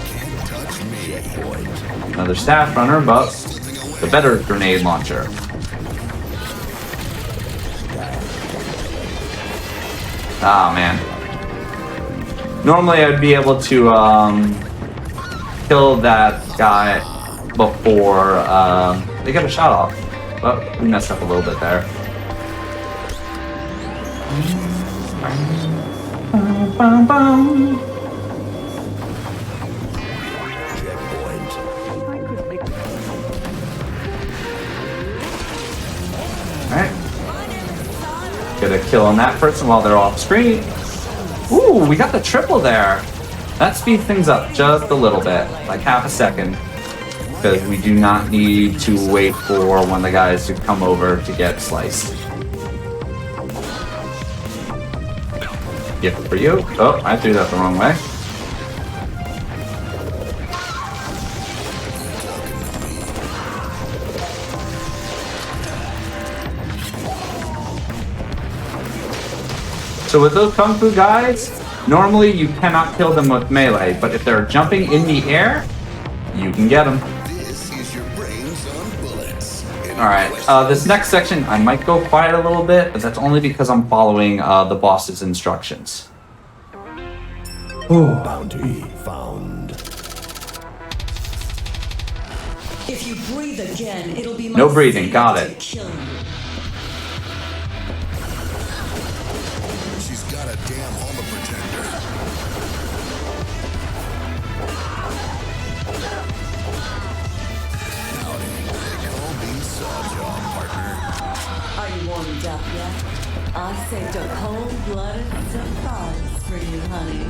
Can't touch me. Another staff runner, but the better grenade launcher. Ah, man. Normally I'd be able to kill that guy before they get a shot off. But we messed up a little bit there. Alright. Get a kill on that person while they're off screen. Ooh, we got the triple there. That speeds things up just a little bit, like half a second. Because we do not need to wait for one of the guys to come over to get sliced. Gift for you. Oh, I threw that the wrong way. So with those Kung Fu guys, normally you cannot kill them with melee, but if they're jumping in the air, you can get them. This is your brains on bullets. Alright, this next section, I might go quiet a little bit, but that's only because I'm following the boss's instructions. Bounty found. If you breathe again, it'll be No breathing, got it. She's got a damn home pretender. Howdy, they call me Sawjaw, partner. Are you warmed up yet? I saved a cold-blooded surprise for you, honey.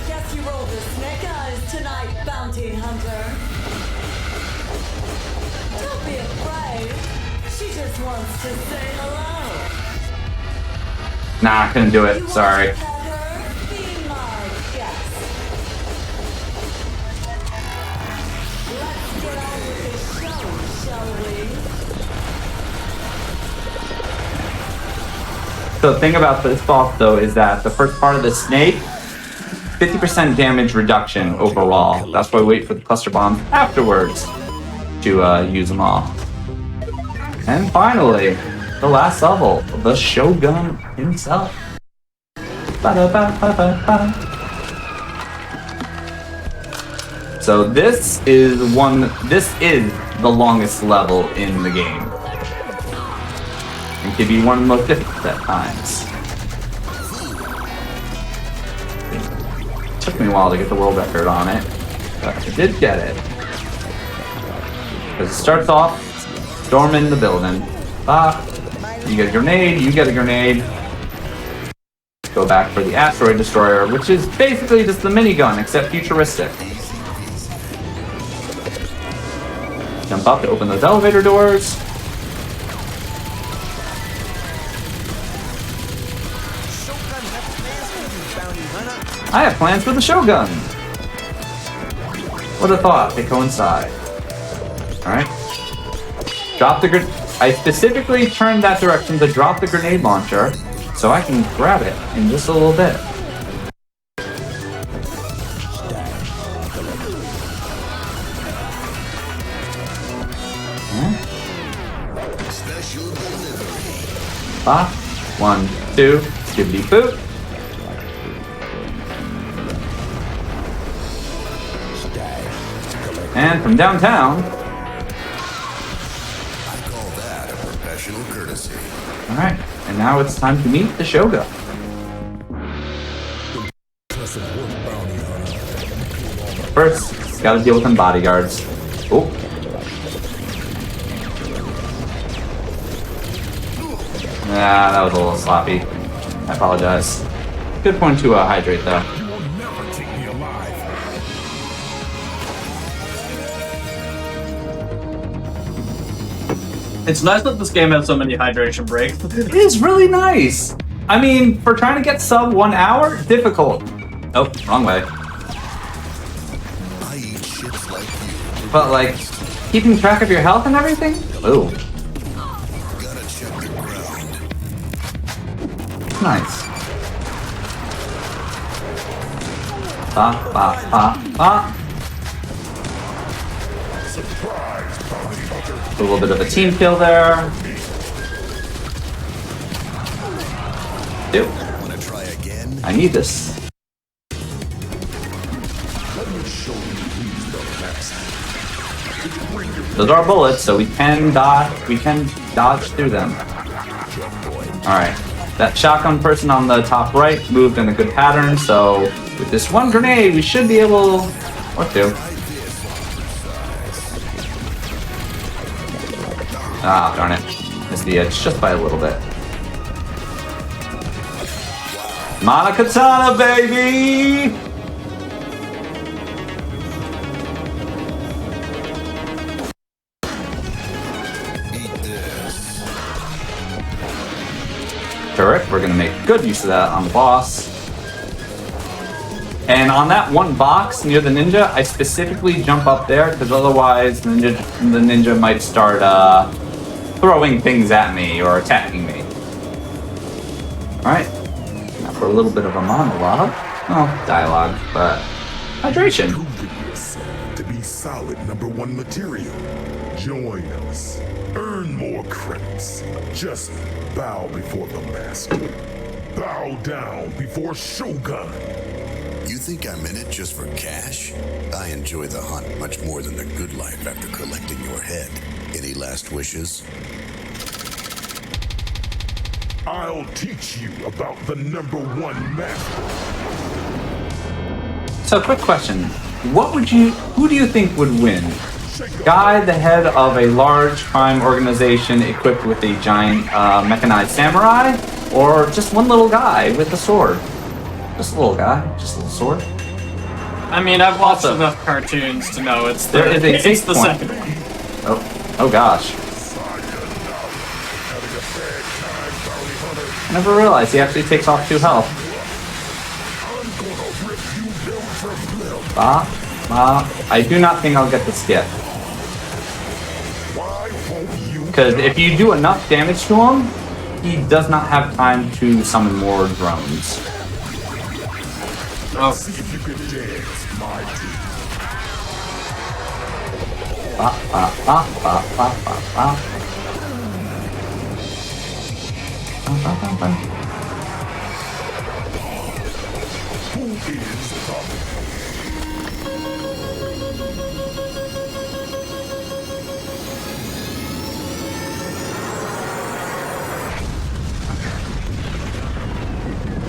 Guess you rolled the snake eyes tonight, bounty hunter. Don't be afraid. She just wants to say hello. Nah, I couldn't do it. Sorry. Be my guest. Let's get on with the show, shall we? So the thing about this boss though is that the first part of the snake, 50% damage reduction overall. That's why we wait for the cluster bombs afterwards to use them all. And finally, the last level, the Shogun himself. Ba-da-ba-ba-ba-ba. So this is the longest level in the game. It can be one of the most difficult at times. It took me a while to get the world record on it, but I did get it. Because it starts off, storming the building. You get a grenade, you get a grenade. Go back for the asteroid destroyer, which is basically just the minigun, except futuristic. Jump up to open those elevator doors. I have plans for the Shogun. What a thought, they coincide. Alright. Drop the grenade. I specifically turned that direction to drop the grenade launcher so I can grab it in just a little bit. Special delivery. 1, 2, skibbity boop. And from downtown. I call that a professional courtesy. Alright, and now it's time to meet the Shogun. First, gotta deal with them bodyguards. Oh. Yeah, that was a little sloppy. I apologize. Good point to hydrate though. It's nice that this game has so many hydration breaks. It is really nice. I mean, for trying to get sub 1 hour, difficult. Oh, wrong way. I eat shits like you. But like, keeping track of your health and everything? Ooh. nice. Ba, ba, ba, ba. A little bit of a team kill there. Dude, I need this. Those are bullets, so we can dodge through them. Alright. That shotgun person on the top right moved in a good pattern, so with this one grenade, we should be able... or two. Ah, darn it. Missed the edge just by a little bit. Monokatana, baby! Turret, we're gonna make good use of that on the boss. And on that one box near the ninja, I specifically jump up there because otherwise the ninja might start throwing things at me or attacking me. Alright, now for a little bit of a monologue. Well, dialogue, but hydration. To be solid #1 material. Join us. Earn more credits. Just bow before the master. Bow down before Shogun. You think I'm in it just for cash? I enjoy the hunt much more than the good life after collecting your head. Any last wishes? I'll teach you about the #1 master. So, quick question. Who do you think would win? Guy, the head of a large crime organization equipped with a giant mechanized samurai? Or just one little guy with a sword? Just a little guy, just a little sword. I mean, I've watched enough cartoons to know it's the, it's the second one. Oh gosh. I never realized he actually takes off 2 health. I do not think I'll get the skip. Because if you do enough damage to him, he does not have time to summon more drones. Oh. See if you can dance, my team. Who is top?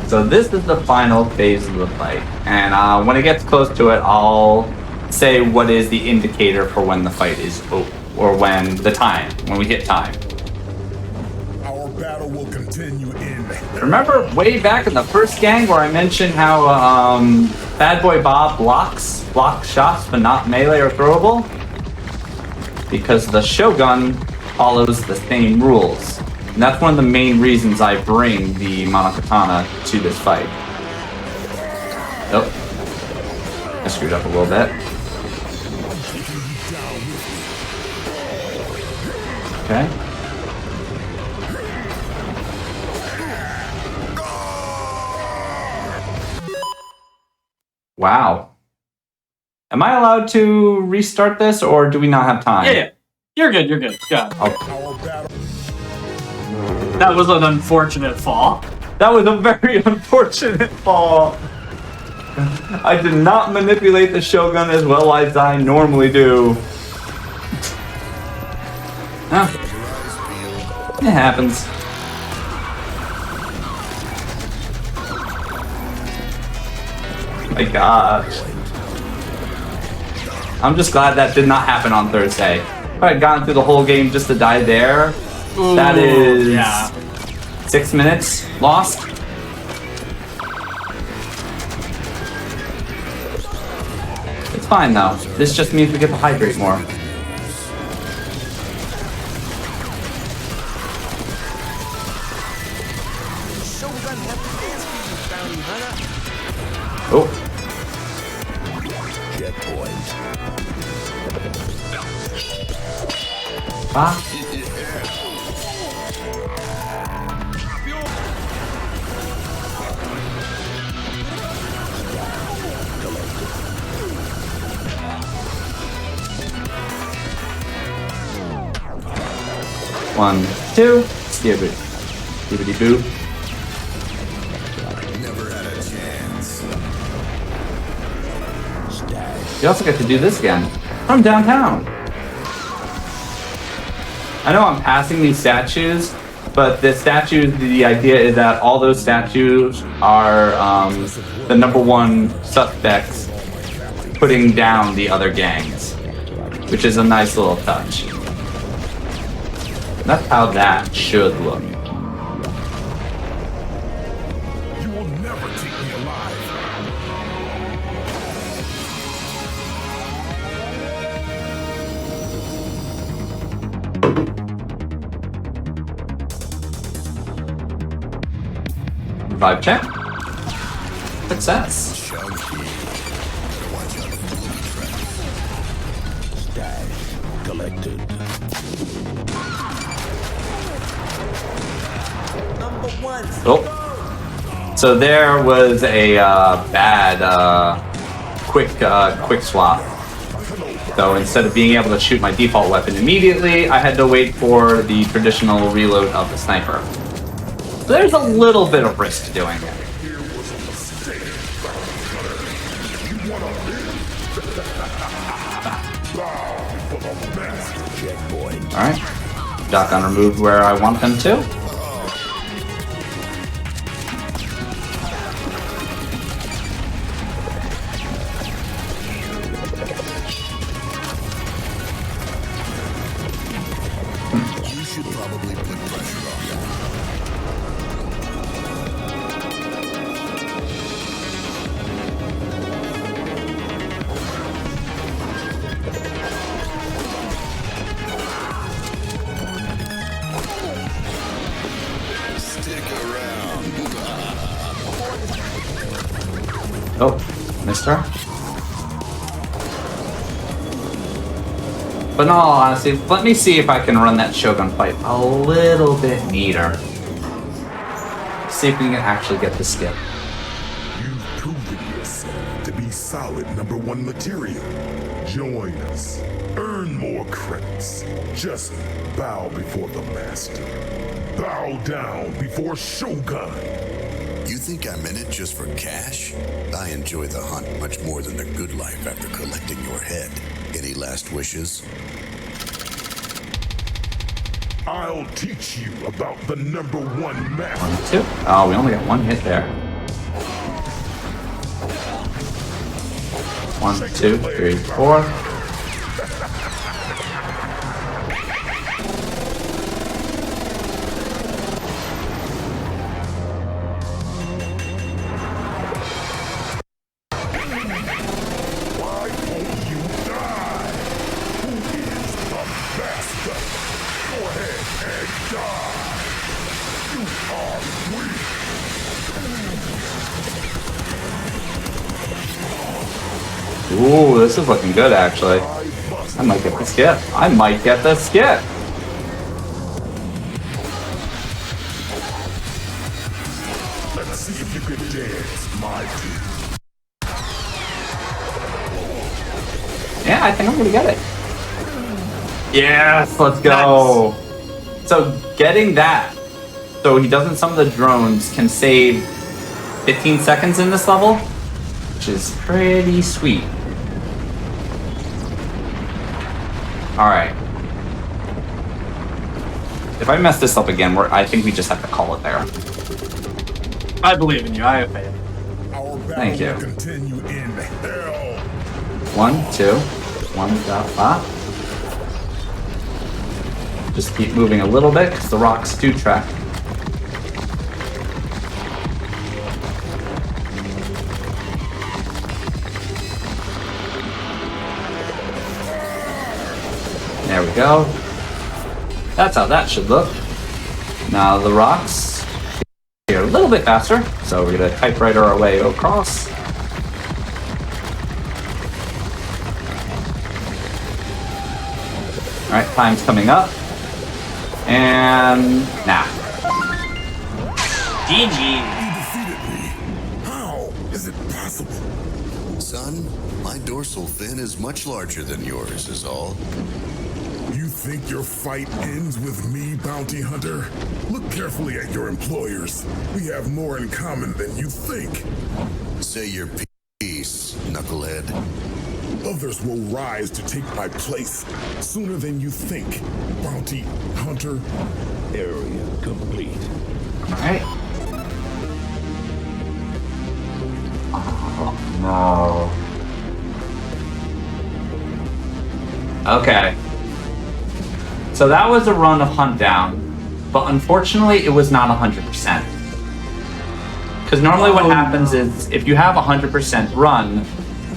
So this is the final phase of the fight, and when it gets close to it, I'll say what is the indicator for when the fight is over, or when we hit time. Our battle will continue in. Remember way back in the first gang where I mentioned how Bad Boy Bob blocks shots but not melee or throwable? Because the Shogun follows the same rules. And that's one of the main reasons I bring the Monokatana to this fight. Oh, I screwed up a little bit. Okay. Wow. Am I allowed to restart this, or do we not have time? Yeah. You're good, you're good. Yeah. Okay. That was an unfortunate fall. That was a very unfortunate fall. I did not manipulate the Shogun as well as I normally do. It happens. My gosh. I'm just glad that did not happen on Thursday. If I had gotten through the whole game just to die there, ooh, that is 6 minutes lost. It's fine though. This just means we get to hydrate more. Oh. Get point. 1, 2. Skibbity. Skibbity boo. Never had a chance. You also get to do this again from downtown. I know I'm passing these statues, but the statues, the idea is that all those statues are the #1 suspects putting down the other gangs, which is a nice little touch. That's how that should look. You will never take me alive. Revive check. Success. Stash collected. Oh. So there was a bad quick swap. So instead of being able to shoot my default weapon immediately, I had to wait for the traditional reload of the sniper. So there's a little bit of risk to doing it. Alright. Shotgun removed where I want them to. You should probably put pressure on them. Stick around. Oh, missed her. But in all honesty, let me see if I can run that Shogun fight a little bit neater. See if we can actually get the skip. You've proven yourself to be solid #1 material. Join us. Earn more credits. Just bow before the master. Bow down before Shogun. You think I'm in it just for cash? I enjoy the hunt much more than the good life after collecting your head. Any last wishes? I'll teach you about the #1 master. 1, 2. Oh, we only got one hit there. 1, 2, 3, 4. Why won't you die? Who is the master? Go ahead and die. You are weak. Ooh, this is looking good actually. I might get the skip. I might get the skip. Let's see if you can dance, my dude. Yeah, I think I'm gonna get it. Yes, let's go. So getting that, so he doesn't summon the drones, can save 15 seconds in this level, which is pretty sweet. Alright. If I mess this up again, I think we just have to call it there. I believe in you, I have faith. Thank you. Continue in hell. 1, 2, 1, 5. Just keep moving a little bit because the rocks do track. There we go. That's how that should look. Now the rocks here a little bit faster, so we're gonna typewriter our way across. Alright, time's coming up. And now. GG. You defeated me. How is it possible? Son, my dorsal fin is much larger than yours, is all. You think your fight ends with me, Bounty Hunter? Look carefully at your employers. We have more in common than you think. Say your piece, knucklehead. Others will rise to take my place sooner than you think, Bounty Hunter. Area complete. Alright. Oh, no. Okay. So that was a run of Huntdown, but unfortunately it was not 100%. Because normally what happens is, if you have a 100% run,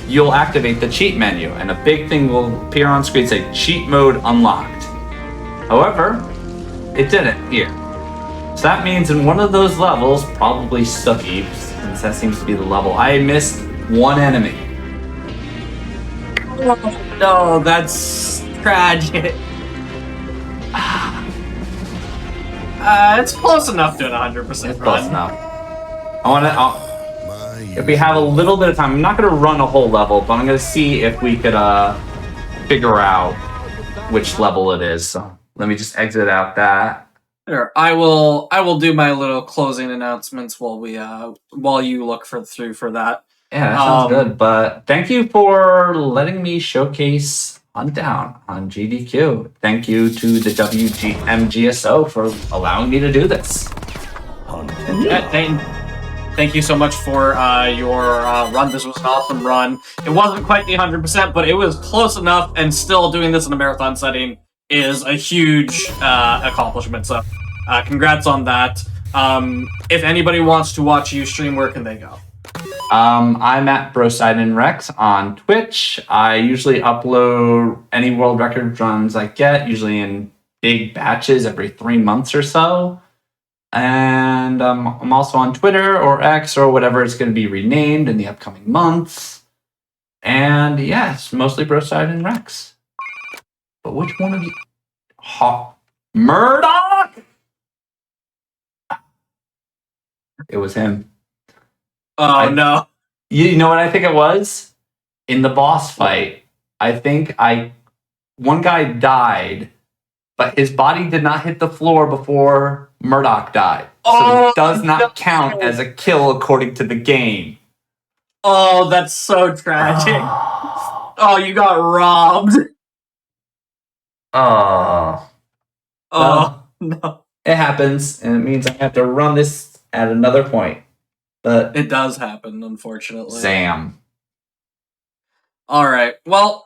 you'll activate the cheat menu, and a big thing will appear on screen say cheat mode unlocked. However, it didn't here. So that means in one of those levels, probably Sucky, since that seems to be the level, I missed one enemy. No, that's tragic. It's close enough to an 100% It's run. close enough. If we have a little bit of time, I'm not going to run a whole level, but I'm going to see if we could figure out which level it is. So let me just exit out that. Sure. I will do my little closing announcements while you look through for that. Yeah, that sounds good. But thank you for letting me showcase Huntdown on GDQ. Thank you to the WGMGSO for allowing me to do this. Thank you so much for your run. This was an awesome run. It wasn't quite the 100%, but it was close enough, and still doing this in a marathon setting is a huge accomplishment. So congrats on that. If anybody wants to watch you stream, where can they go? I'm at BroSidenRex on Twitch. I usually upload any world record runs I get, usually in big batches every 3 months or so. And I'm also on Twitter or X or whatever it's going to be renamed in the upcoming months. And yeah, it's mostly BroSidenRex. But which one of you? Murdoch? It was him. Oh, no. You know what I think it was? In the boss fight, I think one guy died, but his body did not hit the floor before Murdoch died. So it does not count as a kill according to the game. Oh, that's so tragic. Oh, you got robbed. Oh. Oh, no. It happens, and it means I have to run this at another point. But it does happen, unfortunately. Sam. All right. Well,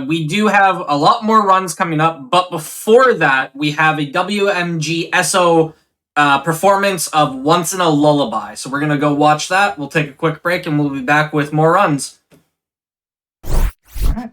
we do have a lot more runs coming up, but before that, we have a WMGSO performance of Once in a Lullaby. So we're going to go watch that. We'll take a quick break, and we'll be back with more runs. All right.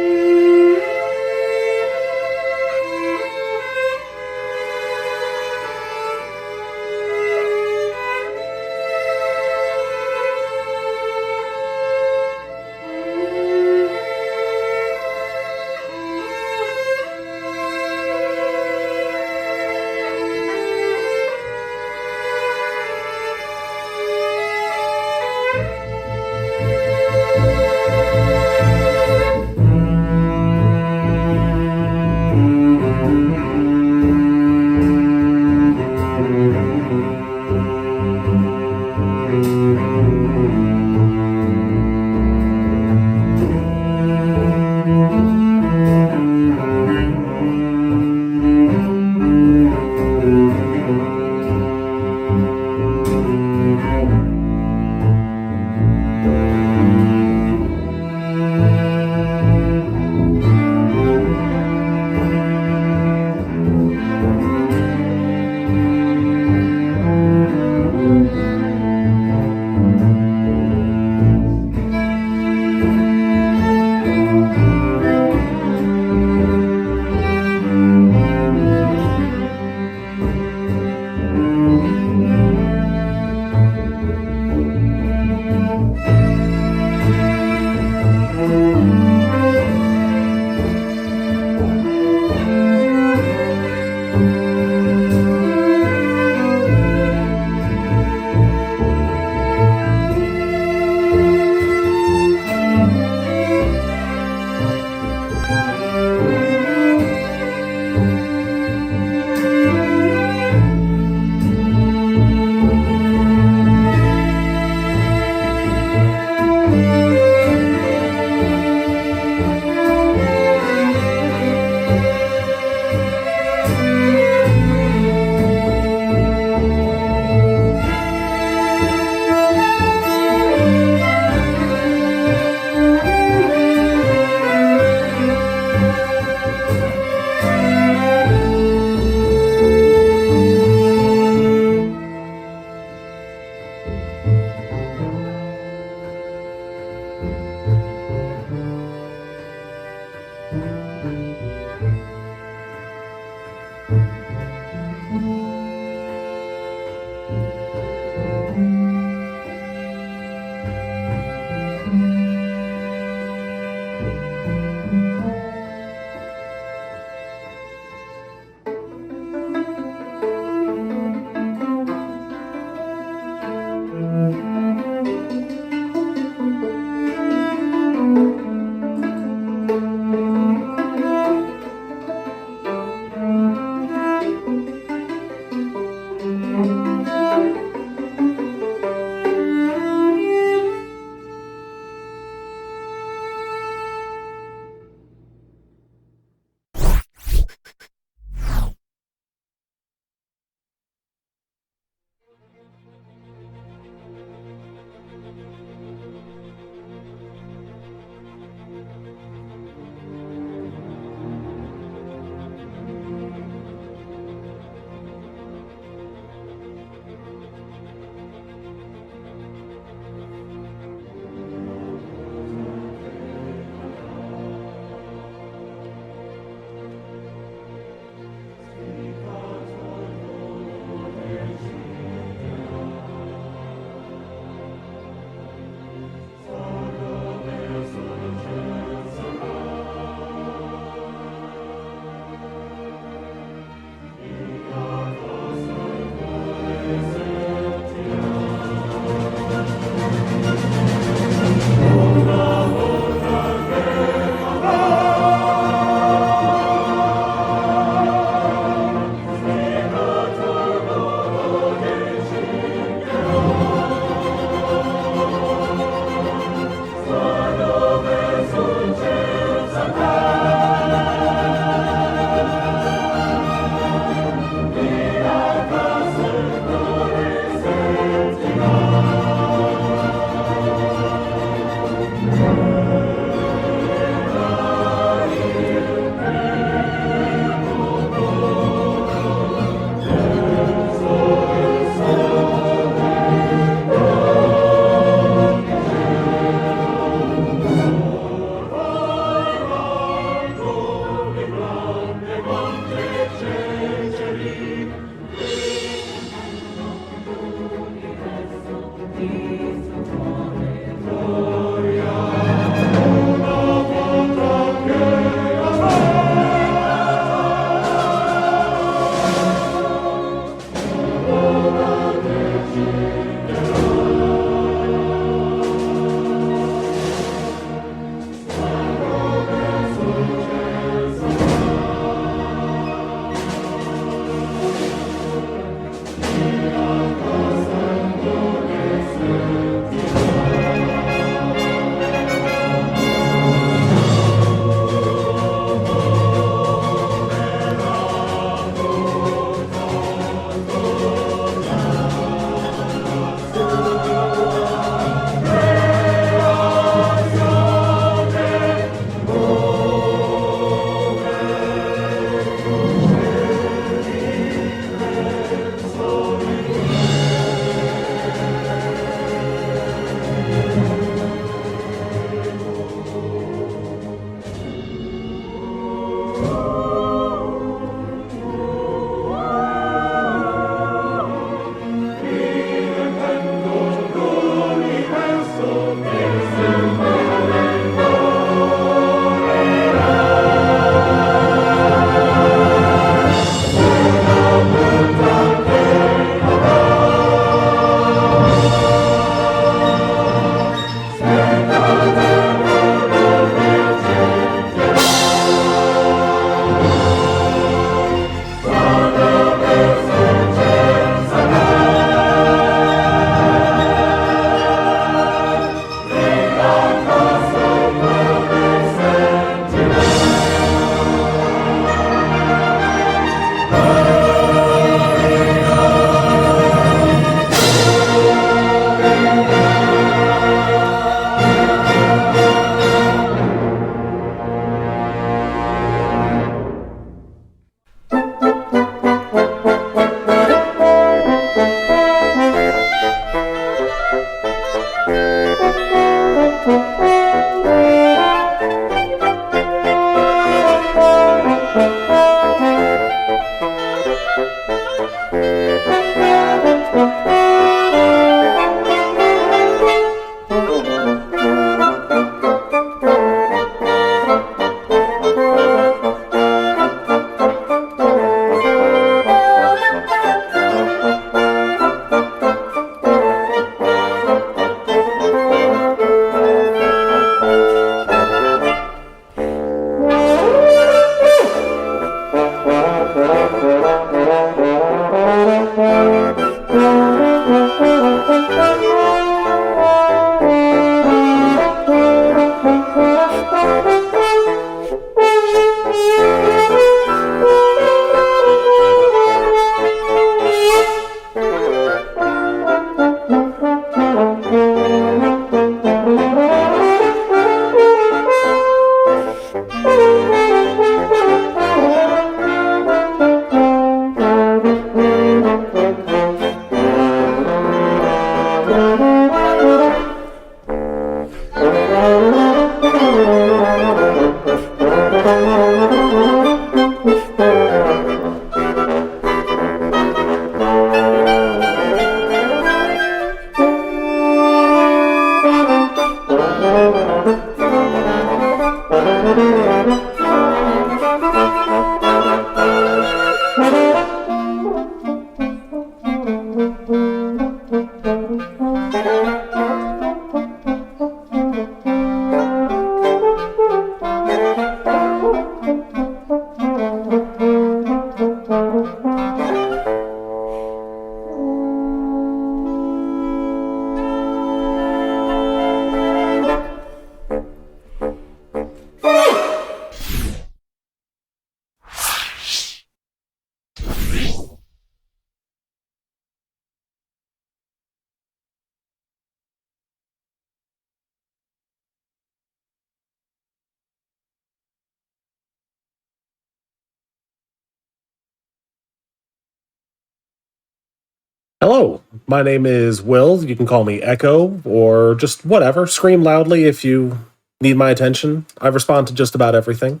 Hello, my name is Will. You can call me Echo or just whatever. Scream loudly if you need my attention. I respond to just about everything.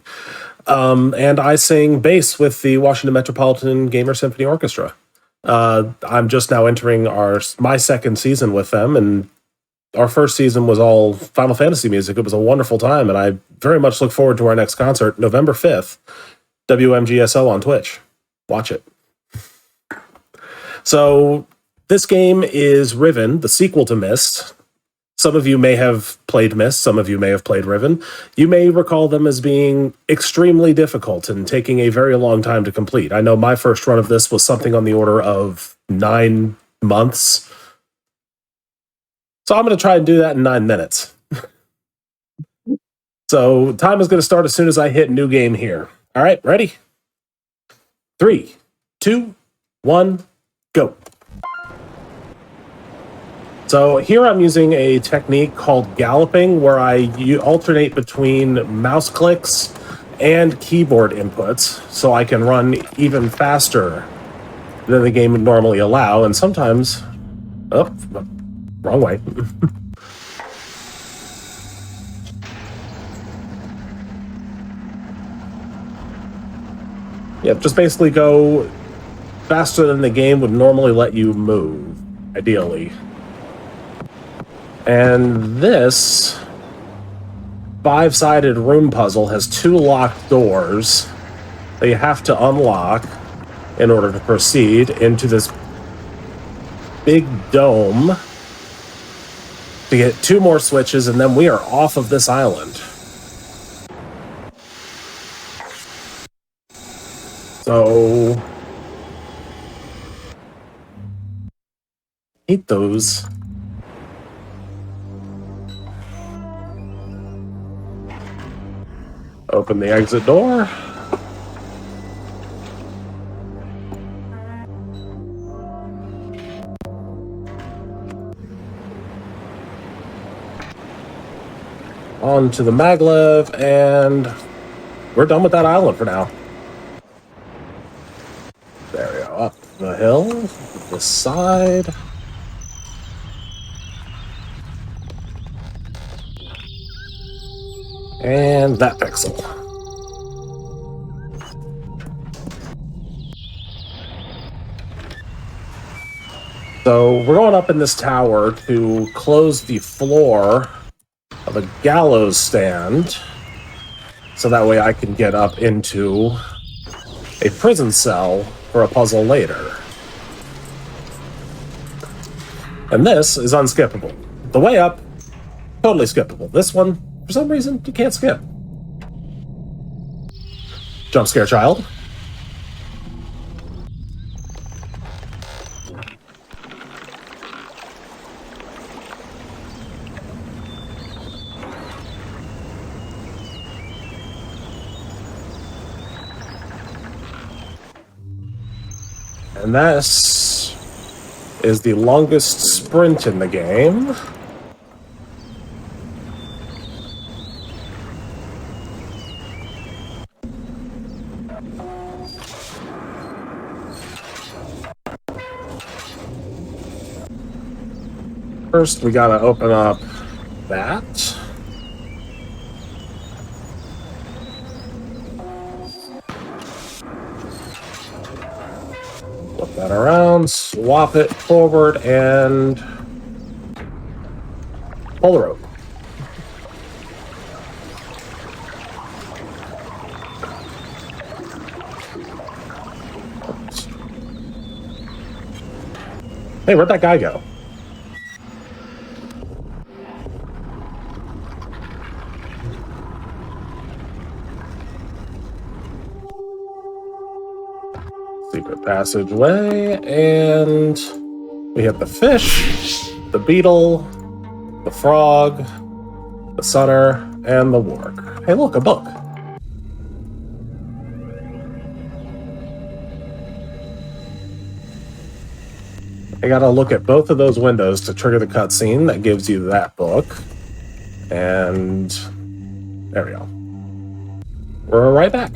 And I sing bass with the Washington Metropolitan Gamer Symphony Orchestra. I'm just now entering my second season with them, and our first season was all Final Fantasy music. It was a wonderful time, and I very much look forward to our next concert, November 5th, WMGSO on Twitch. Watch it. So this game is Riven, the sequel to MYST. Some of you may have played MYST, some of you may have played Riven. You may recall them as being extremely difficult and taking a very long time to complete. I know my first run of this was something on the order of 9 months. So I'm going to try and do that in 9 minutes. So time is going to start as soon as I hit new game here. All right, ready? 3, 2, 1, go. So here I'm using a technique called galloping, where I alternate between mouse clicks and keyboard inputs so I can run even faster than the game would normally allow, and sometimes... Oh, wrong way. Yep, just basically go faster than the game would normally let you move, ideally. And this 5-sided room puzzle has 2 locked doors that you have to unlock in order to proceed into this big dome to get 2 more switches, and then we are off of this island. So... hate those. Open the exit door. On to the maglev, and we're done with that island for now. There we go, up the hill, this side. And that pixel. So we're going up in this tower to close the floor of a gallows stand, so that way I can get up into a prison cell for a puzzle later. And this is unskippable. The way up, totally skippable. This one, for some reason, you can't skip. Jump scare child. And this is the longest sprint in the game. First, we gotta open up that. Flip that around, swap it forward, and pull the rope. Hey, where'd that guy go? Secret passageway, and we have the fish, the beetle, the frog, the sunner, and the warg. Hey, look, a book. I gotta look at both of those windows to trigger the cutscene that gives you that book. And there we go. We're right back.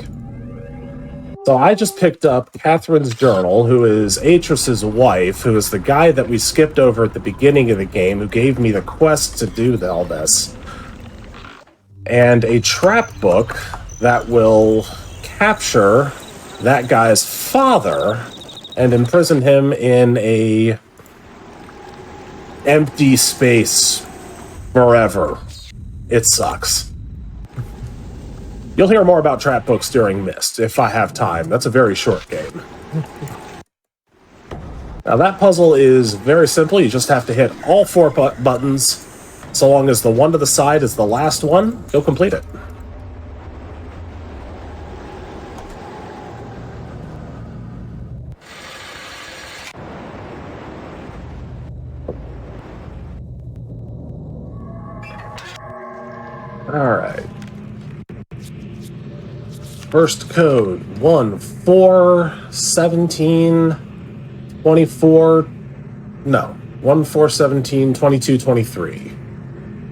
So I just picked up Catherine's journal, who is Atrus's wife, who is the guy that we skipped over at the beginning of the game, who gave me the quest to do all this. And a trap book that will capture that guy's father and imprison him in a empty space forever. It sucks. You'll hear more about trap books during MYST, if I have time. That's a very short game. Now that puzzle is very simple. You just have to hit all 4 buttons. So long as the one to the side is the last one, you'll complete it. Alright. First code, 141724. No, 14172223.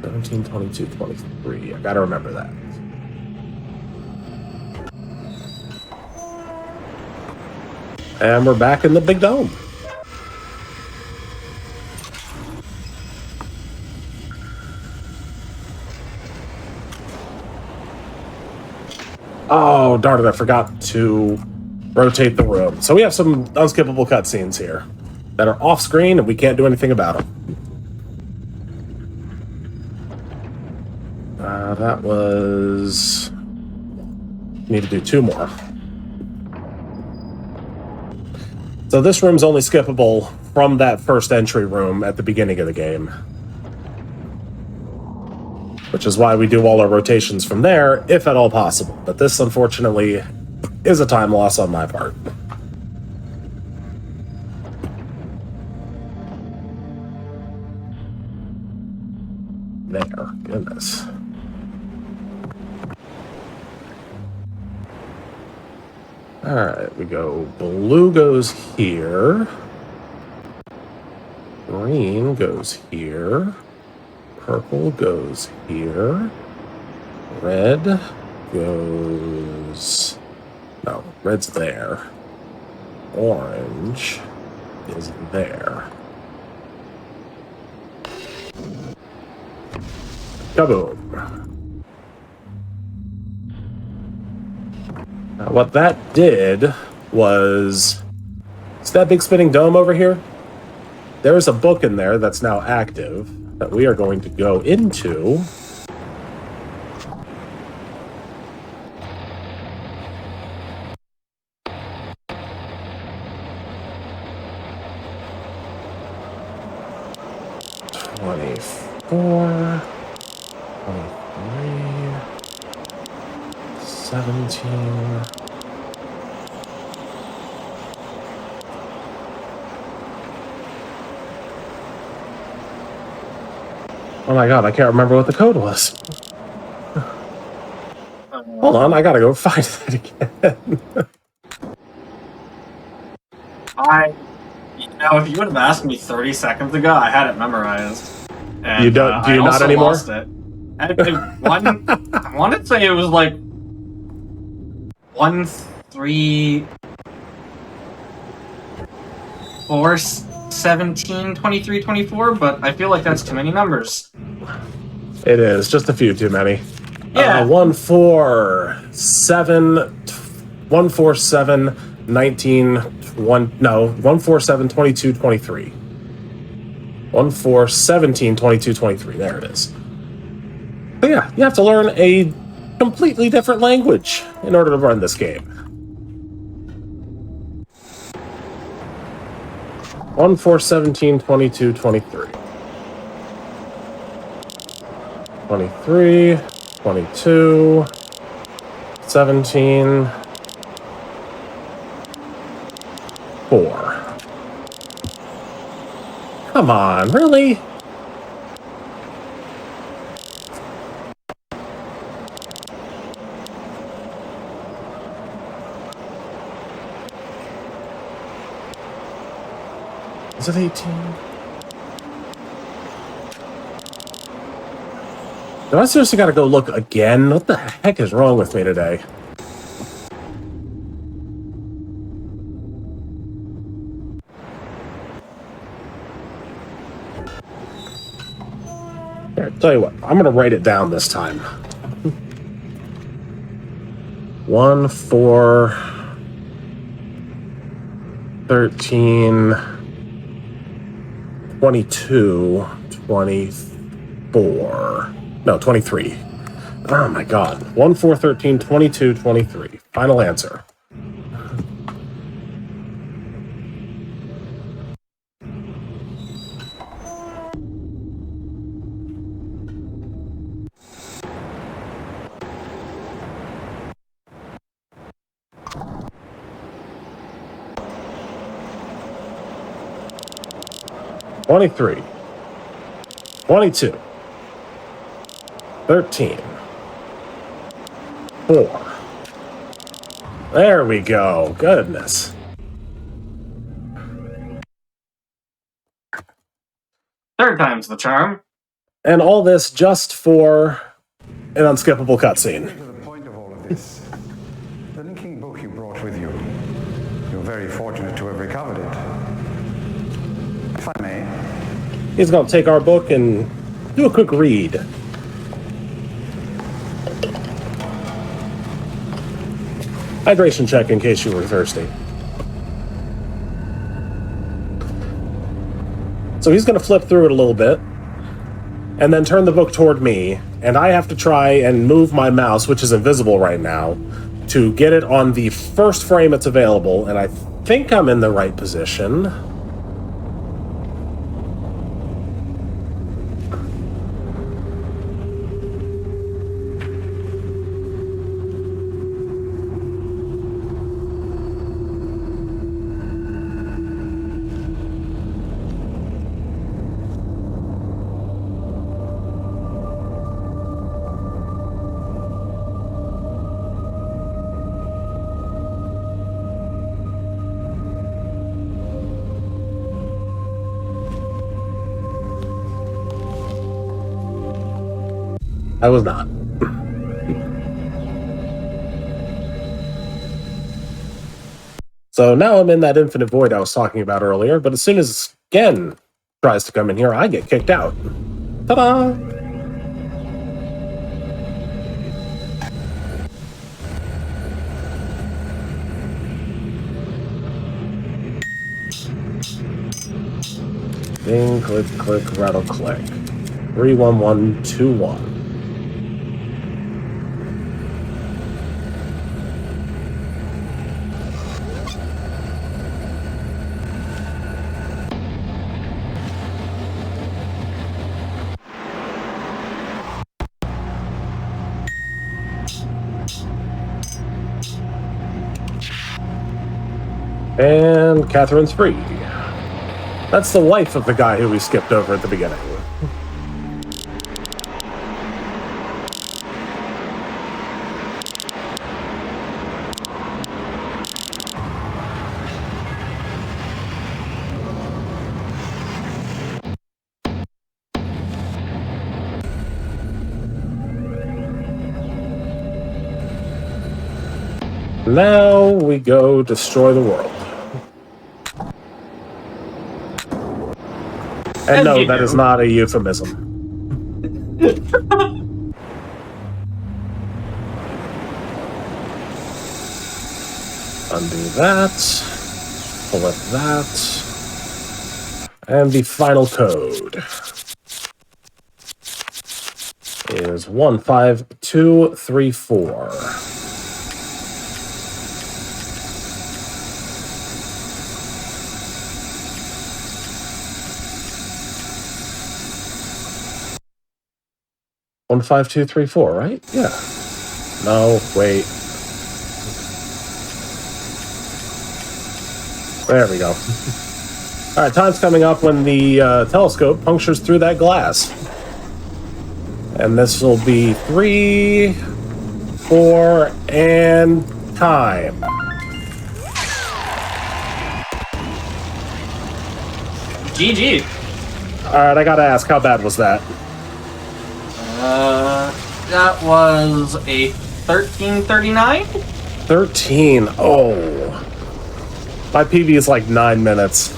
172223. I gotta remember that. And we're back in the big dome. Oh, darn it, I forgot to rotate the room. So we have some unskippable cutscenes here that are off screen and we can't do anything about them. That was... Need to do 2 more. So this room's only skippable from that first entry room at the beginning of the game. Which is why we do all our rotations from there, if at all possible. But this, unfortunately, is a time loss on my part. There, goodness. Alright, we go blue goes here. Green goes here. Purple goes here. Red goes... No, red's there. Orange is there. Kaboom. Now, what that did was... See that big spinning dome over here? There's a book in there that's now active that we are going to go into. $24, $23, $17. Oh my god, I can't remember what the code was. Hold on, I gotta go find that again. If you would have asked me 30 seconds ago, I had it memorized. And, you don't? Do you not anymore? Lost it. I want to say it was like 1, 3, 4, 17, 23, 24, but I feel like that's too many numbers. It is, just a few too many. Yeah. 147, 19, 1, no, 147, 22, 23. 17, 22, 23. There it is. But yeah, you have to learn a completely different language in order to run this game. 17, 22, 23. 23, 22, 17, 4. Come on, really? Is it 18? Do I seriously gotta go look again? What the heck is wrong with me today? Here, tell you what, I'm going to write it down this time. 1, 4, 13, 22, 24. No, 23. Oh my god. 1, 4, 13, 22, 23. Final answer. $23, 22, 13, 4. There we go. Goodness. Third time's the charm. And all this just for an unskippable cutscene. The point of all of this, the linking book you brought with you, you're very fortunate to have recovered it. If I may. He's going to take our book and do a quick read. Hydration check in case you were thirsty. So he's going to flip through it a little bit and then turn the book toward me, and I have to try and move my mouse, which is invisible right now, to get it on the first frame it's available, and I think I'm in the right position. I was not. So now I'm in that infinite void I was talking about earlier, but as soon as Gen tries to come in here, I get kicked out. Ta-da! Ding, click, click, rattle, click. 31121. And Catherine's free. That's the wife of the guy who we skipped over at the beginning. Now we go destroy the world. And no, that is not a euphemism. Undo that. Flip that. And the final code is 15234. One, 5, 2, 3, 4, right? Yeah. No, wait. There we go. All right, time's coming up when the telescope punctures through that glass. And this will be 3, 4, and time. GG. All right, I gotta ask, how bad was that? That was a 1339? 13. Oh. My PB is like 9 minutes.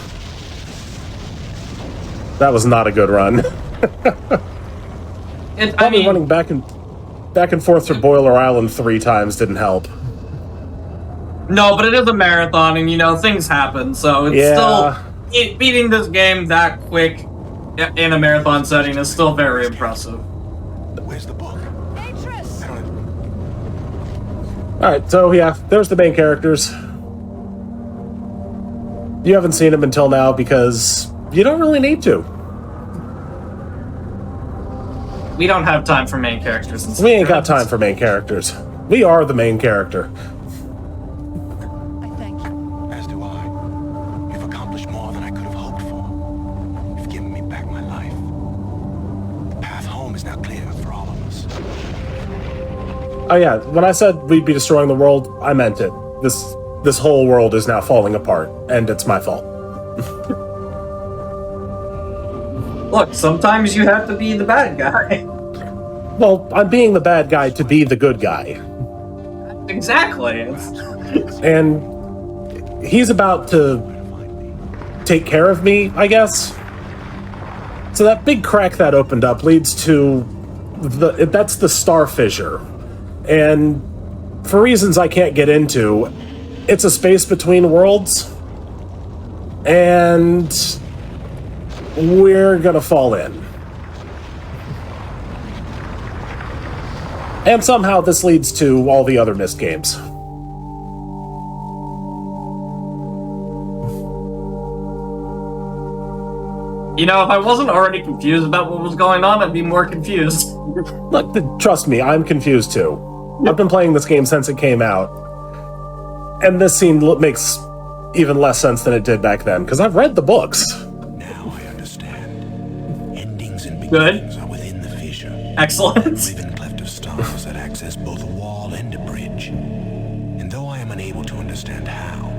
That was not a good run. Probably running back and forth to Boiler Island 3 times didn't help. No, but it is a marathon, and things happen, so it's still beating this game that quick in a marathon setting is still very impressive. Where's the book? Alright, so yeah, there's the main characters. You haven't seen them until now because you don't really need to. We don't have time for main characters. We ain't got time for main characters. We are the main character. As do I. You've accomplished more than I could have hoped for. You've given me back my life. The path home is now clear for all of us. Oh yeah, when I said we'd be destroying the world, I meant it. This whole world is now falling apart, and it's my fault. Look, sometimes you have to be the bad guy. Well, I'm being the bad guy to be the good guy. Exactly. And he's about to take care of me, I guess. So that big crack that opened up leads to that's the star fissure. And for reasons I can't get into, it's a space between worlds. And we're gonna fall in. And somehow this leads to all the other MYST games. If I wasn't already confused about what was going on, I'd be more confused. Look, trust me, I'm confused too. I've been playing this game since it came out. And this scene makes even less sense than it did back then, because I've read the books. Good. Are within the fissure. Excellent. Riven cleft of stars that access both a wall and a bridge. And though I am unable to understand how,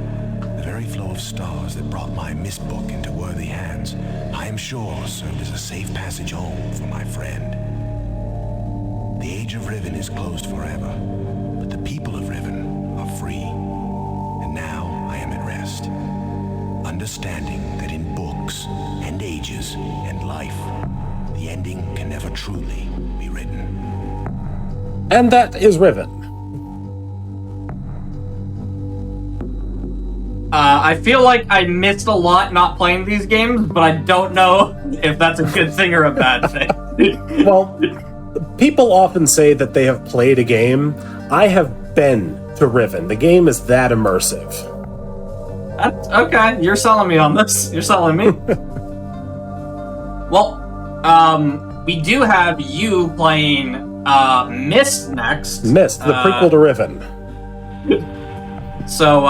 the very flow of stars that brought my MYST book into worthy hands, I am sure served as a safe passage home for my friend. The age of Riven is closed forever, but the people of Riven are free. And now I am at rest, understanding that in books and ages and life, the ending can never truly be written. And that is Riven. I feel like I missed a lot not playing these games, but I don't know if that's a good thing or a bad thing. Well, people often say that they have played a game. I have been to Riven. The game is that immersive. Okay, you're selling me on this. You're selling me. Well, we do have you playing MYST next. MYST, the prequel to Riven. So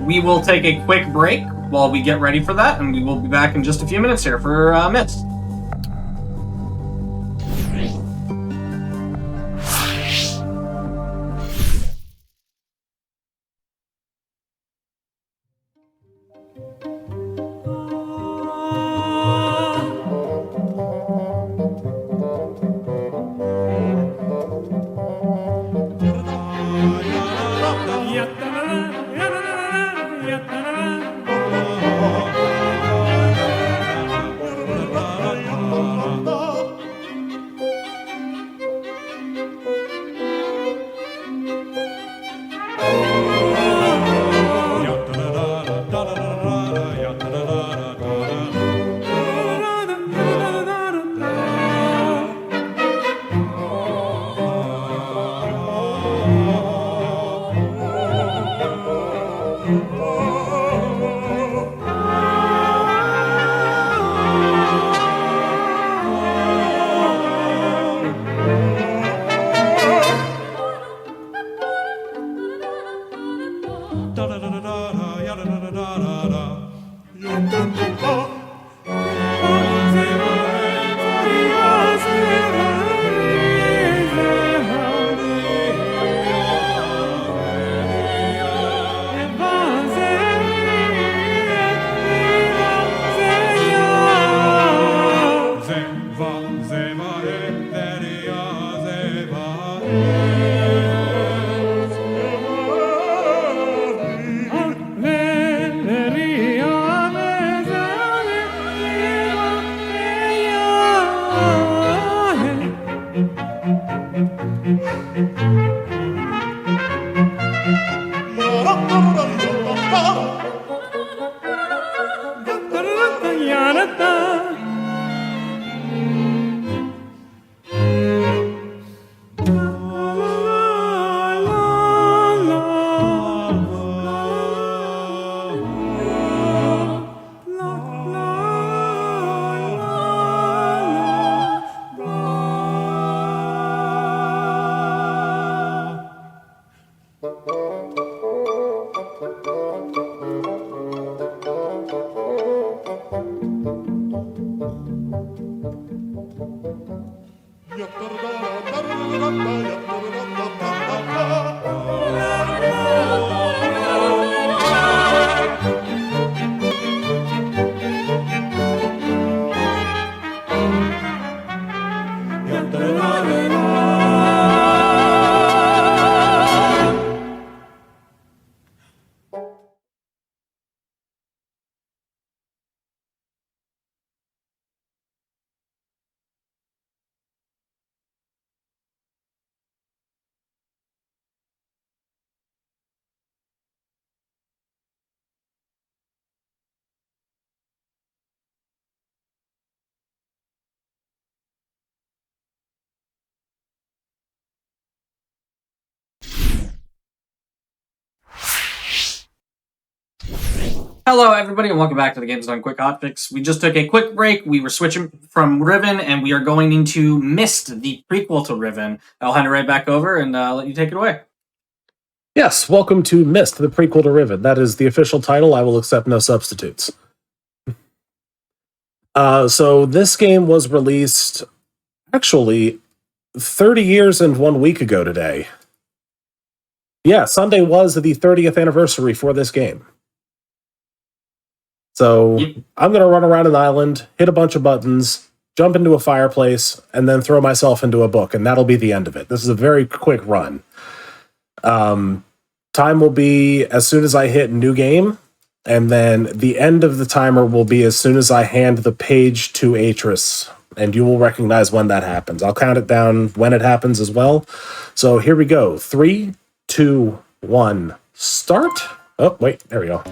we will take a quick break while we get ready for that, and we will be back in just a few minutes here for MYST. Hello, everybody, and welcome back to the Games Done Quick Hotfix. We just took a quick break. We were switching from Riven, and we are going into MYST, the prequel to Riven. I'll hand it right back over and let you take it away. Yes, welcome to MYST, the prequel to Riven. That is the official title. I will accept no substitutes. So this game was released, actually, 30 years and 1 week ago today. Yeah, Sunday was the 30th anniversary for this game. So I'm going to run around an island, hit a bunch of buttons, jump into a fireplace, and then throw myself into a book, and that'll be the end of it. This is a very quick run. Time will be as soon as I hit new game, and then the end of the timer will be as soon as I hand the page to Atris, and you will recognize when that happens. I'll count it down when it happens as well. So here we go. 3, 2, 1, start. Oh, wait, there we go.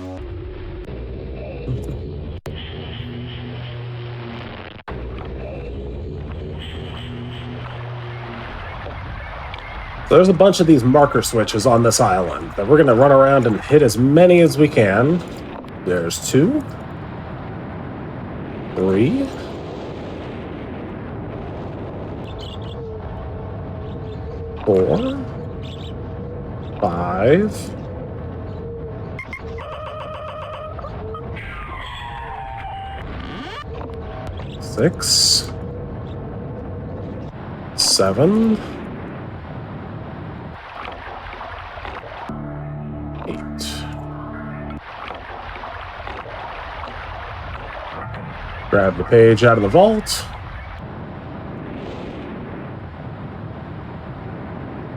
So there's a bunch of these marker switches on this island that we're going to run around and hit as many as we can. There's 2, 3, 4, 5, 6, 7, 8. Grab the page out of the vault.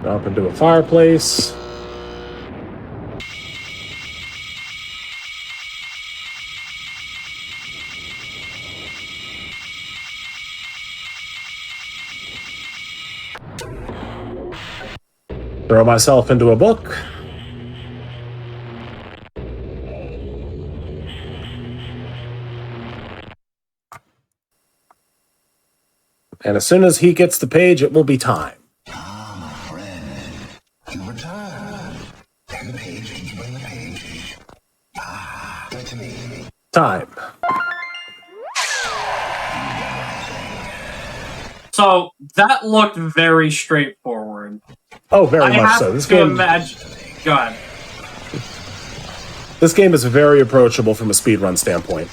Up into a fireplace. Throw myself into a book. And as soon as he gets the page, it will be time. You return. And the page, did you bring the page? Ah, give it to me. Time. So that looked very straightforward. Oh, very much so. This game. Go ahead. This game is very approachable from a speedrun standpoint.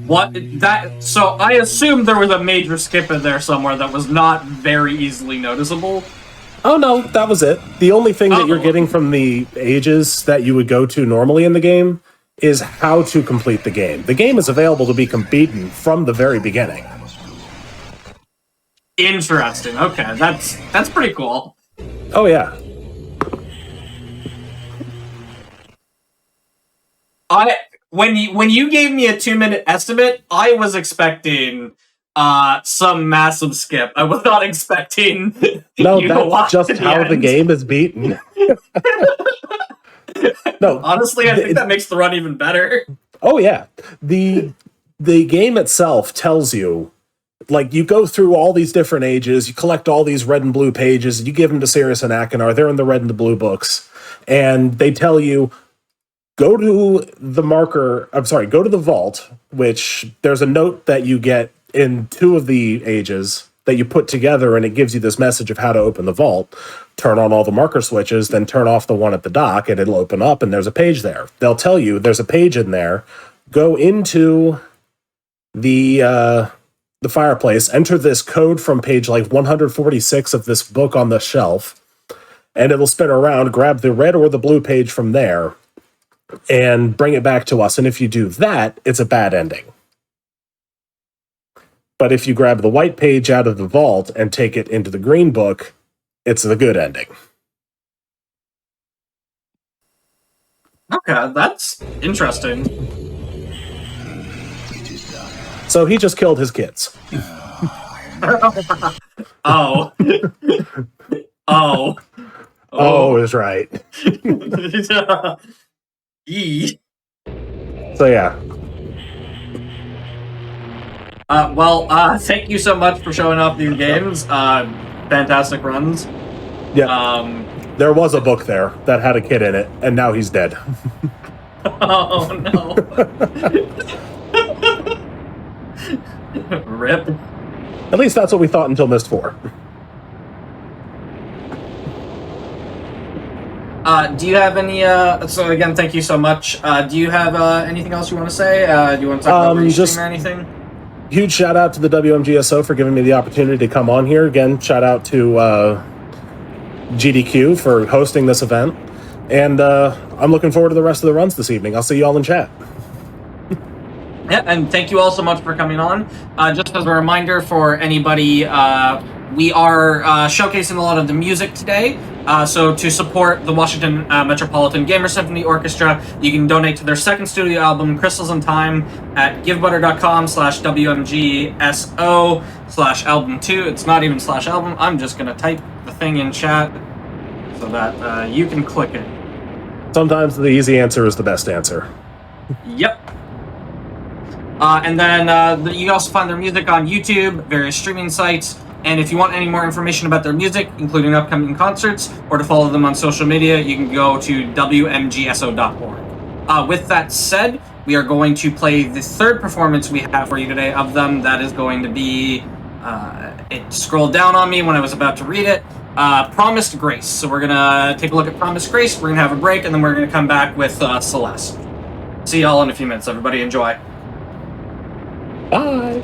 What that? So I assumed there was a major skip in there somewhere that was not very easily noticeable. Oh no, that was it. The only thing that you're getting from the ages that you would go to normally in the game is how to complete the game. The game is available to be beaten from the very beginning. Interesting. Okay, that's pretty cool. Oh yeah. When you gave me a 2-minute estimate, I was expecting some massive skip. I was not expecting. No, that's just how the game is beaten. No, honestly, I think that makes the run even better. Oh yeah, the the game itself tells you, like, you go through all these different ages, you collect all these red and blue pages, you give them to Sirius and Akinar, they're in the red and the blue books, and they tell you, go to the vault, which there's a note that you get in 2 of the ages that you put together, and it gives you this message of how to open the vault. Turn on all the marker switches, then turn off the one at the dock, and it'll open up, and there's a page there. They'll tell you there's a page in there. Go into the fireplace, enter this code from page like 146 of this book on the shelf, and it'll spin around, grab the red or the blue page from there, and bring it back to us. And if you do that, it's a bad ending. But if you grab the white page out of the vault and take it into the green book, it's the good ending. Okay, that's interesting. So he just killed his kids. Oh. Oh is right. Yee. So yeah. Thank you so much for showing off these games. Fantastic runs. Yeah. There was a book there that had a kid in it, and now he's dead. Oh no. Rip. At least that's what we thought until MYST 4. Do you have any, so again, thank you so much. Do you have anything else you want to say? Do you want to talk about restream or anything? Huge shout out to the WMGSO for giving me the opportunity to come on here. Again, shout out to GDQ for hosting this event. And I'm looking forward to the rest of the runs this evening. I'll see you all in chat. Yeah, and thank you all so much for coming on. Just as a reminder for anybody, we are showcasing a lot of the music today. So to support the Washington Metropolitan Gamer Symphony Orchestra, you can donate to their second studio album, Crystals in Time, at givebutter.com/WMGSO/album2. It's not even /album. I'm just going to type the thing in chat so that you can click it. Sometimes the easy answer is the best answer. Yep. And then you can also find their music on YouTube, various streaming sites, and if you want any more information about their music, including upcoming concerts, or to follow them on social media, you can go to wmgso.org. With that said, we are going to play the third performance we have for you today of them. That is going to be, it scrolled down on me when I was about to read it, Promised Grace. So we're going to take a look at Promised Grace, we're going to have a break, and then we're going to come back with Celeste. See y'all in a few minutes. Everybody enjoy. Bye.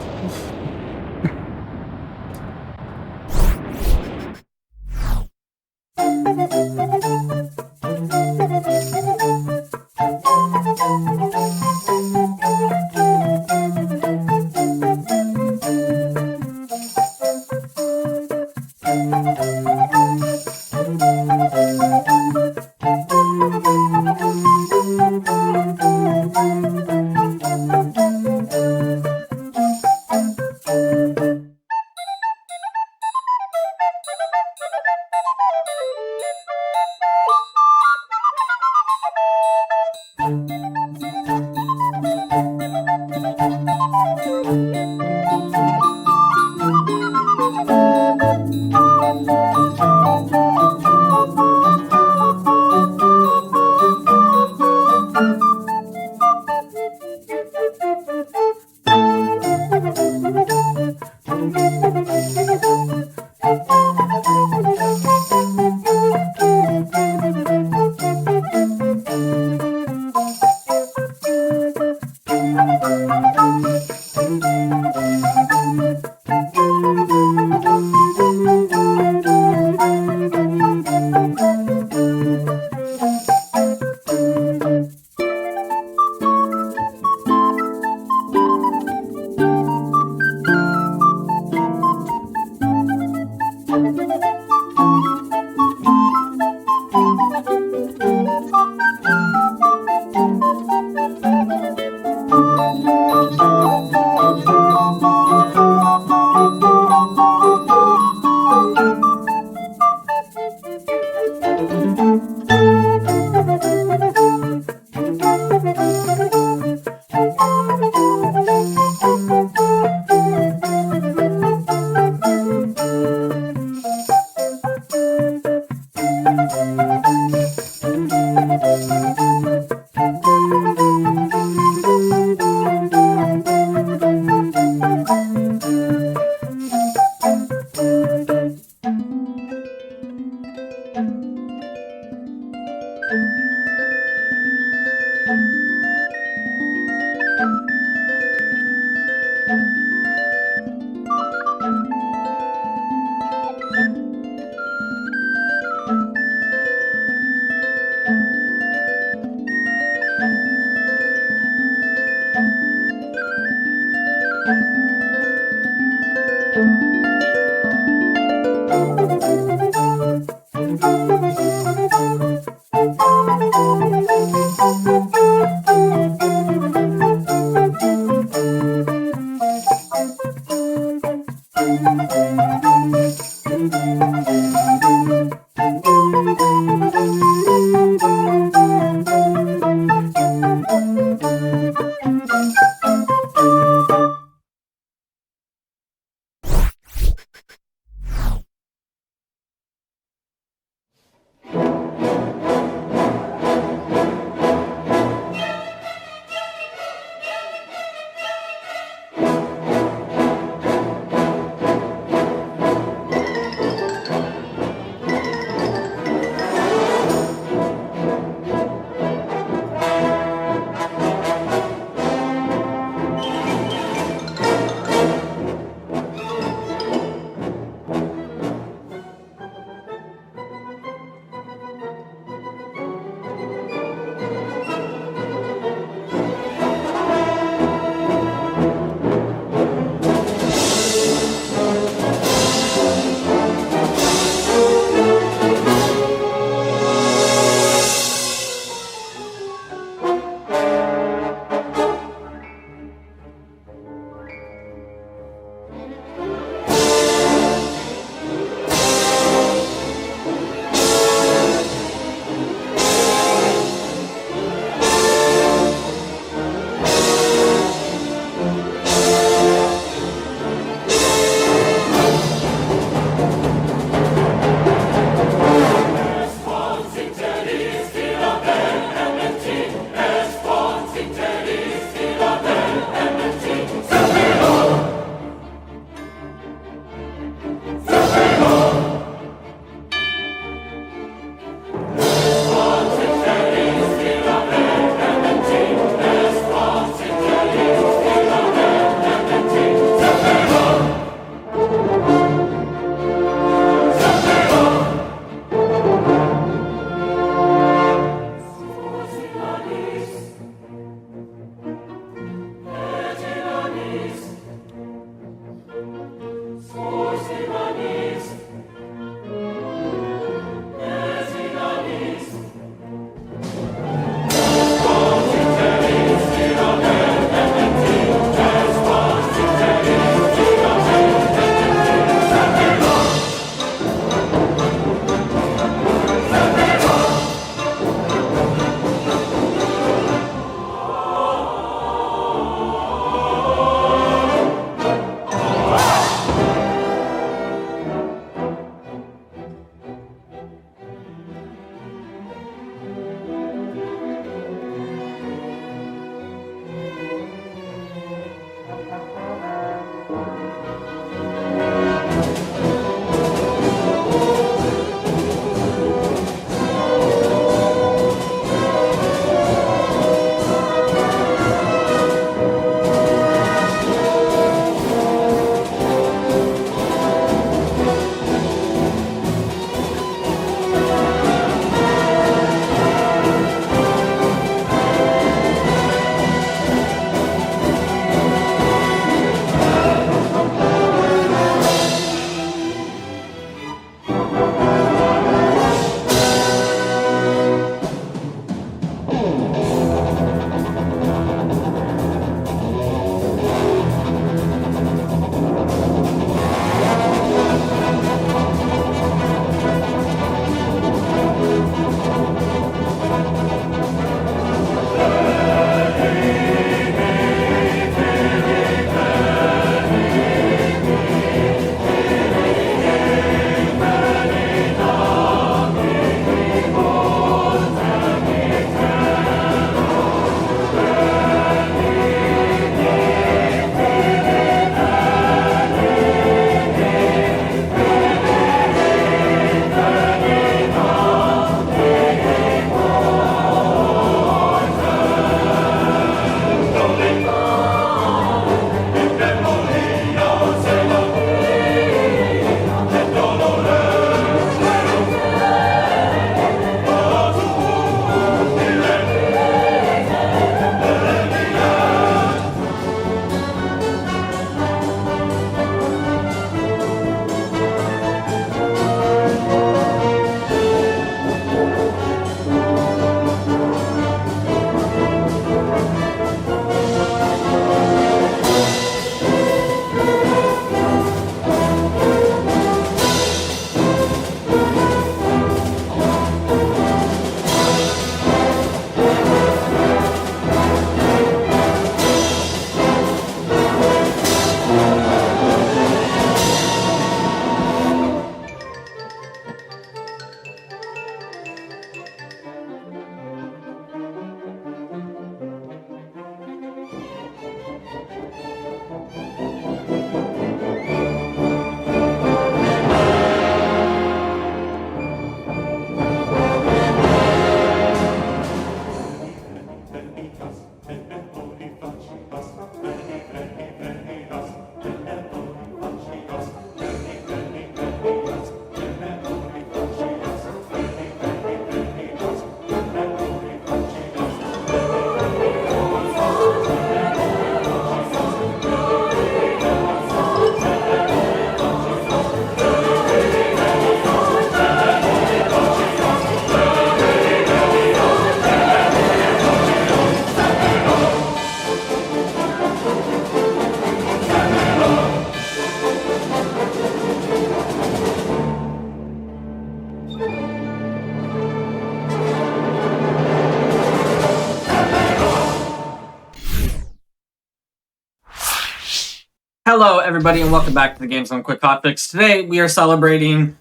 Hello, everybody, and welcome back to the Games on Quick Hotfix. Today, we are celebrating,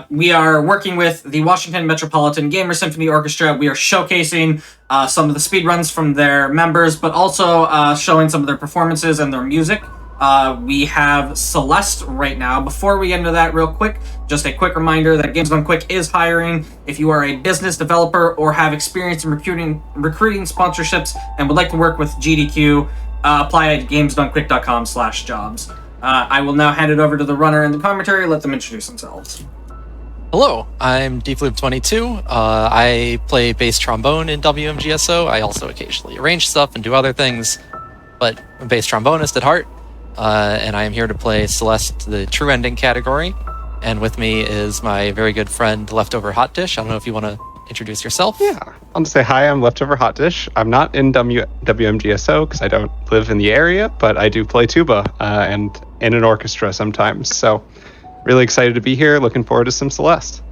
we are working with the Washington Metropolitan Gamer Symphony Orchestra. We are showcasing some of the speedruns from their members, but also showing some of their performances and their music. We have Celeste right now. Before we get into that real quick, just a quick reminder that Games Done Quick is hiring. If you are a business developer or have experience in recruiting sponsorships and would like to work with GDQ, apply at gamesdonequick.com/jobs. I will now hand it over to the runner and the commentary. Let them introduce themselves. Hello, I'm DeepLoop22. I play bass trombone in WMGSO. I also occasionally arrange stuff and do other things, but I'm a bass trombonist at heart, and I am here to play Celeste, the true ending category. And with me is my very good friend, Leftover Hot Dish. I don't know if you want to introduce yourself. Yeah, I'll just say hi, I'm Leftover Hot Dish. I'm not in WMGSO because I don't live in the area, but I do play tuba and in an orchestra sometimes. So really excited to be here. Looking forward to some Celeste.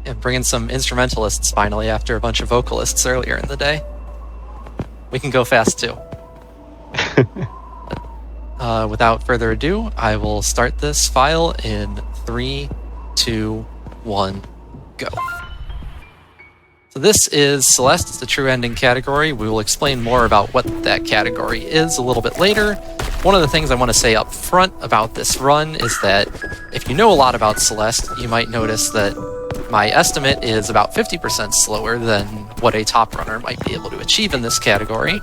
Yeah, bringing some instrumentalists finally after a bunch of vocalists earlier in the day. We can go fast too. Without further ado, I will start this file in 3, 2, 1, go. So this is Celeste, it's the true ending category. We will explain more about what that category is a little bit later. One of the things I want to say up front about this run is that if you know a lot about Celeste, you might notice that my estimate is about 50% slower than what a top runner might be able to achieve in this category.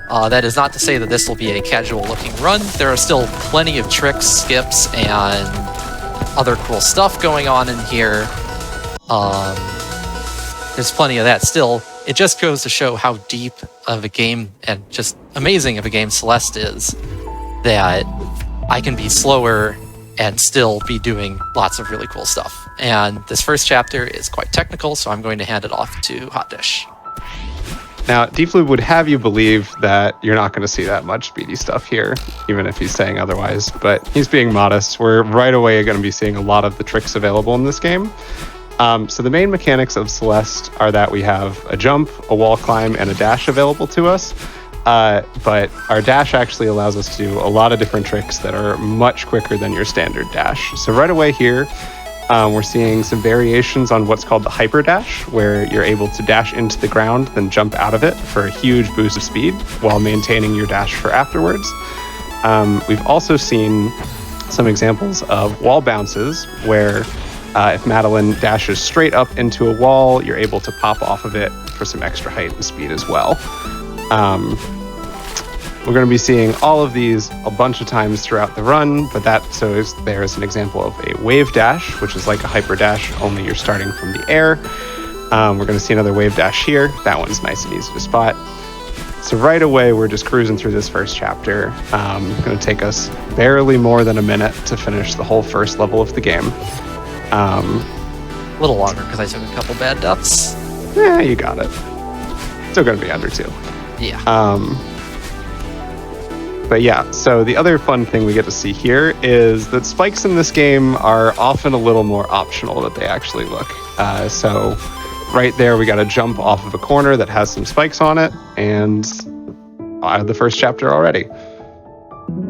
That is not to say that this will be a casual looking run. There are still plenty of tricks, skips, and other cool stuff going on in here. There's plenty of that still. It just goes to show how deep of a game and just amazing of a game Celeste is, that I can be slower and still be doing lots of really cool stuff. And this first chapter is quite technical, so I'm going to hand it off to Hot Dish. Now, DeepLoop would have you believe that you're not going to see that much speedy stuff here, even if he's saying otherwise, but he's being modest. We're right away going to be seeing a lot of the tricks available in this game. So the main mechanics of Celeste are that we have a jump, a wall climb, and a dash available to us. But our dash actually allows us to do a lot of different tricks that are much quicker than your standard dash. So right away here, we're seeing some variations on what's called the hyper dash, where you're able to dash into the ground, then jump out of it for a huge boost of speed while maintaining your dash for afterwards. We've also seen some examples of wall bounces where if Madeline dashes straight up into a wall, you're able to pop off of it for some extra height and speed as well. We're going to be seeing all of these a bunch of times throughout the run, but there's an example of a wave dash, which is like a hyper dash, only you're starting from the air. We're going to see another wave dash here. That one's nice and easy to spot. So right away, we're just cruising through this first chapter. It's going to take us barely more than a minute to finish the whole first level of the game. A little longer because I took a couple bad deaths. Yeah, you got it. Still going to be under 2. Yeah. But yeah, so the other fun thing we get to see here is that spikes in this game are often a little more optional than they actually look. So right there, we got to jump off of a corner that has some spikes on it, and out of the first chapter already.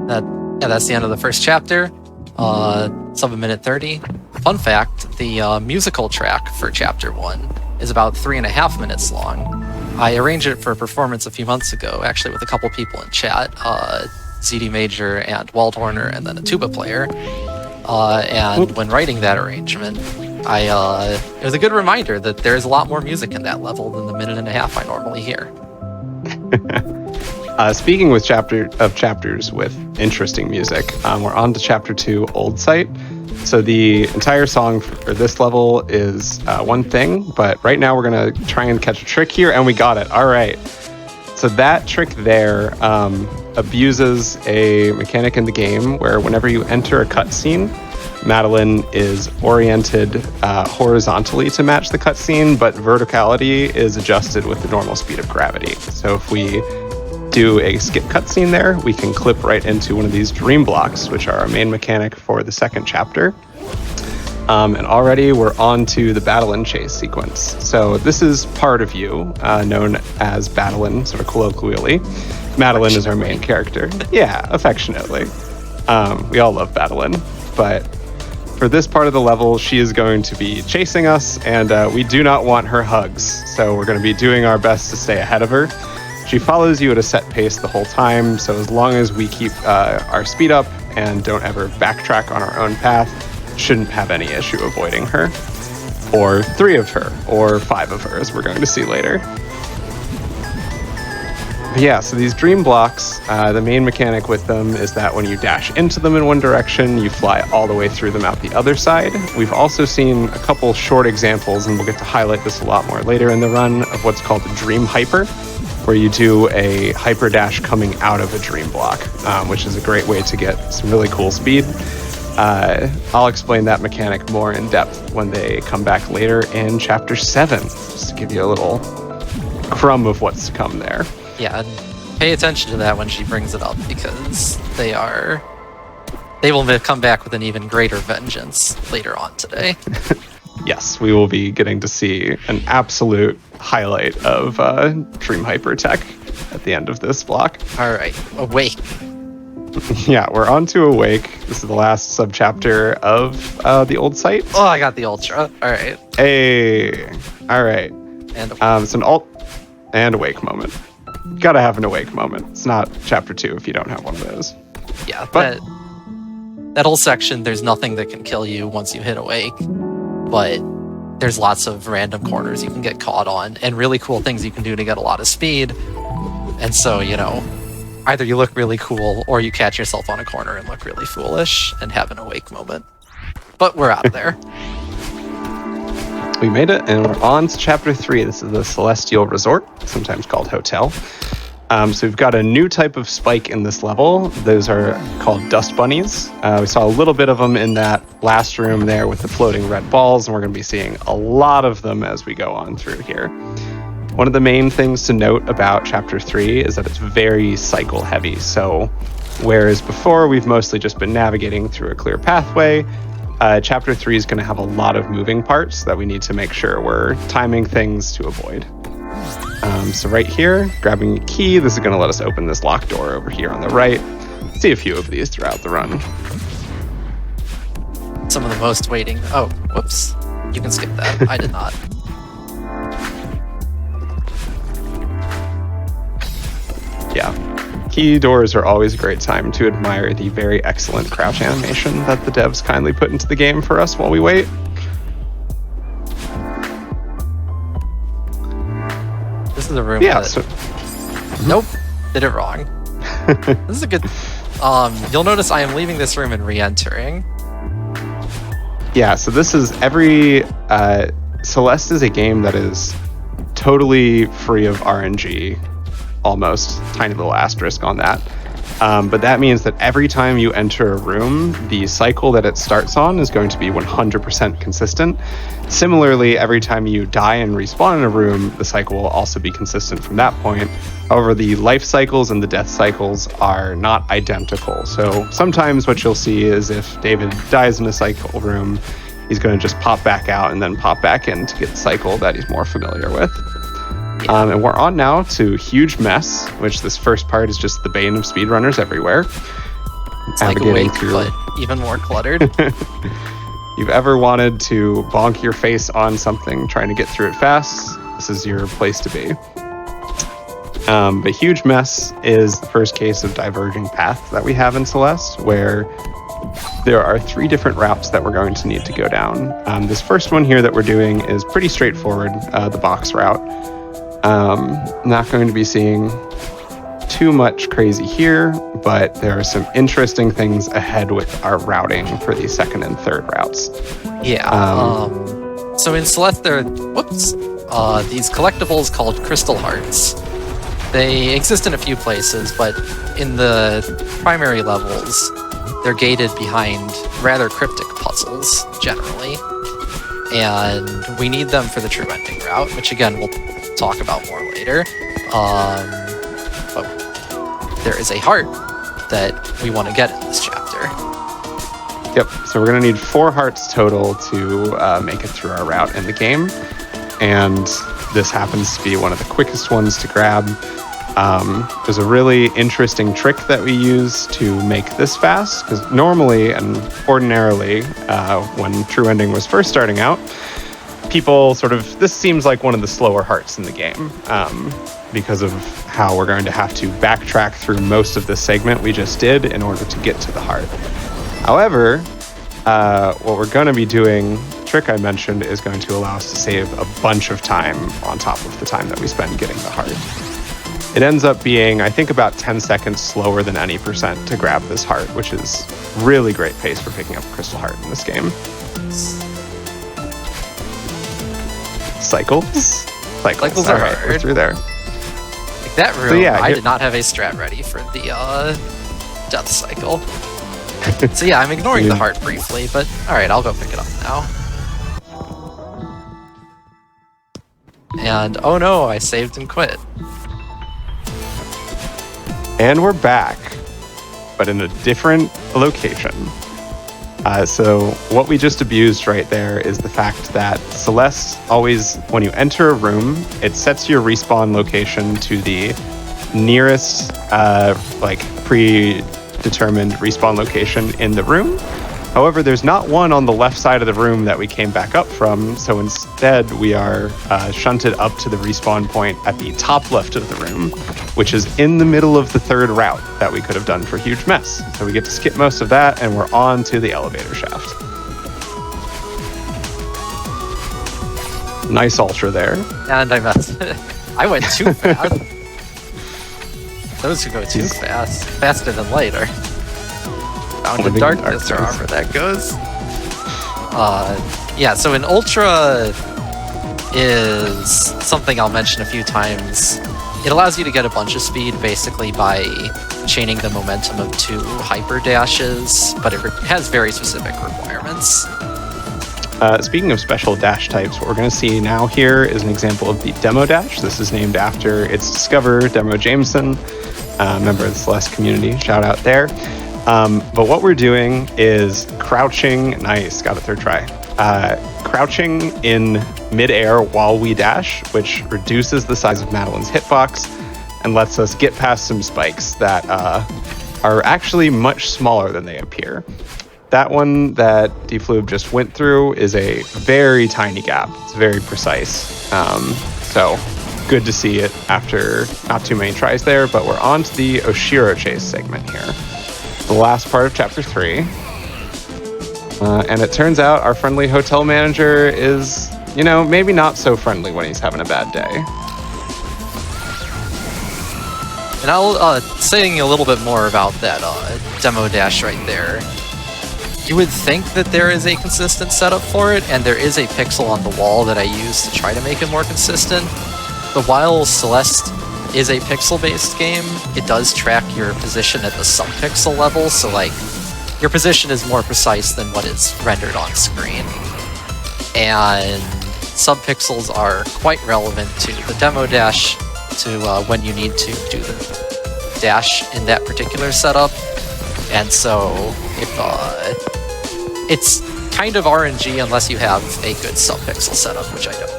That's the end of the first chapter. It's of 1:30. Fun fact, the musical track for chapter 1 is about 3.5 minutes long. I arranged it for a performance a few months ago, actually with a couple people in chat. CD major and Waldhorner and then a tuba player. And when writing that arrangement, it was a good reminder that there's a lot more music in that level than the minute and a half I normally hear. Speaking with chapters with interesting music, we're on to chapter 2, Old Site. So the entire song for this level is one thing, but right now we're going to try and catch a trick here, and we got it. All right. So that trick there abuses a mechanic in the game where whenever you enter a cutscene, Madeline is oriented horizontally to match the cutscene, but verticality is adjusted with the normal speed of gravity. So if we do a skip cutscene there, we can clip right into one of these dream blocks, which are our main mechanic for the second chapter. And already we're on to the Battle and Chase sequence. So this is part of you, known as Battlein, sort of colloquially. Madeline is our main character. Yeah, affectionately. We all love Battlein, but for this part of the level, she is going to be chasing us, and we do not want her hugs. So we're going to be doing our best to stay ahead of her. She follows you at a set pace the whole time, so as long as we keep our speed up and don't ever backtrack on our own path, shouldn't have any issue avoiding her. Or 3 of her, or 5 of her, as we're going to see later. But yeah, so these dream blocks, the main mechanic with them is that when you dash into them in one direction, you fly all the way through them out the other side. We've also seen a couple short examples, and we'll get to highlight this a lot more later in the run, of what's called the Dream Hyper, where you do a hyper dash coming out of a dream block, which is a great way to get some really cool speed. I'll explain that mechanic more in depth when they come back later in chapter 7, just to give you a little crumb of what's to come there. Yeah, and pay attention to that when she brings it up, because they will come back with an even greater vengeance later on today. Yes, we will be getting to see an absolute highlight of Dream Hyper tech at the end of this block. All right, Awake. Yeah, we're on to Awake. This is the last subchapter of the Old Site. Oh, I got the Ultra. All right. Hey, all right. And it's an alt and Awake moment. Gotta have an Awake moment. It's not chapter 2 if you don't have one of those. Yeah, but that whole section, there's nothing that can kill you once you hit Awake, but there's lots of random corners you can get caught on and really cool things you can do to get a lot of speed. And so, either you look really cool or you catch yourself on a corner and look really foolish and have an Awake moment. But we're out of there. We made it, and we're on to chapter 3. This is the Celestial Resort, sometimes called Hotel. So we've got a new type of spike in this level. Those are called dust bunnies. We saw a little bit of them in that last room there with the floating red balls, and we're going to be seeing a lot of them as we go on through here. One of the main things to note about chapter 3 is that it's very cycle heavy. So whereas before we've mostly just been navigating through a clear pathway, chapter 3 is going to have a lot of moving parts that we need to make sure we're timing things to avoid. So right here, grabbing a key, this is going to let us open this locked door over here on the right. See a few of these throughout the run. Some of the most waiting. Oh, whoops. You can skip that. I did not. Yeah. Key doors are always a great time to admire the very excellent crouch animation that the devs kindly put into the game for us while we wait. This is a room. Yeah. Nope. Did it wrong. This is a good. You'll notice I am leaving this room and re-entering. Yeah. So this is every. Celeste is a game that is totally free of RNG. Almost. Tiny little asterisk on that. But that means that every time you enter a room, the cycle that it starts on is going to be 100% consistent. Similarly, every time you die and respawn in a room, the cycle will also be consistent from that point. However, the life cycles and the death cycles are not identical. So sometimes what you'll see is if David dies in a cycle room, he's going to just pop back out and then pop back in to get the cycle that he's more familiar with. And we're on now to Huge Mess, which this first part is just the bane of speedrunners everywhere. It's like Awake, but even more cluttered. You've ever wanted to bonk your face on something trying to get through it fast, this is your place to be. But Huge Mess is the first case of diverging path that we have in Celeste, where there are 3 different routes that we're going to need to go down. This first one here that we're doing is pretty straightforward, the box route. Not going to be seeing too much crazy here, but there are some interesting things ahead with our routing for the second and third routes. Yeah. So in Celeste, there are these collectibles called Crystal Hearts. They exist in a few places, but in the primary levels, they're gated behind rather cryptic puzzles, generally. And we need them for the true ending route, which again, we'll talk about more later. But there is a heart that we want to get in this chapter. Yep, so we're going to need 4 hearts total to make it through our route in the game. And this happens to be one of the quickest ones to grab. There's a really interesting trick that we use to make this fast, because normally and ordinarily, when True Ending was first starting out, people this seems like one of the slower hearts in the game, because of how we're going to have to backtrack through most of the segment we just did in order to get to the heart. However, what we're going to be doing, the trick I mentioned, is going to allow us to save a bunch of time on top of the time that we spend getting the heart. It ends up being, I think, about 10 seconds slower than any % to grab this heart, which is really great pace for picking up a Crystal Heart in this game. Cycles? Cycles All are right, hard. we're through there. Like that room, So yeah, I did not have a strat ready for the death cycle. So yeah, I'm ignoring the heart briefly, but alright, I'll go pick it up now. And oh no, I saved and quit. And we're back, but in a different location. So what we just abused right there is the fact that Celeste always, when you enter a room, it sets your respawn location to the nearest, predetermined respawn location in the room. However, there's not one on the left side of the room that we came back up from, so instead we are shunted up to the respawn point at the top left of the room, which is in the middle of the third route that we could have done for Huge Mess. So we get to skip most of that, and we're on to the elevator shaft. Nice ultra there. And I messed it. I went too fast. Those who go too fast, faster than light are bound in darkness, or however that goes. Yeah, so an ultra is something I'll mention a few times. It allows you to get a bunch of speed basically by chaining the momentum of 2 hyper dashes, but it has very specific requirements. Speaking of special dash types, what we're going to see now here is an example of the demo dash. This is named after its discoverer, Demo Jameson, member of the Celeste community. Shout out there. But what we're doing is crouching. Nice, got a third try. Crouching in midair while we dash, which reduces the size of Madeline's hitbox and lets us get past some spikes that are actually much smaller than they appear. That one that Deflube just went through is a very tiny gap. It's very precise. So good to see it after not too many tries there, but we're on to the Oshiro chase segment here. The last part of chapter 3. And it turns out our friendly hotel manager is, maybe not so friendly when he's having a bad day. And I'll saying a little bit more about that demo dash right there. You would think that there is a consistent setup for it, and there is a pixel on the wall that I use to try to make it more consistent. But while Celeste is a pixel-based game, it does track your position at the sub-pixel level, so your position is more precise than what is rendered on screen. And sub-pixels are quite relevant to the demo dash, to when you need to do the dash in that particular setup. And so it's kind of RNG unless you have a good sub-pixel setup, which I don't.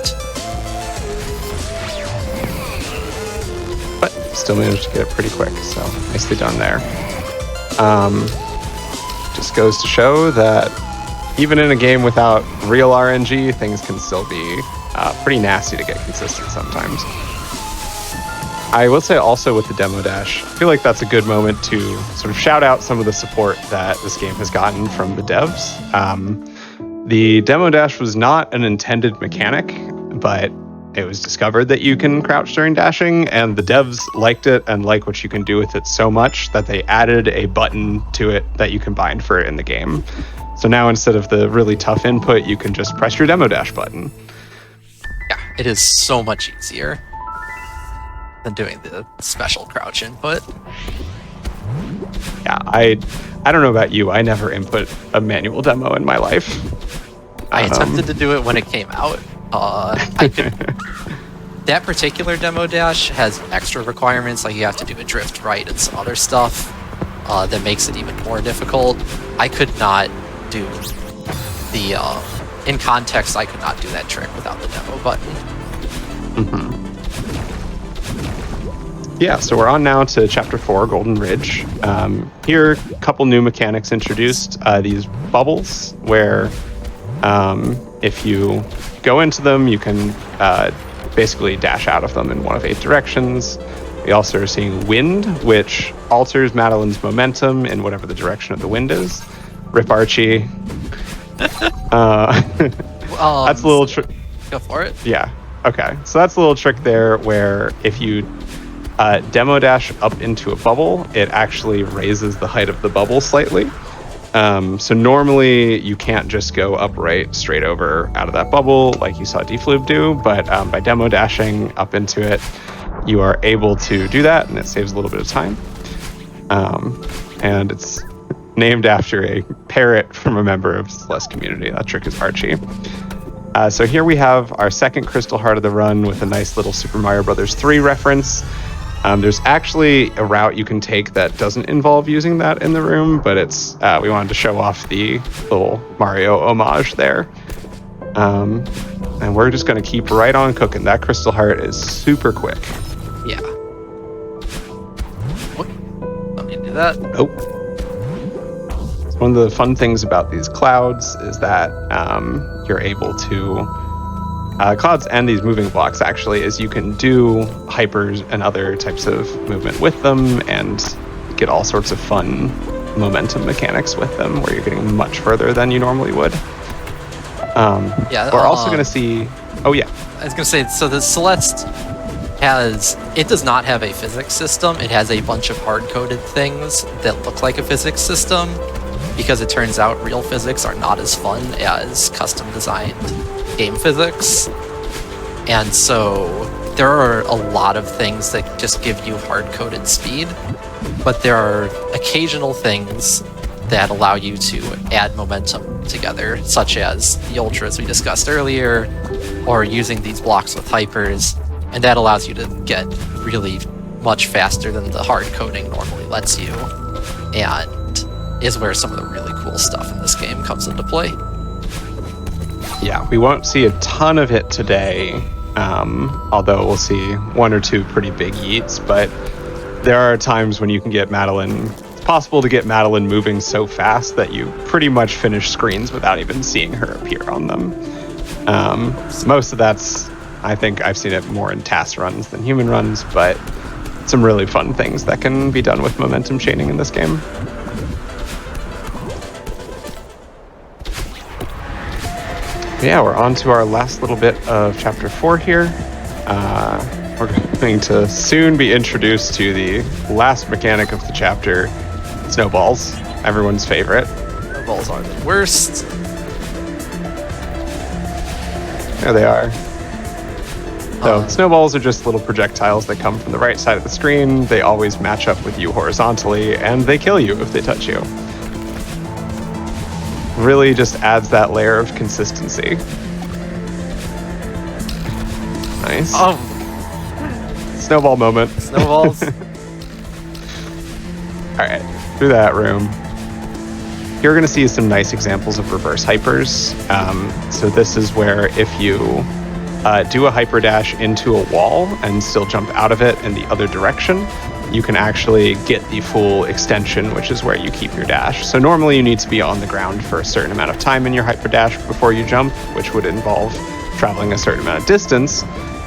But still managed to get it pretty quick, so nicely done there. Just goes to show that even in a game without real RNG, things can still be pretty nasty to get consistent sometimes. I will say also with the demo dash, I feel like that's a good moment to sort of shout out some of the support that this game has gotten from the devs. The demo dash was not an intended mechanic, but it was discovered that you can crouch during dashing, and the devs liked it and like what you can do with it so much that they added a button to it that you can bind for it in the game. So now instead of the really tough input, you can just press your demo dash button. Yeah, it is so much easier than doing the special crouch input. Yeah, I don't know about you. I never input a manual demo in my life. I attempted to do it when it came out. I could. That particular demo dash has extra requirements, like you have to do a drift right and some other stuff that makes it even more difficult. I could not do the in context. I could not do that trick without the demo button. Mm-hmm. Yeah, so we're on now to Chapter 4, Golden Ridge. Here, a couple new mechanics introduced. These bubbles, where if you go into them, you can basically dash out of them in one of 8 directions. We also are seeing wind, which alters Madeline's momentum in whatever the direction of the wind is. Rip Archie. That's a little trick. Go for it. Yeah. Okay. So that's a little trick there where if you demo dash up into a bubble, it actually raises the height of the bubble slightly. So normally you can't just go upright straight over out of that bubble like you saw Deflube do, but by demo dashing up into it, you are able to do that, and it saves a little bit of time. And it's named after a parrot from a member of Celeste community. That trick is Archie. So here we have our second Crystal Heart of the run with a nice little Super Mario Bros. 3 reference. There's actually a route you can take that doesn't involve using that in the room, but it's we wanted to show off the little Mario homage there. And we're just going to keep right on cooking. That Crystal Heart is super quick. Yeah. What? Let me do that. Oh. One of the fun things about these clouds is that you're able to clouds and these moving blocks actually is you can do hypers and other types of movement with them and get all sorts of fun momentum mechanics with them where you're getting much further than you normally would. We're also going to see... Oh, yeah. I was going to say, so the Celeste it does not have a physics system. It has a bunch of hard-coded things that look like a physics system because it turns out real physics are not as fun as custom-designed game physics. And so there are a lot of things that just give you hard-coded speed, but there are occasional things that allow you to add momentum together, such as the ultras we discussed earlier, or using these blocks with hypers, and that allows you to get really much faster than the hard coding normally lets you, and is where some of the really cool stuff in this game comes into play. Yeah, we won't see a ton of it today, although we'll see 1 or 2 pretty big yeets, but there are times when you can get Madeline... It's possible to get Madeline moving so fast that you pretty much finish screens without even seeing her appear on them. Most of that's... I think I've seen it more in task runs than human runs, but some really fun things that can be done with momentum chaining in this game. Yeah, we're on to our last little bit of Chapter 4 here. We're going to soon be introduced to the last mechanic of the chapter, snowballs, everyone's favorite. Snowballs are the worst. There they are. So snowballs are just little projectiles that come from the right side of the screen. They always match up with you horizontally, and they kill you if they touch you. Really just adds that layer of consistency. Nice. Oh. Snowball moment. Snowballs. Alright, through that room. You're going to see some nice examples of reverse hypers. So this is where if you do a hyper dash into a wall and still jump out of it in the other direction, you can actually get the full extension, which is where you keep your dash. So normally you need to be on the ground for a certain amount of time in your hyper dash before you jump, which would involve traveling a certain amount of distance.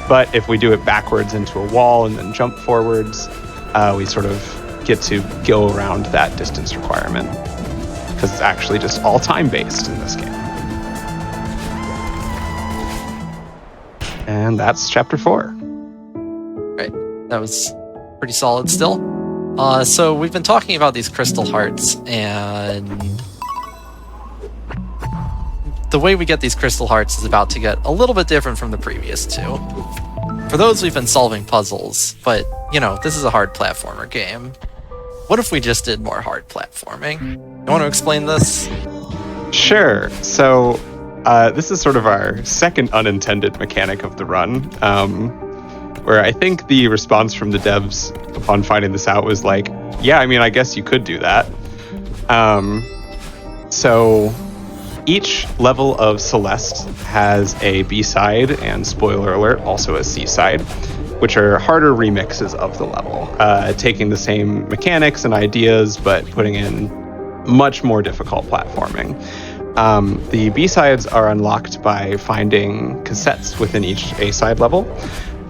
But if we do it backwards into a wall and then jump forwards, we sort of get to go around that distance requirement, because it's actually just all time-based in this game. And that's chapter 4. Right, that was pretty solid still. So we've been talking about these crystal hearts, and the way we get these crystal hearts is about to get a little bit different from the previous two. For those, we've been solving puzzles, but, you know, this is a hard platformer game. What if we just did more hard platforming? You want to explain this? Sure. So this is sort of our second unintended mechanic of the run, where I think the response from the devs upon finding this out was like, yeah, I mean, I guess you could do that. So each level of Celeste has a B-side and, spoiler alert, also a C-side, which are harder remixes of the level, taking the same mechanics and ideas, but putting in much more difficult platforming. The B-sides are unlocked by finding cassettes within each A-side level.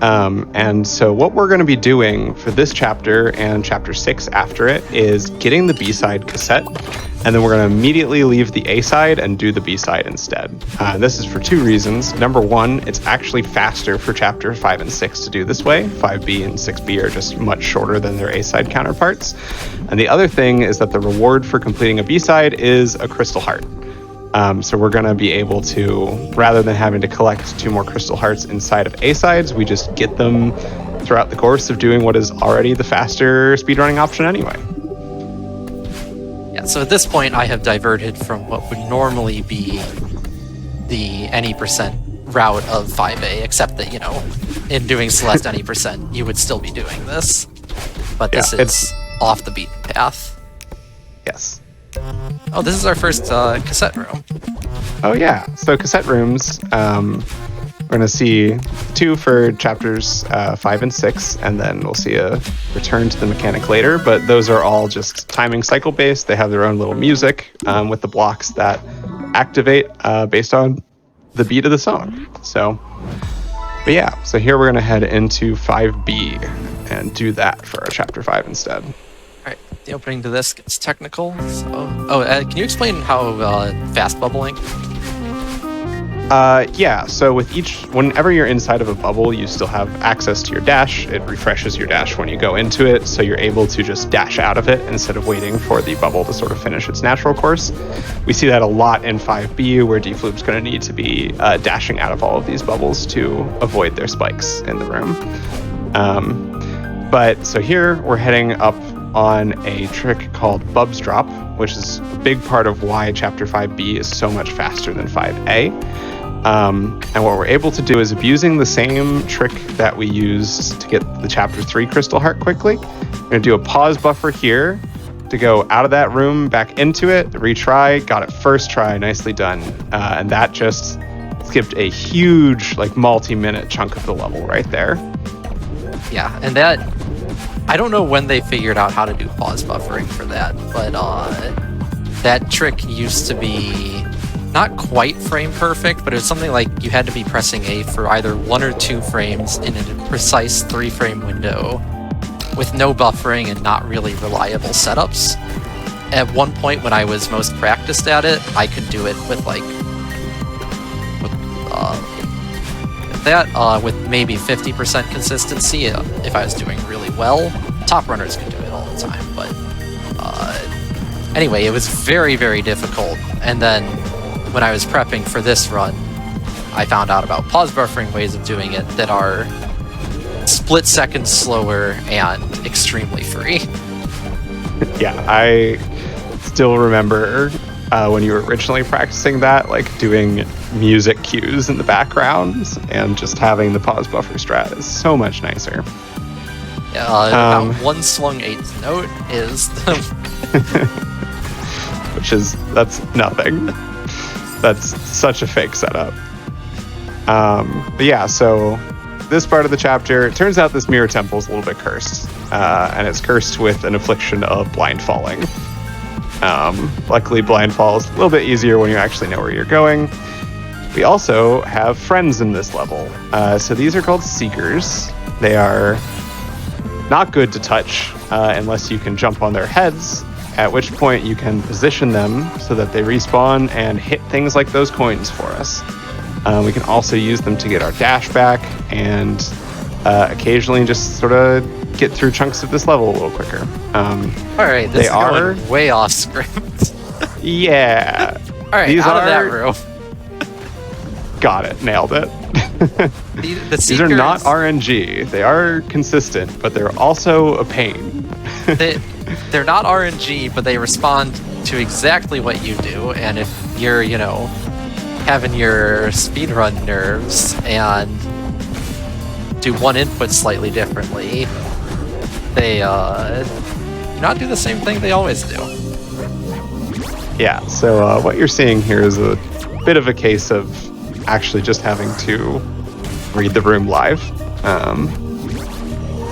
And so what we're going to be doing for this chapter and chapter 6 after it is getting the B-side cassette, and then we're going to immediately leave the A-side and do the B-side instead. This is for two reasons. Number one, it's actually faster for chapter 5 and 6 to do this way. 5B and 6B are just much shorter than their A-side counterparts. And the other thing is that the reward for completing a B-side is a crystal heart. So we're going to be able to, rather than having to collect 2 more crystal hearts inside of A-sides, we just get them throughout the course of doing what is already the faster speedrunning option anyway. Yeah, so at this point I have diverted from what would normally be the any percent route of 5A, except that, you know, in doing Celeste any percent, you would still be doing this. But this is off the beaten path. Yes. Oh, this is our first cassette room. Oh yeah, so cassette rooms, we're going to see 2 for chapters 5 and 6, and then we'll see a return to the mechanic later, but those are all just timing cycle based. They have their own little music with the blocks that activate based on the beat of the song. So, but yeah, so here we're going to head into 5B and do that for our chapter 5 instead. Alright, the opening to this gets technical. So, can you explain how fast bubbling? Yeah, so with whenever you're inside of a bubble, you still have access to your dash. It refreshes your dash when you go into it, so you're able to just dash out of it instead of waiting for the bubble to sort of finish its natural course. We see that a lot in 5B, where Defloop's going to need to be dashing out of all of these bubbles to avoid their spikes in the room. But so here we're heading up on a trick called Bub's Drop, which is a big part of why Chapter 5B is so much faster than 5A. And what we're able to do is, abusing the same trick that we used to get the Chapter 3 Crystal Heart quickly, we're going to do a pause buffer here to go out of that room, back into it, retry, got it first try, nicely done. And that just skipped a huge, like, multi-minute chunk of the level right there. Yeah, and that, I don't know when they figured out how to do pause buffering for that, but that trick used to be not quite frame perfect, but it was something like you had to be pressing A for either 1 or 2 frames in a precise 3-frame window with no buffering and not really reliable setups. At one point when I was most practiced at it, I could do it with with maybe 50% consistency if I was doing really well. Top runners could do it all the time, but anyway, it was very, very difficult. And then when I was prepping for this run, I found out about pause buffering ways of doing it that are split seconds slower and extremely free. Yeah, I still remember when you were originally practicing that, like doing music cues in the background and just having the pause buffer strat is so much nicer. Yeah, about 1 slung 8th note is that's nothing. That's such a fake setup. But yeah, so this part of the chapter, it turns out this mirror temple is a little bit cursed, and it's cursed with an affliction of blind falling. Luckily, blind fall is a little bit easier when you actually know where you're going. We also have friends in this level. So these are called Seekers. They are not good to touch unless you can jump on their heads, at which point you can position them so that they respawn and hit things like those coins for us. We can also use them to get our dash back and occasionally just sort of get through chunks of this level a little quicker. Alright, this is going way off script. Yeah. Alright, these out of that room. Got it. Nailed it. These are not RNG. They are consistent, but they're also a pain. They're not RNG, but they respond to exactly what you do. And if you're, you know, having your speedrun nerves and do one input slightly differently, they do not do the same thing they always do. Yeah, so what you're seeing here is a bit of a case of actually just having to read the room live.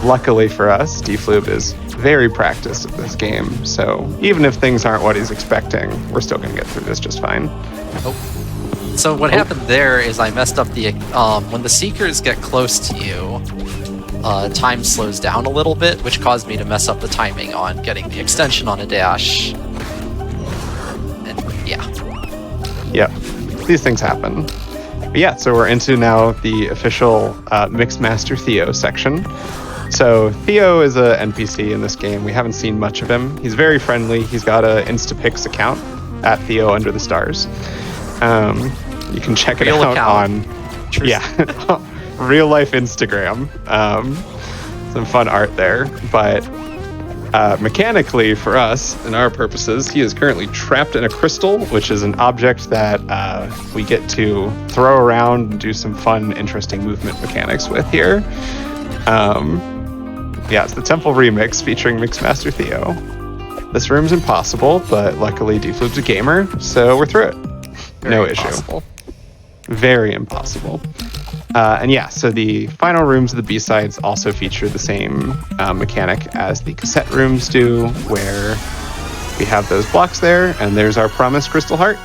Luckily for us, Deflube is very practiced at this game, so even if things aren't what he's expecting, we're still going to get through this just fine. So what happened there is I messed up the... when the Seekers get close to you, time slows down a little bit, which caused me to mess up the timing on getting the extension on a dash. And yeah. Yep, these things happen. But yeah, so we're into now the official Mixmaster Theo section. So Theo is a NPC in this game. We haven't seen much of him. He's very friendly. He's got a Instapix account at Theo Under the Stars. You can check it out on real life Instagram. Some fun art there, but mechanically for us and our purposes, he is currently trapped in a crystal, which is an object that we get to throw around and do some fun, interesting movement mechanics with here. Yeah, it's the Temple Remix featuring Mixmaster Theo. This room's impossible, but luckily Deflube's a gamer, so we're through it. No issue. Very impossible. And yeah, so the final rooms of the B-sides also feature the same mechanic as the cassette rooms do, where we have those blocks there, and there's our promised Crystal Heart.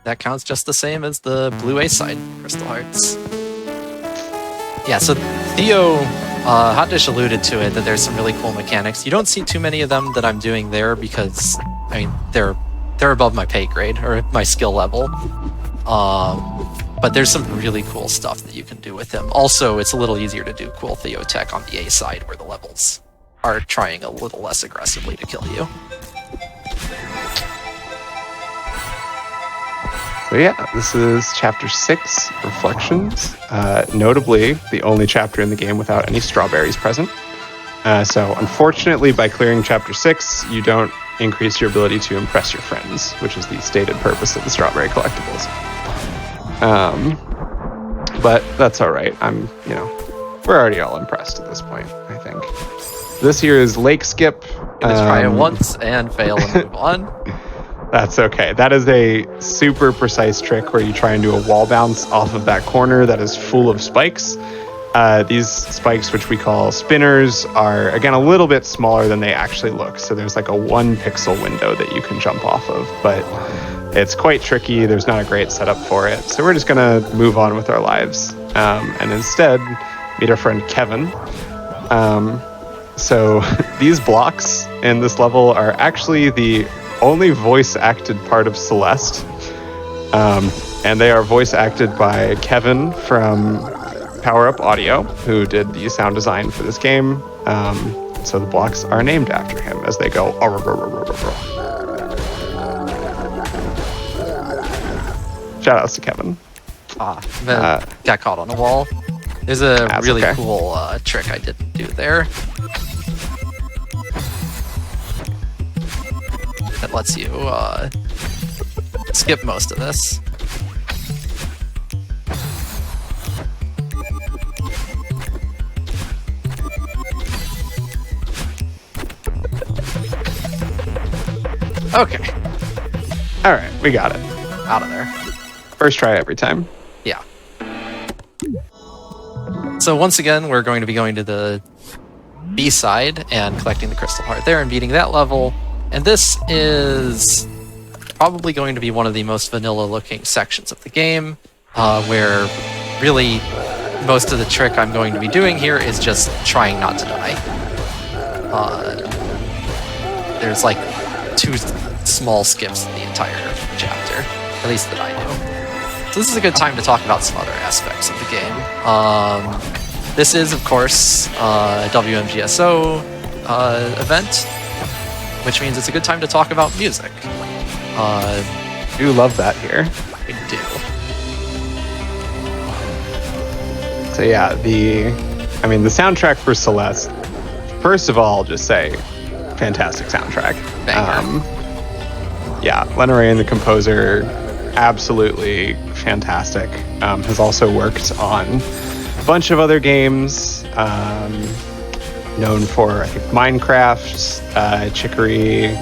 That counts just the same as the blue A-side Crystal Hearts. Yeah, so Theo, Hot Dish alluded to it, that there's some really cool mechanics. You don't see too many of them that I'm doing there because, I mean, they're above my pay grade, or my skill level. But there's some really cool stuff that you can do with him. Also, it's a little easier to do cool Theo tech on the A side, where the levels are trying a little less aggressively to kill you. So yeah, this is Chapter 6, Reflections. Notably, the only chapter in the game without any strawberries present. So unfortunately, by clearing Chapter 6, you don't increase your ability to impress your friends, which is the stated purpose of the strawberry collectibles. But that's all right. We're already all impressed at this point, I think. This here is Lake Skip. Let's try it once and fail and move on. That's okay. That is a super precise trick where you try and do a wall bounce off of that corner that is full of spikes. These spikes, which we call spinners, are, again, a little bit smaller than they actually look. So there's like a 1 pixel window that you can jump off of, but it's quite tricky. There's not a great setup for it. So we're just going to move on with our lives and instead meet our friend Kevin. So these blocks in this level are actually the only voice acted part of Celeste. And they are voice acted by Kevin from Power Up Audio, who did the sound design for this game. So the blocks are named after him as they go. Shout outs to Kevin. Got caught on a wall. There's a really cool trick I didn't do there. That lets you skip most of this. Okay. All right, we got it. Out of there. First try every time. Yeah. So once again, we're going to be going to the B side and collecting the Crystal Heart there and beating that level. And this is probably going to be one of the most vanilla-looking sections of the game, where really most of the trick I'm going to be doing here is just trying not to die. There's like 2 small skips in the entire chapter, at least that I do. So this is a good time to talk about some other aspects of the game. This is, of course, a WMGSO event, which means it's a good time to talk about music. Do love that here. We do. So yeah, the soundtrack for Celeste, first of all, just say, fantastic soundtrack. Yeah, Lena Raine, the composer, absolutely fantastic. Has also worked on a bunch of other games, known for, I think, Minecraft, Chicory.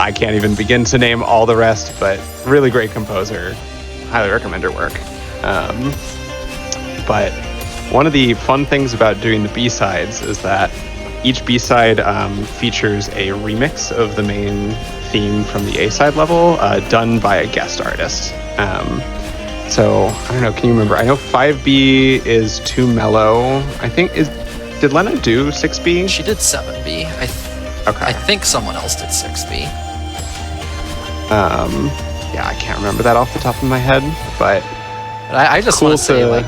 I can't even begin to name all the rest, but really great composer. Highly recommend her work. But one of the fun things about doing the B-sides is that each B-side features a remix of the main theme from the A-side level, done by a guest artist. So, I don't know, can you remember? I know 5B is too mellow. I think, did Lena do 6B? She did 7B. Okay. I think someone else did 6B. Yeah, I can't remember that off the top of my head, but I just cool want to say, to- like,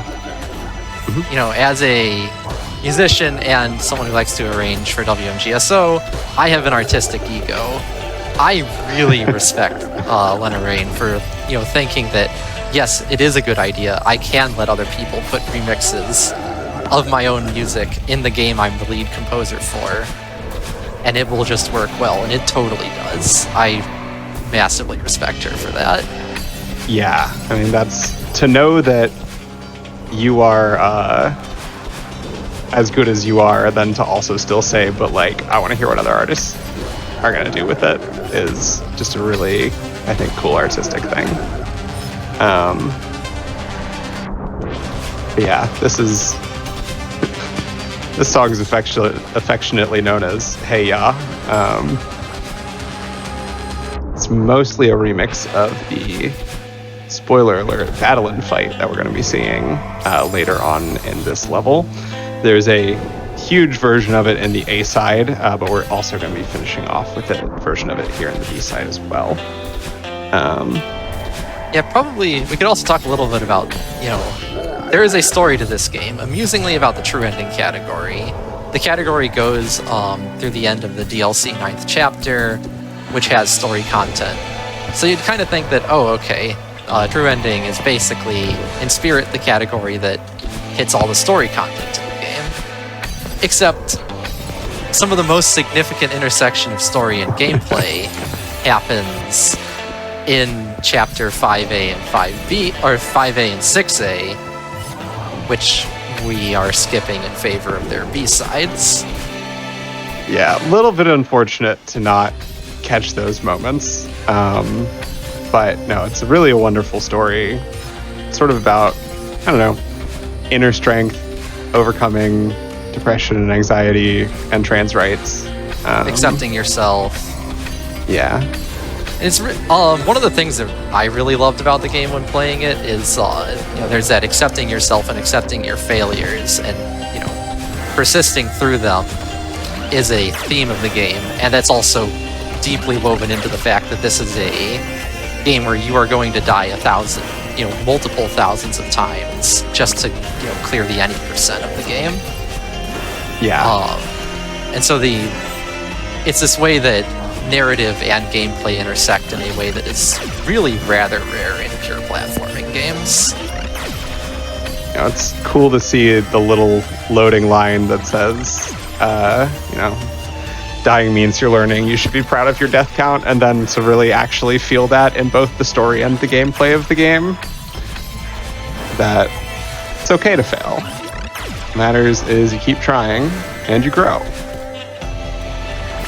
you know, as a musician and someone who likes to arrange for WMGSO, I have an artistic ego. I really respect Lena Raine for, you know, thinking that, yes, it is a good idea. I can let other people put remixes of my own music in the game I'm the lead composer for, and it will just work well, and it totally does. I massively respect her for that. Yeah, I mean, that's to know that you are as good as you are, then to also still say, but like, I want to hear what other artists are going to do with it, is just a really, I think, cool artistic thing. But yeah, this song is affectionately known as Hey Ya. It's mostly a remix of the, spoiler alert, Vailin fight that we're going to be seeing later on in this level. There's a huge version of it in the A side, but we're also going to be finishing off with a version of it here in the B side as well. Yeah, probably we could also talk a little bit about, you know, there is a story to this game, amusingly about the true ending category. The category goes through the end of the DLC 9th chapter, which has story content. So you'd kind of think that, oh, okay, true ending is basically, in spirit, the category that hits all the story content in the game. Except some of the most significant intersection of story and gameplay happens in Chapter 5A and 5B, or 5A and 6A, which we are skipping in favor of their B-sides. Yeah, a little bit unfortunate to not catch those moments. But no, it's really a wonderful story. It's sort of about, I don't know, inner strength, overcoming depression and anxiety, and trans rights. Accepting yourself. Yeah. It's one of the things that I really loved about the game when playing it is, you know, there's that accepting yourself and accepting your failures, and, you know, persisting through them is a theme of the game, and that's also deeply woven into the fact that this is a game where you are going to die multiple thousands of times just to, you know, clear the any percent of the game. Yeah. And so it's this way that narrative and gameplay intersect in a way that is really rather rare in pure platforming games. You know, it's cool to see the little loading line that says, you know, dying means you're learning. You should be proud of your death count, and then to really actually feel that in both the story and the gameplay of the game, that it's okay to fail. What matters is you keep trying and you grow.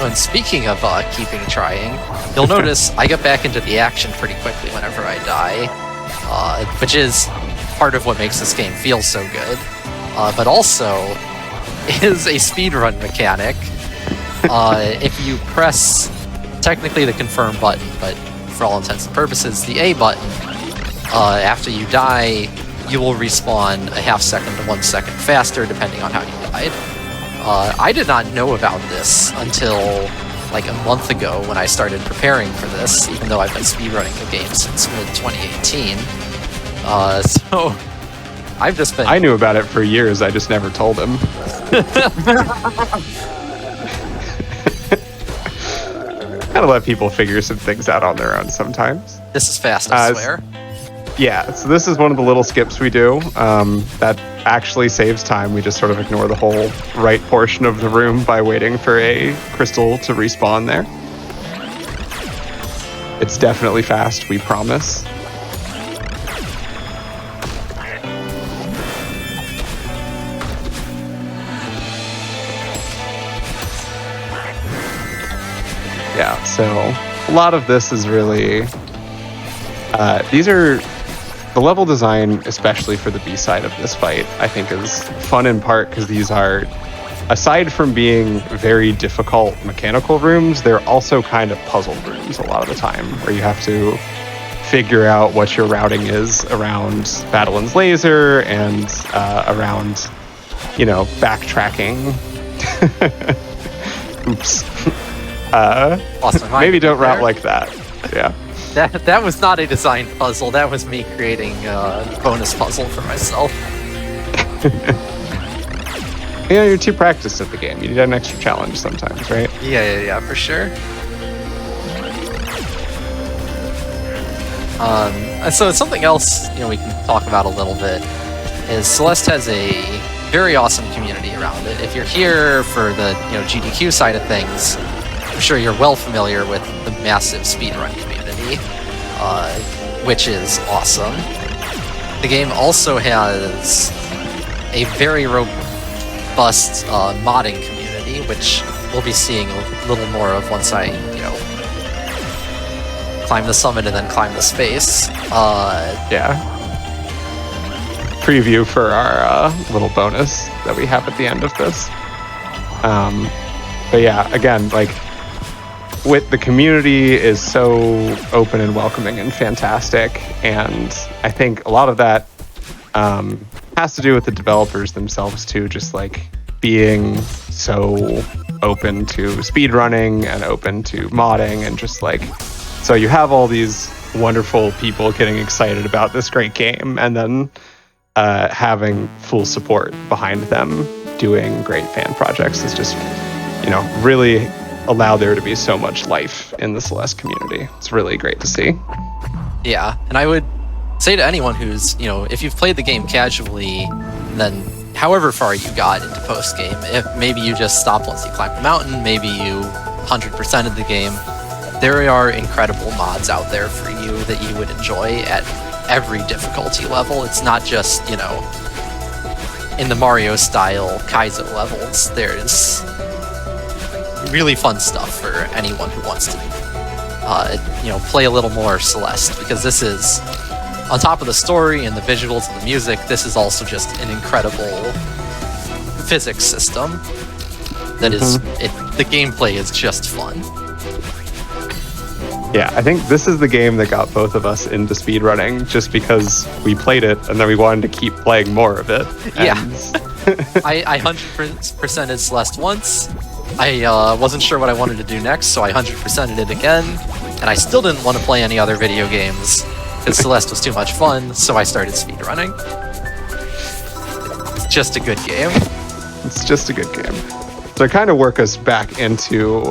And speaking of keeping trying, you'll notice I get back into the action pretty quickly whenever I die, which is part of what makes this game feel so good, but also is a speedrun mechanic. If you press, technically, the confirm button, but for all intents and purposes, the A button, after you die, you will respawn a half second to 1 second faster, depending on how you died. I did not know about this until like a month ago when I started preparing for this, even though I've been speedrunning the game since mid-2018. So I've just been... I knew about it for years, I just never told him. Gotta let people figure some things out on their own sometimes. This is fast, I swear. Yeah, so this is one of the little skips we do that actually saves time. We just sort of ignore the whole right portion of the room by waiting for a crystal to respawn there. It's definitely fast, we promise. Yeah, so a lot of this is really... these are... The level design, especially for the B side of this fight, I think is fun in part because these are, aside from being very difficult mechanical rooms, they're also kind of puzzle rooms a lot of the time, where you have to figure out what your routing is around Battlin's laser and around, you know, backtracking. Oops. Maybe don't route like that. Yeah. That was not a design puzzle. That was me creating a bonus puzzle for myself. You know, you're too practiced at the game. You need an extra challenge sometimes, right? Yeah, for sure. So something else, you know, we can talk about a little bit is Celeste has a very awesome community around it. If you're here for the, you know, GDQ side of things, I'm sure you're well familiar with the massive speedrun community. Which is awesome. The game also has a very robust modding community, which we'll be seeing a little more of once I, you know, climb the summit and then climb the space. Yeah. Preview for our little bonus that we have at the end of this. But yeah, again, like, with the community is so open and welcoming and fantastic, and I think a lot of that has to do with the developers themselves too, just like being so open to speedrunning and open to modding, and just like, so you have all these wonderful people getting excited about this great game and then having full support behind them doing great fan projects is just, you know, really allow there to be so much life in the Celeste community. It's really great to see. Yeah, and I would say to anyone who's, you know, if you've played the game casually, then however far you got into post-game, if maybe you just stopped once you climbed the mountain, maybe you 100%ed the game, there are incredible mods out there for you that you would enjoy at every difficulty level. It's not just, you know, in the Mario style Kaizo levels. There's really fun stuff for anyone who wants to, you know, play a little more Celeste, because this is, on top of the story and the visuals and the music, this is also just an incredible physics system that is, the gameplay is just fun. Yeah, I think this is the game that got both of us into speedrunning, just because we played it and then we wanted to keep playing more of it. Yeah. I 100%ed Celeste once. I wasn't sure what I wanted to do next, so I 100%ed it again, and I still didn't want to play any other video games because Celeste was too much fun, so I started speedrunning. It's just a good game. It's just a good game. So kind of work us back into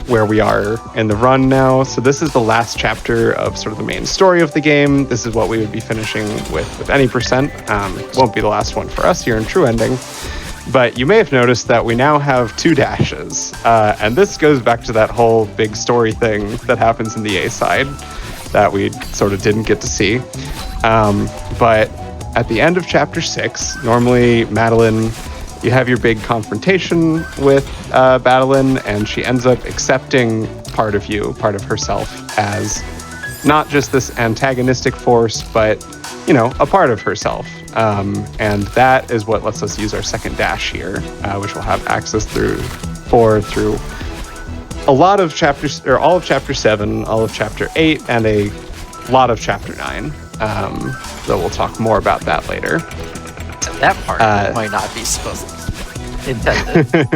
where we are in the run now. So this is the last chapter of sort of the main story of the game. This is what we would be finishing with any percent. Won't be the last one for us here in True Ending. But you may have noticed that we now have 2 dashes. And this goes back to that whole big story thing that happens in the A side that we sort of didn't get to see. But at the end of chapter 6, normally Madeline, you have your big confrontation with Madeline, and she ends up accepting part of you, part of herself, as not just this antagonistic force, but, you know, a part of herself. And that is what lets us use our second dash here, which we'll have access through a lot of chapters, or all of chapter 7, all of chapter 8, and a lot of chapter 9. Though we'll talk more about that later. That part might not be supposed to intended.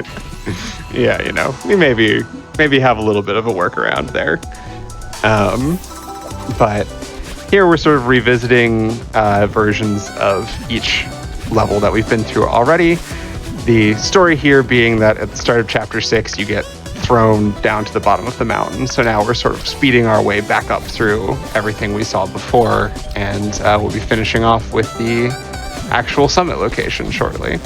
Yeah, you know, we maybe have a little bit of a workaround there. But here we're sort of revisiting versions of each level that we've been through already. The story here being that at the start of chapter 6, you get thrown down to the bottom of the mountain. So now we're sort of speeding our way back up through everything we saw before, and we'll be finishing off with the actual summit location shortly.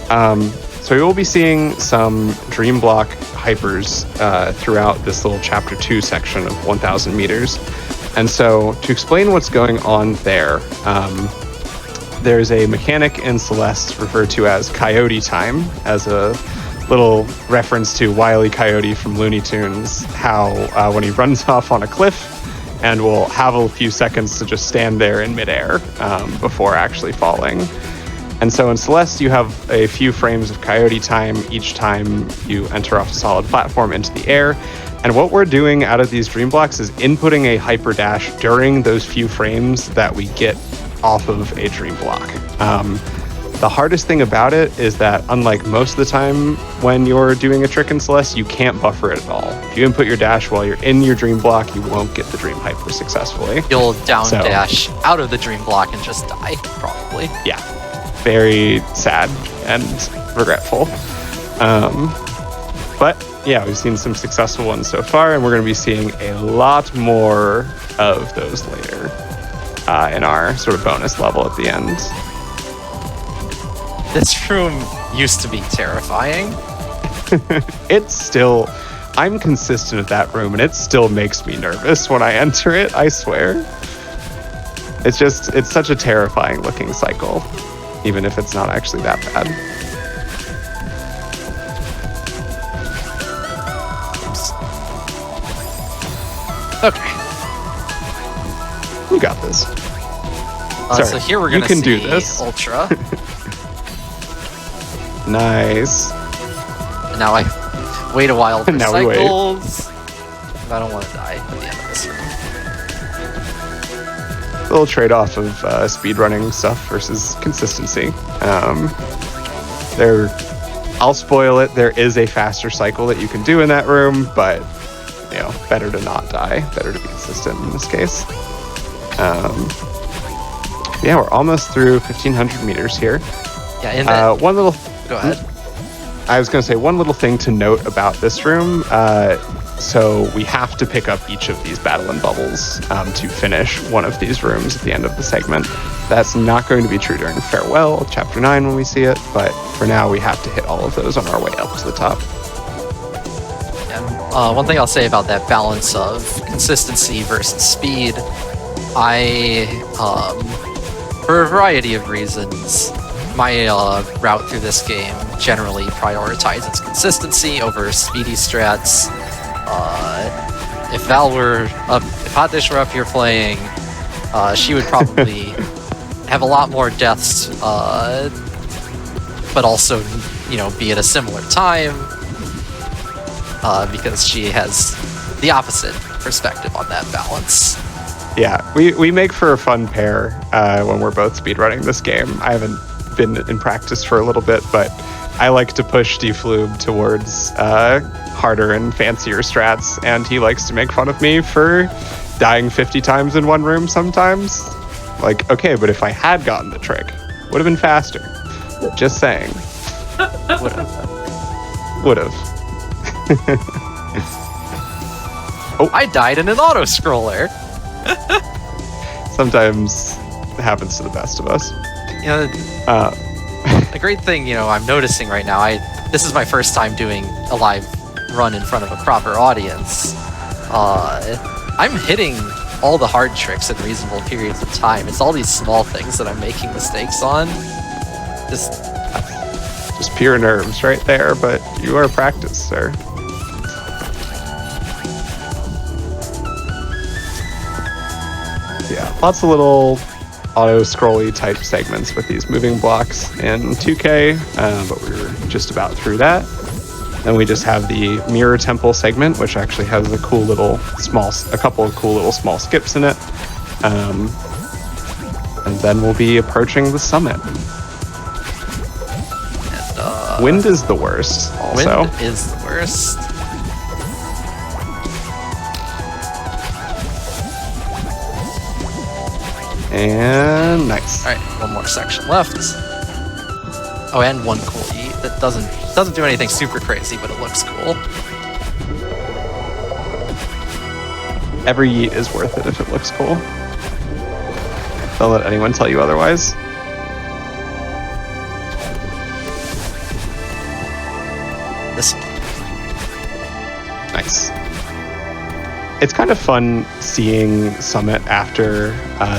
So we will be seeing some dream block hypers throughout this little chapter 2 section of 1,000 meters. And so to explain what's going on there, there's a mechanic in Celeste referred to as Coyote Time, as a little reference to Wile E. Coyote from Looney Tunes, how when he runs off on a cliff and will have a few seconds to just stand there in midair before actually falling. And so in Celeste, you have a few frames of Coyote Time each time you enter off a solid platform into the air. And what we're doing out of these dream blocks is inputting a hyper dash during those few frames that we get off of a dream block. The hardest thing about it is that, unlike most of the time when you're doing a trick in Celeste, you can't buffer it at all. If you input your dash while you're in your dream block, you won't get the dream hyper successfully. You'll down dash out of the dream block and just die, probably. Yeah, very sad and regretful. But yeah, we've seen some successful ones so far, and we're going to be seeing a lot more of those later in our sort of bonus level at the end. This room used to be terrifying. It's still... I'm consistent at that room, and it still makes me nervous when I enter it, I swear. It's just... It's such a terrifying looking cycle, even if it's not actually that bad. Okay. We got this. So here we're going to see do this. Ultra. Nice. And now I wait a while for now cycles. I don't want to die at the end of this room. A little trade-off of speedrunning stuff versus consistency. I'll spoil it. There is a faster cycle that you can do in that room, but you know, better to not die. Better to be consistent in this case. Yeah, we're almost through 1,500 meters here. Yeah, in that... one little... Go ahead. I was going to say one little thing to note about this room. So we have to pick up each of these battle and bubbles to finish one of these rooms at the end of the segment. That's not going to be true during Farewell, Chapter 9 when we see it, but for now we have to hit all of those on our way up to the top. And one thing I'll say about that balance of consistency versus speed, for a variety of reasons, my route through this game generally prioritizes consistency over speedy strats. If Val were up, if Hot Dish were up here playing, she would probably have a lot more deaths, but also, you know, be at a similar time, because she has the opposite perspective on that balance. Yeah, we make for a fun pair when we're both speedrunning this game. I haven't been in practice for a little bit, but I like to push Deflube towards harder and fancier strats, and he likes to make fun of me for dying 50 times in one room sometimes. Like, okay, but if I had gotten the trick, would have been faster. Just saying. Would have. Would have. Oh, I died in an auto-scroller. Sometimes it happens to the best of us. You know, the great thing, you know, I'm noticing right now, this is my first time doing a live run in front of a proper audience. I'm hitting all the hard tricks in reasonable periods of time. It's all these small things that I'm making mistakes on. Just pure nerves right there, but you are practiced, sir. Yeah, lots of little auto-scrolly type segments with these moving blocks in 2K, but we were just about through that. Then we just have the Mirror Temple segment, which actually has a couple of cool little small skips in it. And then we'll be approaching the summit. And, wind is the worst, also. Wind is the worst. And nice. All right, one more section left. Oh, and one cool yeet that doesn't do anything super crazy, but it looks cool. Every yeet is worth it if it looks cool. Don't let anyone tell you otherwise. This. Nice. It's kind of fun seeing Summit after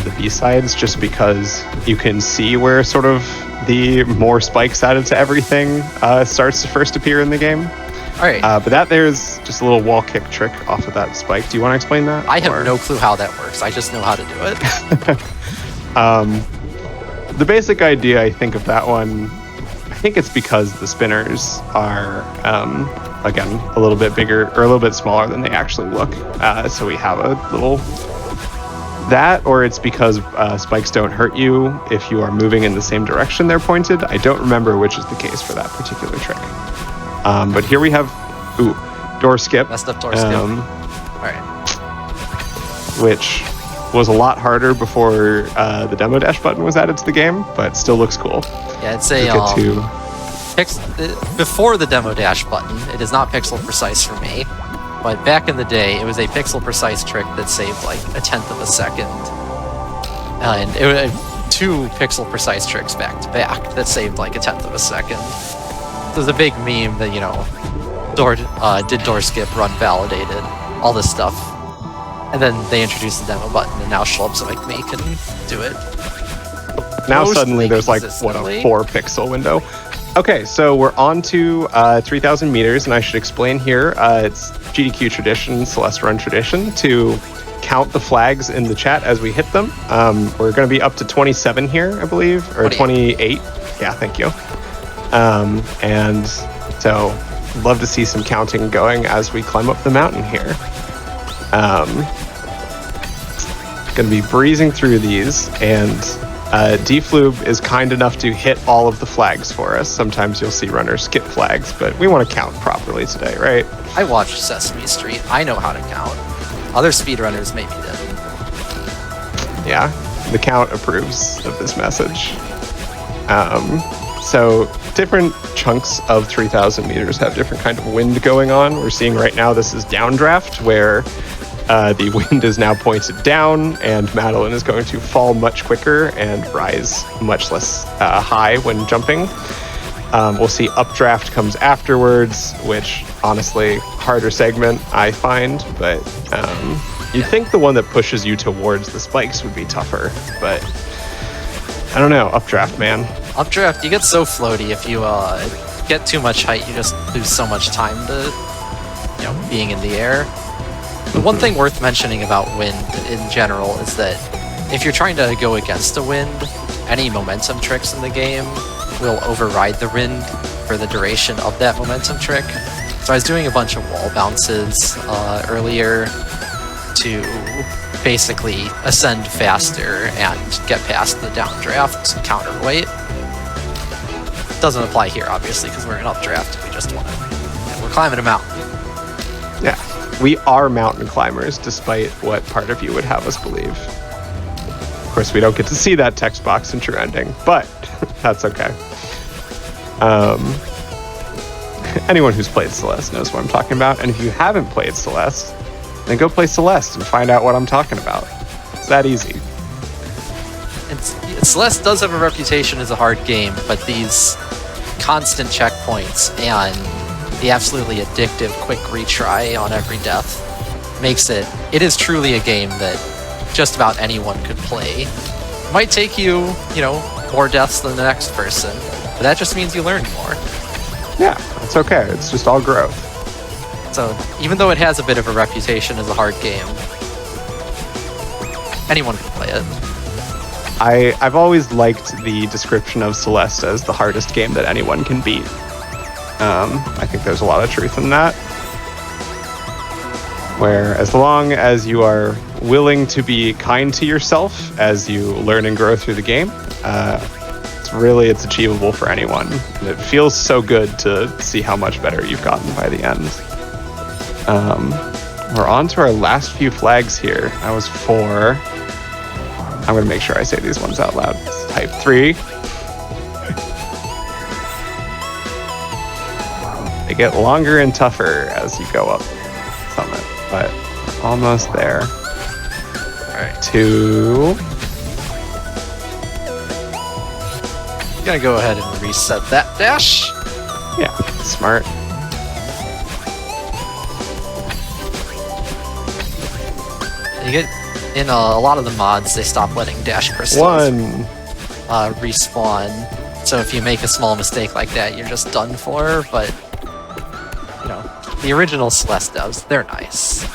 the B-sides, just because you can see where sort of the more spikes added to everything starts to first appear in the game. All right. But there's just a little wall kick trick off of that spike. Do you want to explain that? I have no clue how that works. I just know how to do it. The basic idea, I think, of that one, I think it's because the spinners are, again, a little bit bigger or a little bit smaller than they actually look. So we have a little... That, or it's because spikes don't hurt you if you are moving in the same direction they're pointed. I don't remember which is the case for that particular trick. But here we have, door skip. Messed up door skip. All right. Which was a lot harder before the demo dash button was added to the game, but still looks cool. Yeah, it's a before the demo dash button. It is not pixel precise for me, but back in the day, it was a pixel precise trick that saved like 1/10 of a second, and it was 2 pixel precise tricks back to back that saved like 1/10 of a second. There's a big meme that, you know, did door skip, run validated, all this stuff. And then they introduced the demo button, and now schlubs like me can do it. Now suddenly there's like, what, a 4 pixel window? Okay, so we're on to 3,000 meters, and I should explain here, it's GDQ tradition, Celeste Run tradition, to count the flags in the chat as we hit them. We're going to be up to 27 here, I believe, or 28. Yeah, thank you. And so love to see some counting going as we climb up the mountain here. Gonna be breezing through these, and Deflube is kind enough to hit all of the flags for us. Sometimes you'll see runners skip flags, but we want to count properly today, right? I watched Sesame Street. I know how to count. Other speedrunners maybe didn't. Yeah, the count approves of this message. So different chunks of 3,000 meters have different kind of wind going on. We're seeing right now this is downdraft, where the wind is now pointed down, and Madeline is going to fall much quicker and rise much less high when jumping. We'll see updraft comes afterwards, which honestly, harder segment I find, but you'd think the one that pushes you towards the spikes would be tougher, but I don't know, updraft, man. Updraft, you get so floaty. If you get too much height, you just lose so much time to, being in the air. The one thing worth mentioning about wind in general is that if you're trying to go against a wind, any momentum tricks in the game will override the wind for the duration of that momentum trick. So I was doing a bunch of wall bounces earlier to basically ascend faster and get past the downdraft counterweight. Doesn't apply here, obviously, because we're in updraft. We just want to, we're climbing a mountain. Yeah, we are mountain climbers, despite what part of you would have us believe. Of course, we don't get to see that text box in True Ending, but that's okay. Anyone who's played Celeste knows what I'm talking about, and if you haven't played Celeste, then go play Celeste and find out what I'm talking about. It's that easy. Celeste does have a reputation as a hard game, but these constant checkpoints and the absolutely addictive quick retry on every death makes it is truly a game that just about anyone could play. It might take you, more deaths than the next person, but that just means you learn more. Yeah, it's okay. It's just all growth. So even though it has a bit of a reputation as a hard game, anyone can play it. I've always liked the description of Celeste as the hardest game that anyone can beat. I think there's a lot of truth in that. Where as long as you are willing to be kind to yourself as you learn and grow through the game, it's achievable for anyone. And it feels so good to see how much better you've gotten by the end. We're on to our last few flags here. I was 4. I'm going to make sure I say these ones out loud. Type 3. They get longer and tougher as you go up summit, but we're almost there. Alright, 2. Gonna go ahead and reset that dash. Yeah, smart. You get in a lot of the mods, they stop letting dash crystals 1 respawn. So if you make a small mistake like that, you're just done for. But the original Celeste devs, they're nice.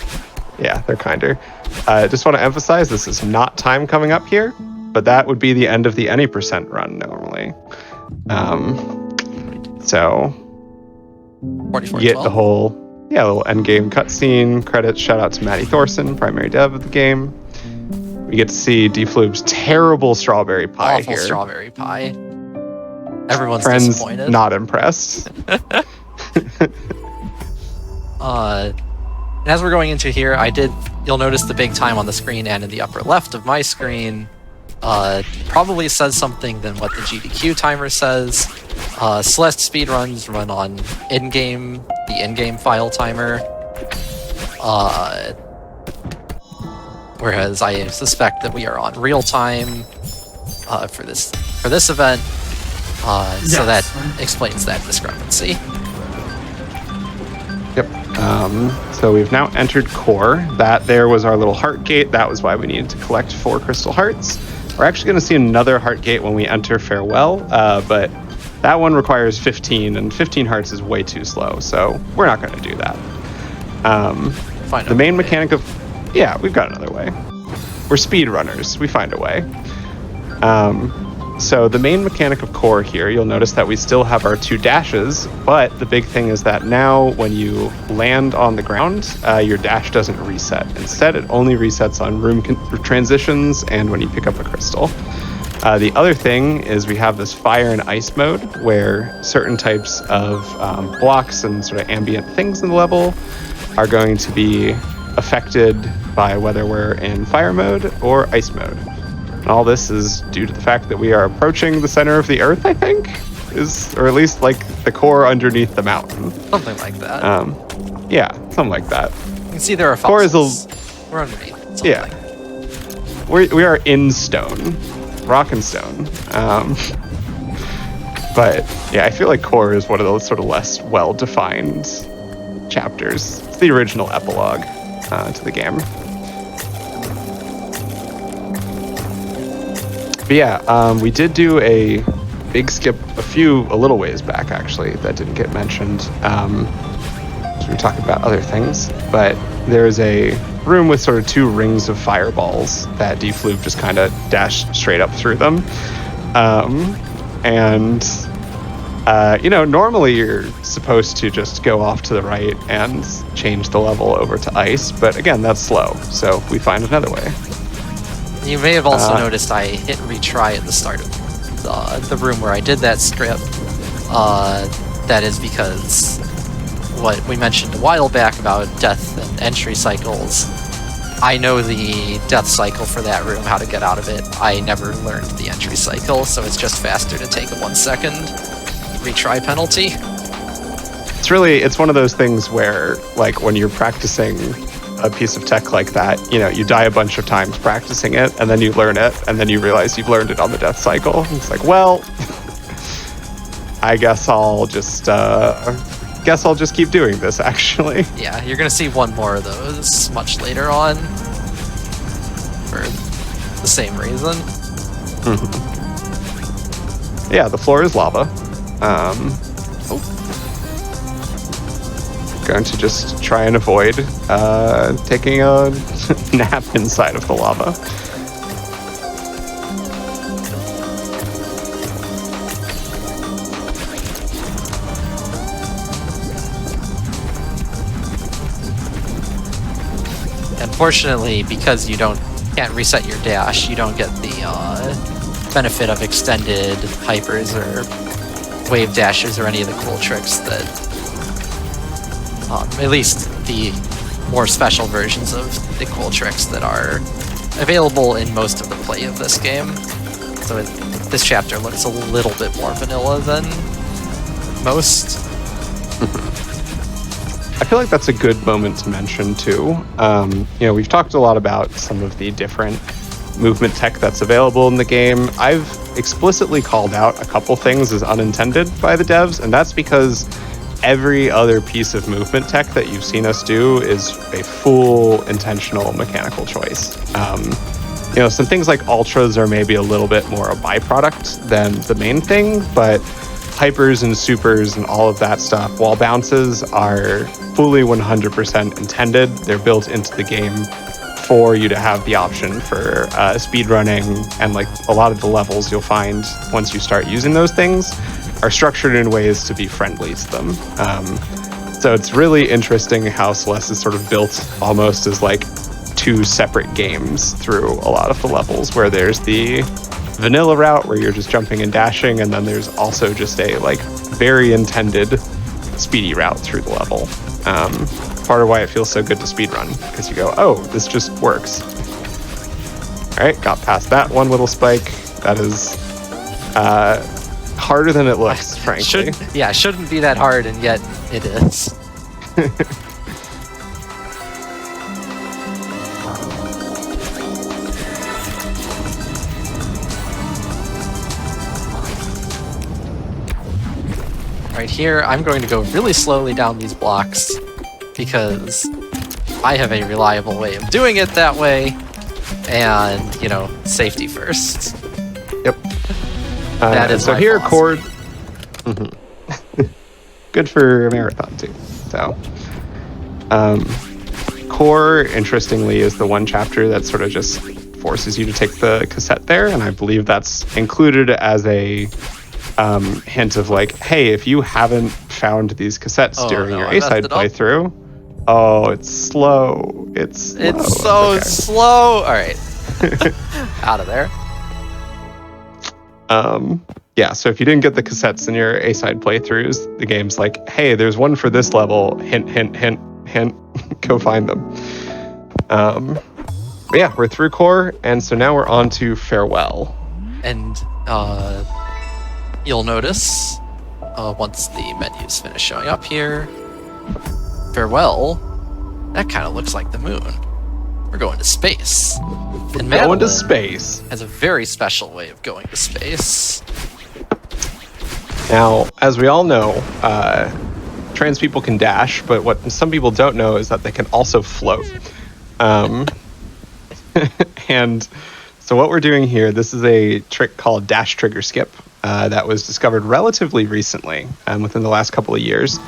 Yeah, they're kinder. Just want to emphasize this is not time coming up here, but that would be the end of the any percent run normally. So you get the whole little end game cutscene. Credits, shout out to Maddie Thorson, primary dev of the game. We get to see Deflube's terrible strawberry pie Awful here. Strawberry pie. Everyone's Friends disappointed. not impressed. As we're going into here, you'll notice the big time on the screen and in the upper left of my screen probably says something than what the GDQ timer says. Celeste speedruns run on the in-game file timer. Whereas I suspect that we are on real time for this event. So that explains that discrepancy. Yep. So we've now entered core. That there was our little heart gate. That was why we needed to collect 4 crystal hearts. We're actually going to see another heart gate when we enter farewell, but that one requires 15, and 15 hearts is way too slow, so we're not going to do that. The main mechanic of... Yeah, we've got another way. We're speedrunners. We find a way. So the main mechanic of core here, you'll notice that we still have our 2 dashes, but the big thing is that now when you land on the ground, your dash doesn't reset. Instead, it only resets on room transitions and when you pick up a crystal. The other thing is we have this fire and ice mode where certain types of blocks and sort of ambient things in the level are going to be affected by whether we're in fire mode or ice mode. And all this is due to the fact that we are approaching the center of the earth, I think, or at least like the core underneath the mountain. Something like that. Yeah, something like that. You can see there are fossils. We're underneath something. Yeah. We are in stone. Rock and stone. But yeah, I feel like core is one of those sort of less well-defined chapters. It's the original epilogue to the game. But yeah, we did do a big skip a little ways back, actually, that didn't get mentioned. So we were talking about other things, but there's a room with sort of 2 rings of fireballs that Deflube just kind of dashed straight up through them. Normally you're supposed to just go off to the right and change the level over to ice, but again, that's slow, so we find another way. You may have also noticed I hit retry at the start of the room where I did that strip. That is because what we mentioned a while back about death and entry cycles, I know the death cycle for that room, how to get out of it. I never learned the entry cycle, so it's just faster to take a 1 second retry penalty. It's one of those things where, like, when you're practicing a piece of tech like that, you die a bunch of times practicing it, and then you learn it, and then you realize you've learned it on the death cycle. It's like, well, I guess I'll just keep doing this, actually. Yeah, you're gonna see one more of those much later on for the same reason. Mm-hmm. Yeah, the floor is lava. Going to just try and avoid taking a nap inside of the lava. Unfortunately, because you can't reset your dash, you don't get the benefit of extended hypers or wave dashes or any of the cool tricks that, at least the more special versions of the cool tricks that are available in most of the play of this game. So this chapter looks a little bit more vanilla than most. I feel like that's a good moment to mention too. We've talked a lot about some of the different movement tech that's available in the game. I've explicitly called out a couple things as unintended by the devs, and that's because every other piece of movement tech that you've seen us do is a full intentional mechanical choice. Some things like ultras are maybe a little bit more a byproduct than the main thing, but hypers and supers and all of that stuff, wall bounces are fully 100% intended. They're built into the game for you to have the option for speedrunning, and like a lot of the levels you'll find once you start using those things are structured in ways to be friendly to them. So it's really interesting how Celeste is sort of built almost as like two separate games through a lot of the levels, where there's the vanilla route where you're just jumping and dashing, and then there's also just a like very intended speedy route through the level. Part of why it feels so good to speedrun, because you go, oh, this just works. All right, got past that one little spike. That is harder than it looks, frankly. Shouldn't be that hard, and yet it is. Right here, I'm going to go really slowly down these blocks because I have a reliable way of doing it that way, and, safety first. Yep. That is so here, chord. Good for a marathon too. So, core, interestingly, is the one chapter that sort of just forces you to take the cassette there, and I believe that's included as a hint of like, hey, if you haven't found these cassettes during your A-side playthrough, it's slow. It's so slow. All right, out of there. So if you didn't get the cassettes in your A-side playthroughs, the game's like, hey, there's one for this level. Hint, hint, hint, hint. Go find them. But yeah, we're through core, and so now we're on to farewell. And you'll notice once the menus finish showing up here, farewell, that kind of looks like the moon. We're going to space. And going to space has a very special way of going to space. Now, as we all know, trans people can dash, but what some people don't know is that they can also float. And so what we're doing here, this is a trick called dash trigger skip that was discovered relatively recently, within the last couple of years,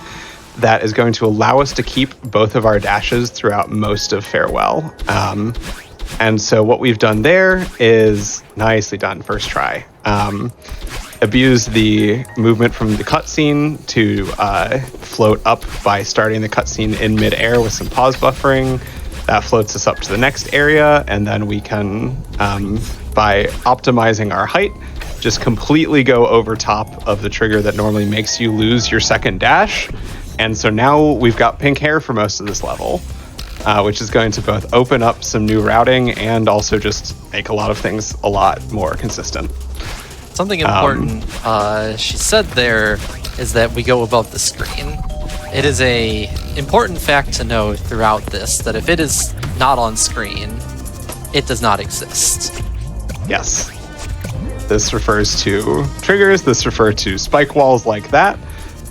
that is going to allow us to keep both of our dashes throughout most of farewell. And so what we've done there is nicely done, first try. Abuse the movement from the cutscene to float up by starting the cutscene in midair with some pause buffering. That floats us up to the next area, and then we can, by optimizing our height, just completely go over top of the trigger that normally makes you lose your second dash. And so now we've got pink hair for most of this level, which is going to both open up some new routing and also just make a lot of things a lot more consistent. Something important she said there is that we go above the screen. It is a important fact to know throughout this that if it is not on screen, it does not exist. Yes. This refers to triggers, this refers to spike walls like that,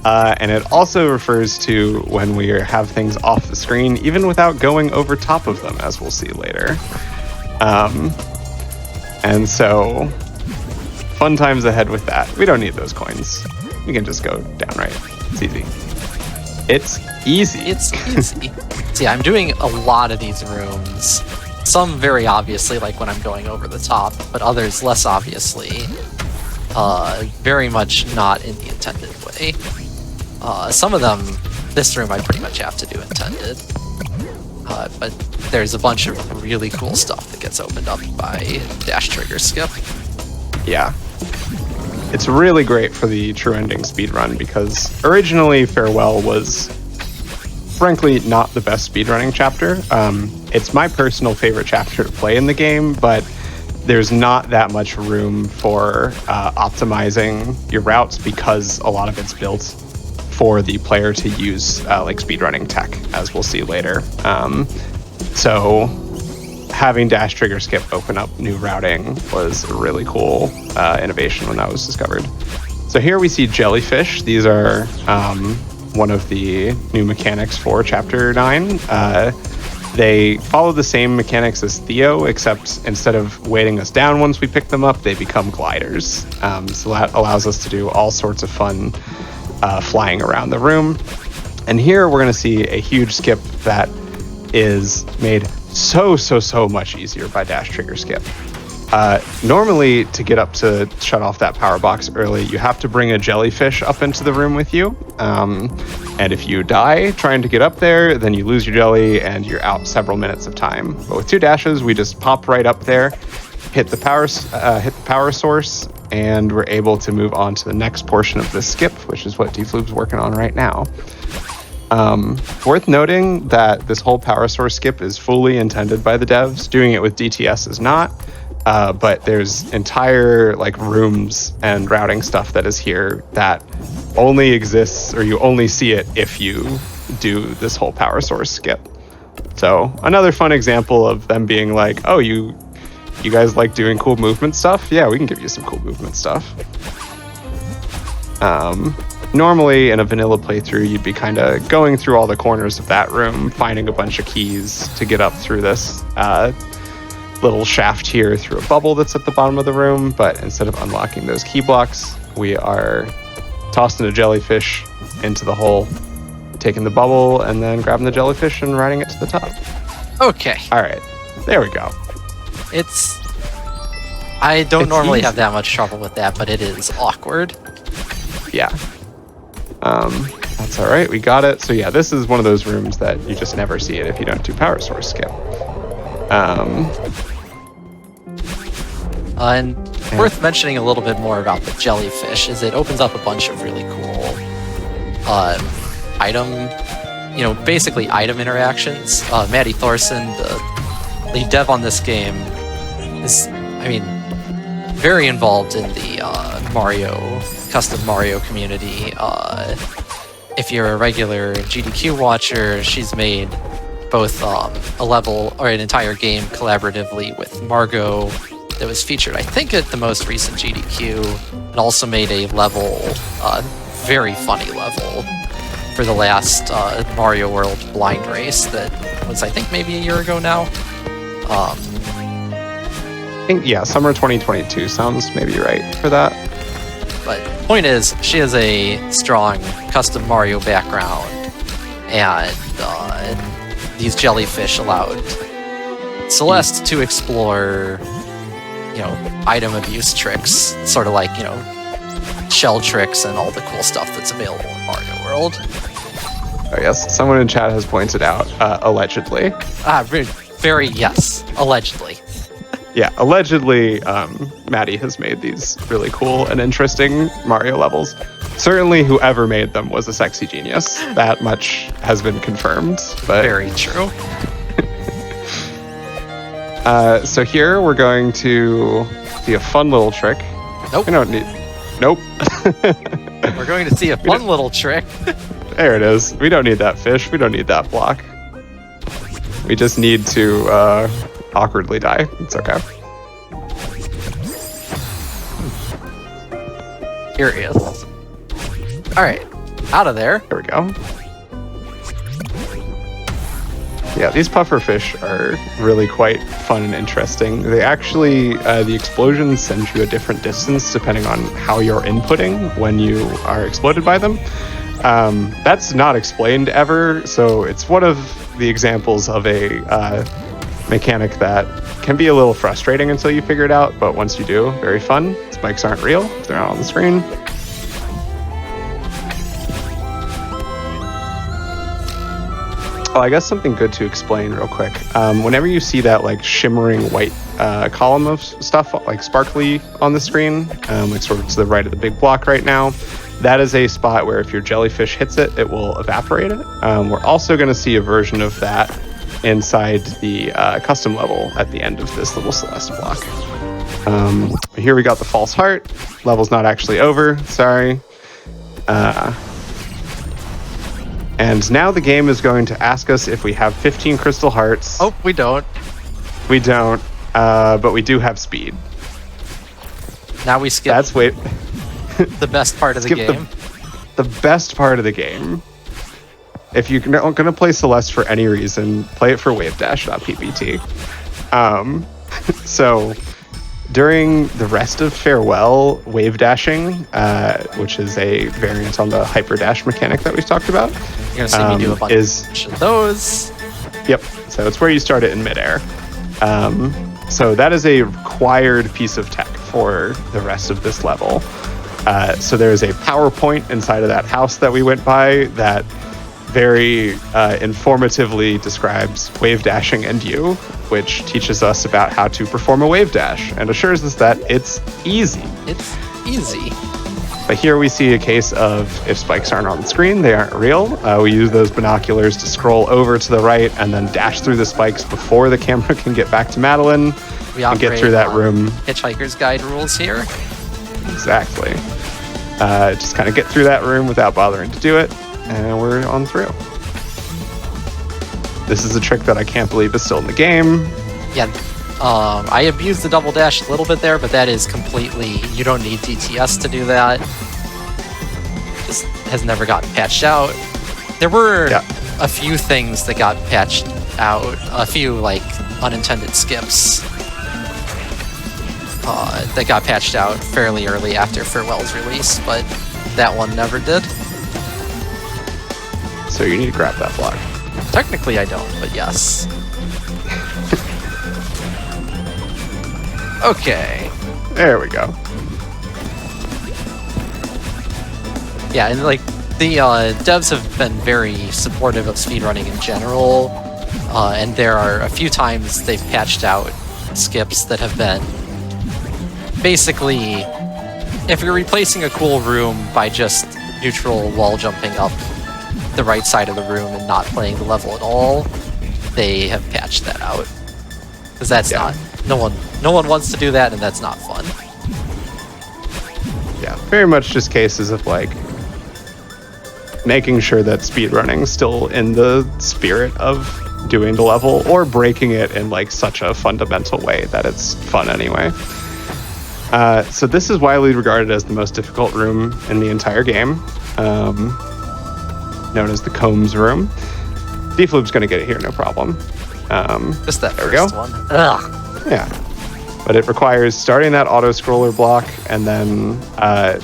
and it also refers to when we have things off the screen, even without going over top of them, as we'll see later. And so, fun times ahead with that. We don't need those coins. We can just go down right. It's easy. It's easy. It's easy. See, I'm doing a lot of these rooms. Some very obviously, like when I'm going over the top, but others less obviously. Very much not in the intended way. Some of them, this room I pretty much have to do intended. but there's a bunch of really cool stuff that gets opened up by dash trigger skip. Yeah. It's really great for the true ending speedrun because originally Farewell was frankly not the best speedrunning chapter. It's my personal favorite chapter to play in the game, but there's not that much room for optimizing your routes because a lot of it's built for the player to use like speedrunning tech, as we'll see later. So having dash trigger skip open up new routing was a really cool innovation when that was discovered. So here we see jellyfish. These are one of the new mechanics for Chapter 9. They follow the same mechanics as Theo, except instead of weighting us down once we pick them up, they become gliders. So that allows us to do all sorts of fun flying around the room. And here we're going to see a huge skip that is made so much easier by dash trigger skip. Normally, to get up to shut off that power box early, you have to bring a jellyfish up into the room with you. And if you die trying to get up there, then you lose your jelly and you're out several minutes of time. But with 2 dashes, we just pop right up there, hit the power source, and we're able to move on to the next portion of this skip, which is what Deflube's working on right now. Worth noting that this whole power source skip is fully intended by the devs. Doing it with DTS is not. But there's entire like rooms and routing stuff that is here that only exists, or you only see it if you do this whole power source skip. So another fun example of them being like, oh, you guys like doing cool movement stuff? Yeah, we can give you some cool movement stuff. Normally in a vanilla playthrough, you'd be kind of going through all the corners of that room, finding a bunch of keys to get up through this little shaft here through a bubble that's at the bottom of the room, but instead of unlocking those key blocks, we are tossing a jellyfish into the hole, taking the bubble, and then grabbing the jellyfish and riding it to the top. Okay. All right. There we go. I don't normally have that much trouble with that, but it is awkward. Yeah. That's all right. We got it. So yeah, this is one of those rooms that you just never see it if you don't do power source skip. And worth mentioning a little bit more about the jellyfish is it opens up a bunch of really cool basically item interactions. Maddie Thorson, the lead dev on this game, is, very involved in the custom Mario community. If you're a regular GDQ watcher, she's made both a level or an entire game collaboratively with Margot that was featured, I think, at the most recent GDQ, and also made a level, very funny level, for the last Mario World blind race that was, I think, maybe a year ago now. I think, yeah, summer 2022 sounds maybe right for that. But point is, she has a strong custom Mario background, and these jellyfish allowed Celeste to explore, item abuse tricks, sort of like, shell tricks and all the cool stuff that's available in Mario World. Oh yes, someone in chat has pointed out, allegedly. Yes, allegedly. Yeah, allegedly, Maddie has made these really cool and interesting Mario levels. Certainly whoever made them was a sexy genius. That much has been confirmed. But very true. So here we're going to see a fun little trick. Nope. We don't need... Nope. We're going to see a fun little trick. There it is. We don't need that fish. We don't need that block. We just need to awkwardly die. It's okay. Curious. Alright. Out of there. There we go. Yeah, these pufferfish are really quite fun and interesting. They actually, the explosions send you a different distance depending on how you're inputting when you are exploded by them. That's not explained ever, so it's one of the examples of a mechanic that can be a little frustrating until you figure it out, but once you do, very fun. Spikes aren't real if they're not on the screen. Oh, I guess something good to explain real quick. Whenever you see that like shimmering white column of stuff, like sparkly on the screen, like sort of to the right of the big block right now, that is a spot where if your jellyfish hits it, it will evaporate it. We're also going to see a version of that inside the custom level at the end of this little Celeste block. Here we got the false heart. Level's not actually over, sorry. And now the game is going to ask us if we have 15 crystal hearts. Oh, we don't. We don't, but we do have speed. Now we skip. That's wait. The best part of the game. The best part of the game. If you're going to play Celeste for any reason, play it for wavedash.ppt. So during the rest of Farewell, wave dashing, which is a variant on the hyper dash mechanic that we've talked about, you're going to see me do a bunch of those. Yep. So it's where you start it in midair. So that is a required piece of tech for the rest of this level. So there's a PowerPoint inside of that house that we went by that very informatively describes wave dashing and you, which teaches us about how to perform a wave dash and assures us that it's easy. It's easy. But here we see a case of if spikes aren't on the screen, they aren't real. We use those binoculars to scroll over to the right and then dash through the spikes before the camera can get back to Madeline and get through that room. Hitchhiker's Guide rules here. Exactly. Just kind of get through that room without bothering to do it, and we're on through. This is a trick that I can't believe is still in the game. Yeah, I abused the double dash a little bit there, but that is completely, you don't need DTS to do that. This has never gotten patched out. There were a few things that got patched out, a few like unintended skips that got patched out fairly early after Farewell's release, but that one never did. So you need to grab that block. Technically I don't, but yes. Okay. There we go. Yeah, and like the devs have been very supportive of speedrunning in general, and there are a few times they've patched out skips that have been basically, if you're replacing a cool room by just neutral wall jumping up the right side of the room and not playing the level at all, they have patched that out. Because that's not, no one wants to do that, and that's not fun. Yeah, very much just cases of like making sure that speedrunning's still in the spirit of doing the level, or breaking it in like such a fundamental way that it's fun anyway. So this is widely regarded as the most difficult room in the entire game, known as the Combs room. Defloop's going to get it here, no problem. Just that there first we go. one. Ugh. Yeah. But it requires starting that auto-scroller block and then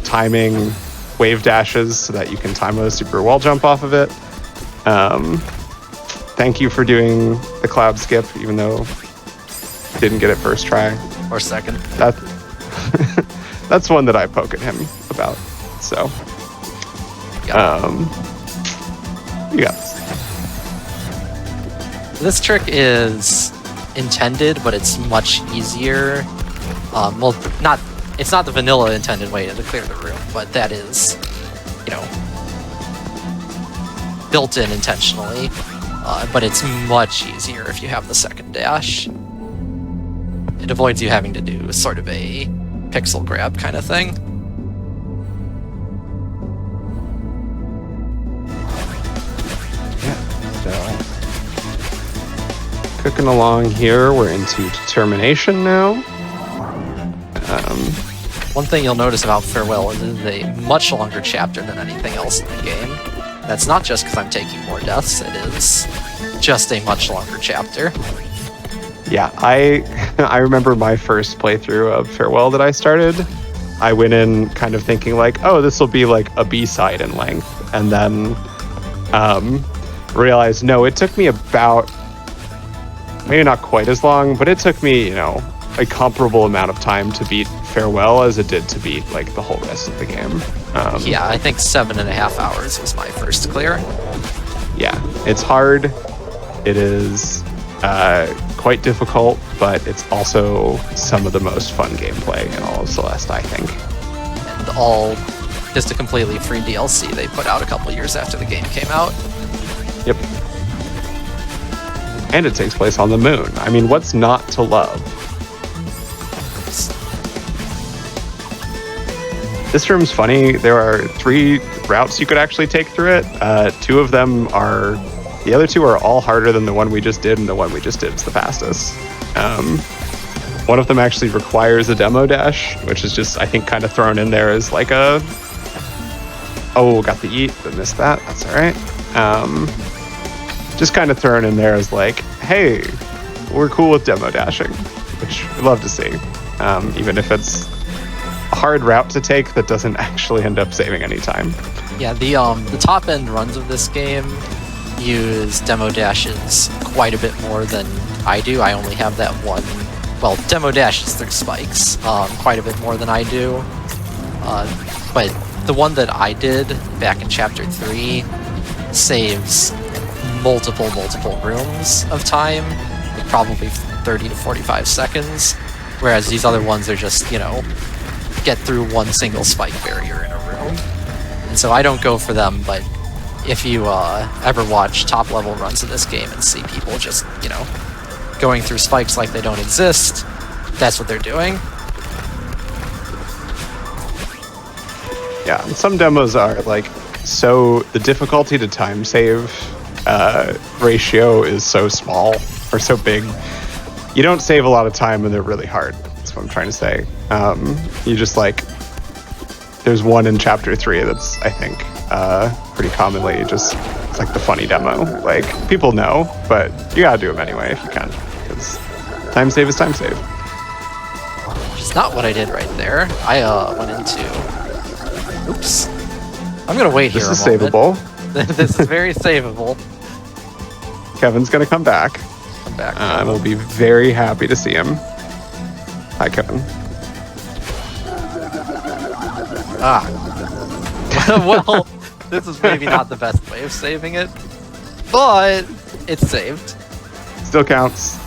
timing wave dashes so that you can time a super wall jump off of it. Thank you for doing the cloud skip, even though didn't get it first try. Or second. That's one that I poke at him about. So, you got this. This trick is intended, but it's much easier. Well, it's not the vanilla intended way to clear the room, but that is, you know, built in intentionally. But it's much easier if you have the second dash. It avoids you having to do sort of a pixel grab kind of thing. So, cooking along here, we're into determination now. One thing you'll notice about Farewell is it is a much longer chapter than anything else in the game. That's not just because I'm taking more deaths, it is just a much longer chapter. Yeah, I remember my first playthrough of Farewell that I started. I went in kind of thinking like, oh, this will be like a B-side in length, and then realized, no, it took me about, maybe not quite as long, but it took me, you know, a comparable amount of time to beat Farewell as it did to beat like the whole rest of the game. Yeah, I think 7.5 hours was my first clear. Yeah, it's hard. It is quite difficult, but it's also some of the most fun gameplay in all of Celeste, I think. And all just a completely free DLC they put out a couple years after the game came out. Yep. And it takes place on the moon. I mean, what's not to love? This room's funny. There are 3 routes you could actually take through it. The other 2 are all harder than the one we just did, and the one we just did is the fastest. One of them actually requires a demo dash, which is just, I think, kind of thrown in there as like a... Oh, got the eat, but missed that. That's all right. Just kind of thrown in there as like, hey, we're cool with demo dashing, which we love to see. Even if it's a hard route to take that doesn't actually end up saving any time. Yeah, the top end runs of this game use demo dashes quite a bit more than I do. I only have that one. Well, demo dashes through spikes quite a bit more than I do. But the one that I did back in Chapter 3 saves multiple rooms of time, like probably 30 to 45 seconds, whereas these other ones are just, get through one single spike barrier in a room. And so I don't go for them, but if you ever watch top level runs of this game and see people just, going through spikes like they don't exist, that's what they're doing. Yeah, and some demos are like, so the difficulty to time save ratio is so small or so big. You don't save a lot of time and they're really hard. That's what I'm trying to say. You just like, there's one in Chapter 3 that's, I think, pretty commonly just, it's like the funny demo. Like, people know, but you gotta do them anyway if you can, because time save is time save. Which is not what I did right there. I went into... Oops. I'm gonna wait here a moment. This is savable. This is very savable. Kevin's gonna come back. Come back. And we'll be very happy to see him. Hi, Kevin. Well, this is maybe not the best way of saving it, but it's saved. Still counts.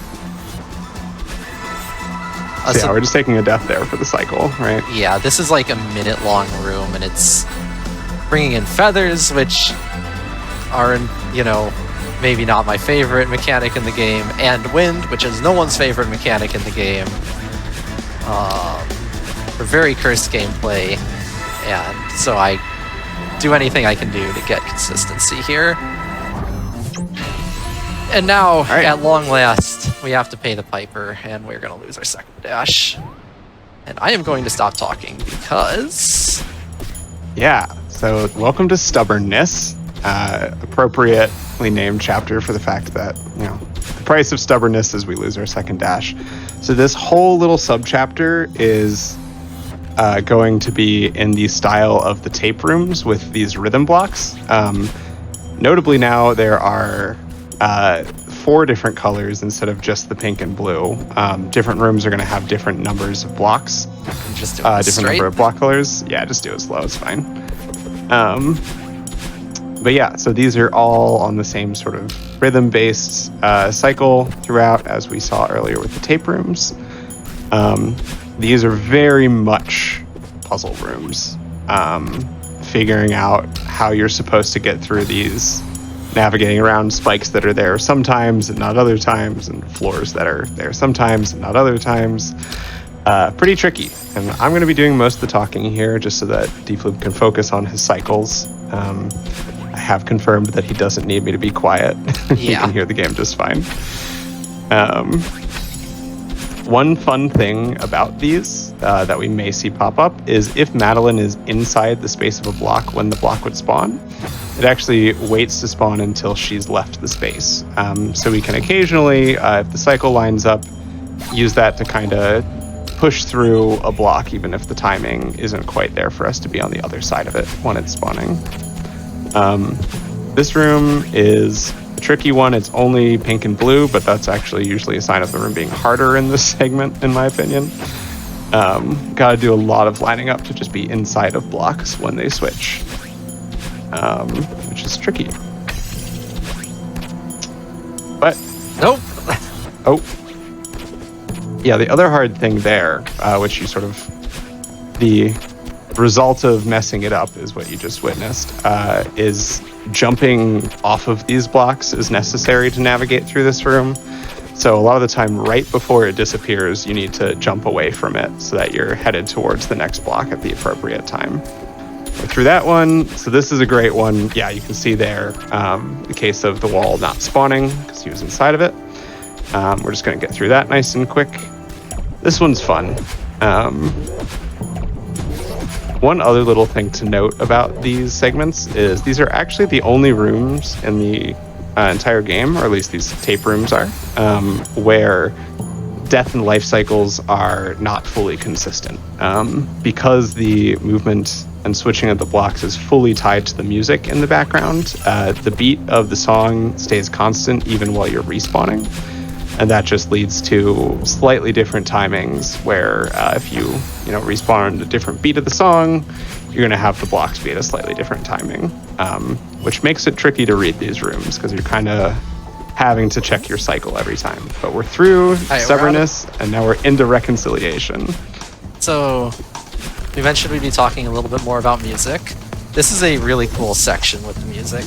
So yeah, we're just taking a death there for the cycle, right? Yeah, this is like a minute-long room, and it's bringing in feathers, which are, maybe not my favorite mechanic in the game, and wind, which is no one's favorite mechanic in the game. For very cursed gameplay, and so I do anything I can do to get consistency here. And now, at long last, we have to pay the piper, and we're going to lose our second dash. And I am going to stop talking because... Yeah, so welcome to Stubbornness. Appropriately named chapter for the fact that, the price of stubbornness is we lose our second dash. So this whole little subchapter is going to be in the style of the tape rooms with these rhythm blocks. Notably now, there are 4 different colors instead of just the pink and blue. Different rooms are going to have different numbers of blocks. Just do it different number of block colors. Yeah, just do it slow. It's fine. But yeah, so these are all on the same sort of rhythm-based cycle throughout, as we saw earlier with the tape rooms. These are very much puzzle rooms. Figuring out how you're supposed to get through these, navigating around spikes that are there sometimes and not other times, and floors that are there sometimes and not other times. Pretty tricky. And I'm going to be doing most of the talking here just so that Deefloop can focus on his cycles. I have confirmed that he doesn't need me to be quiet. He can hear the game just fine. One fun thing about these that we may see pop up is if Madeline is inside the space of a block when the block would spawn, it actually waits to spawn until she's left the space. So we can occasionally, if the cycle lines up, use that to kind of push through a block even if the timing isn't quite there for us to be on the other side of it when it's spawning. This room is a tricky one. It's only pink and blue, but that's actually usually a sign of the room being harder in this segment, in my opinion. Gotta do a lot of lining up to just be inside of blocks when they switch, which is tricky. But Oh. Yeah, the other hard thing there, which you sort of... The result of messing it up is what you just witnessed, is jumping off of these blocks is necessary to navigate through this room. So a lot of the time, right before it disappears, you need to jump away from it so that you're headed towards the next block at the appropriate time. We're through that one. So this is a great one. Yeah, you can see there the case of the wall not spawning because he was inside of it. We're just going to get through that nice and quick. This one's fun. One other little thing to note about these segments is these are actually the only rooms in the entire game, or at least these tape rooms are, where death and life cycles are not fully consistent. Because the movement and switching of the blocks is fully tied to the music in the background, the beat of the song stays constant even while you're respawning. And that just leads to slightly different timings where if you respawn a different beat of the song, you're going to have the blocks be at a slightly different timing, which makes it tricky to read these rooms because you're kind of having to check your cycle every time. But we're through stubbornness, and now we're into reconciliation. So we mentioned we'd be talking a little bit more about music. This is a really cool section with the music.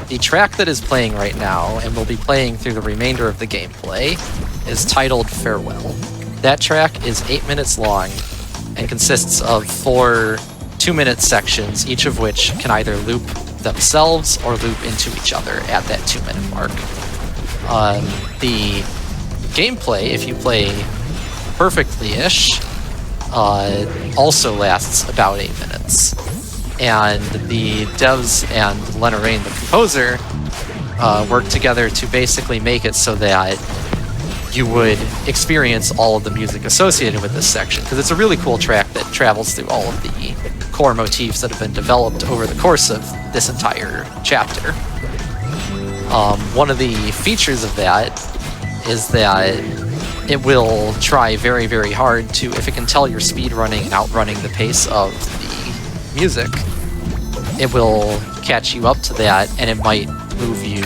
The track that is playing right now, and will be playing through the remainder of the gameplay, is titled Farewell. That track is 8 minutes long and consists of 4 2-minute sections, each of which can either loop themselves or loop into each other at that 2-minute mark. The gameplay, if you play perfectly-ish, also lasts about 8 minutes. And the devs and Lenoraine, the composer, work together to basically make it so that you would experience all of the music associated with this section, because it's a really cool track that travels through all of the core motifs that have been developed over the course of this entire chapter. One of the features of that is that it will try very, very hard to, if it can tell you're speedrunning and outrunning the pace of the music, it will catch you up to that, and it might move you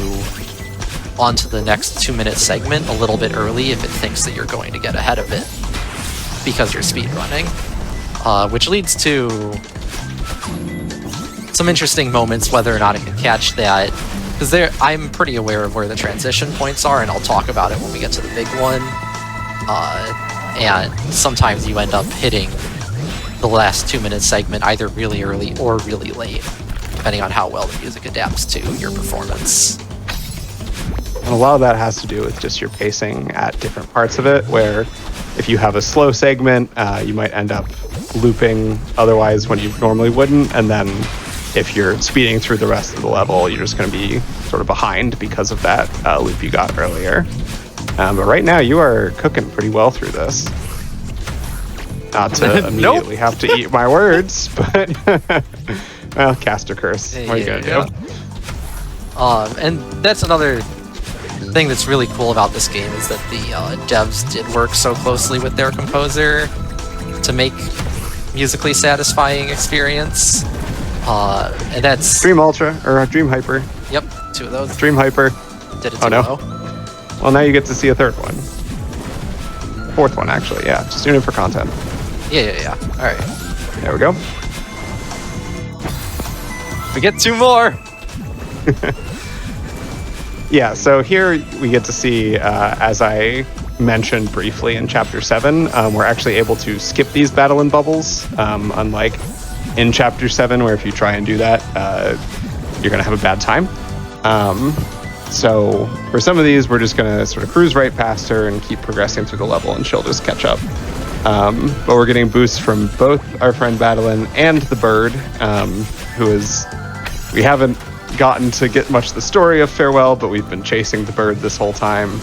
onto the next 2-minute segment a little bit early if it thinks that you're going to get ahead of it because you're speedrunning, which leads to some interesting moments whether or not it can catch that, because I'm pretty aware of where the transition points are, and I'll talk about it when we get to the big one, and sometimes you end up hitting the last 2-minute segment either really early or really late, depending on how well the music adapts to your performance. And a lot of that has to do with just your pacing at different parts of it, where if you have a slow segment, you might end up looping otherwise when you normally wouldn't, and then if you're speeding through the rest of the level, you're just going to be sort of behind because of that loop you got earlier. But right now, you are cooking pretty well through this. Not to immediately have to eat my words, but well, cast a curse. What are you gonna do? And that's another thing that's really cool about this game, is that the devs did work so closely with their composer to make musically satisfying experience. And that's Dream Ultra or Dream Hyper. Yep, 2 of those. Dream Hyper. Did it too low. Well, now you get to see a third one. 4th one, actually. Yeah, just doing it for content. Yeah. All right. There we go. We get 2 more. Yeah, so here we get to see, as I mentioned briefly in Chapter 7, we're actually able to skip these battle in bubbles, unlike in Chapter 7, where if you try and do that, you're going to have a bad time. So for some of these, we're just going to sort of cruise right past her and keep progressing through the level, and she'll just catch up. But we're getting boosts from both our friend Madeline and the bird, who is... We haven't gotten to get much of the story of Farewell, but we've been chasing the bird this whole time.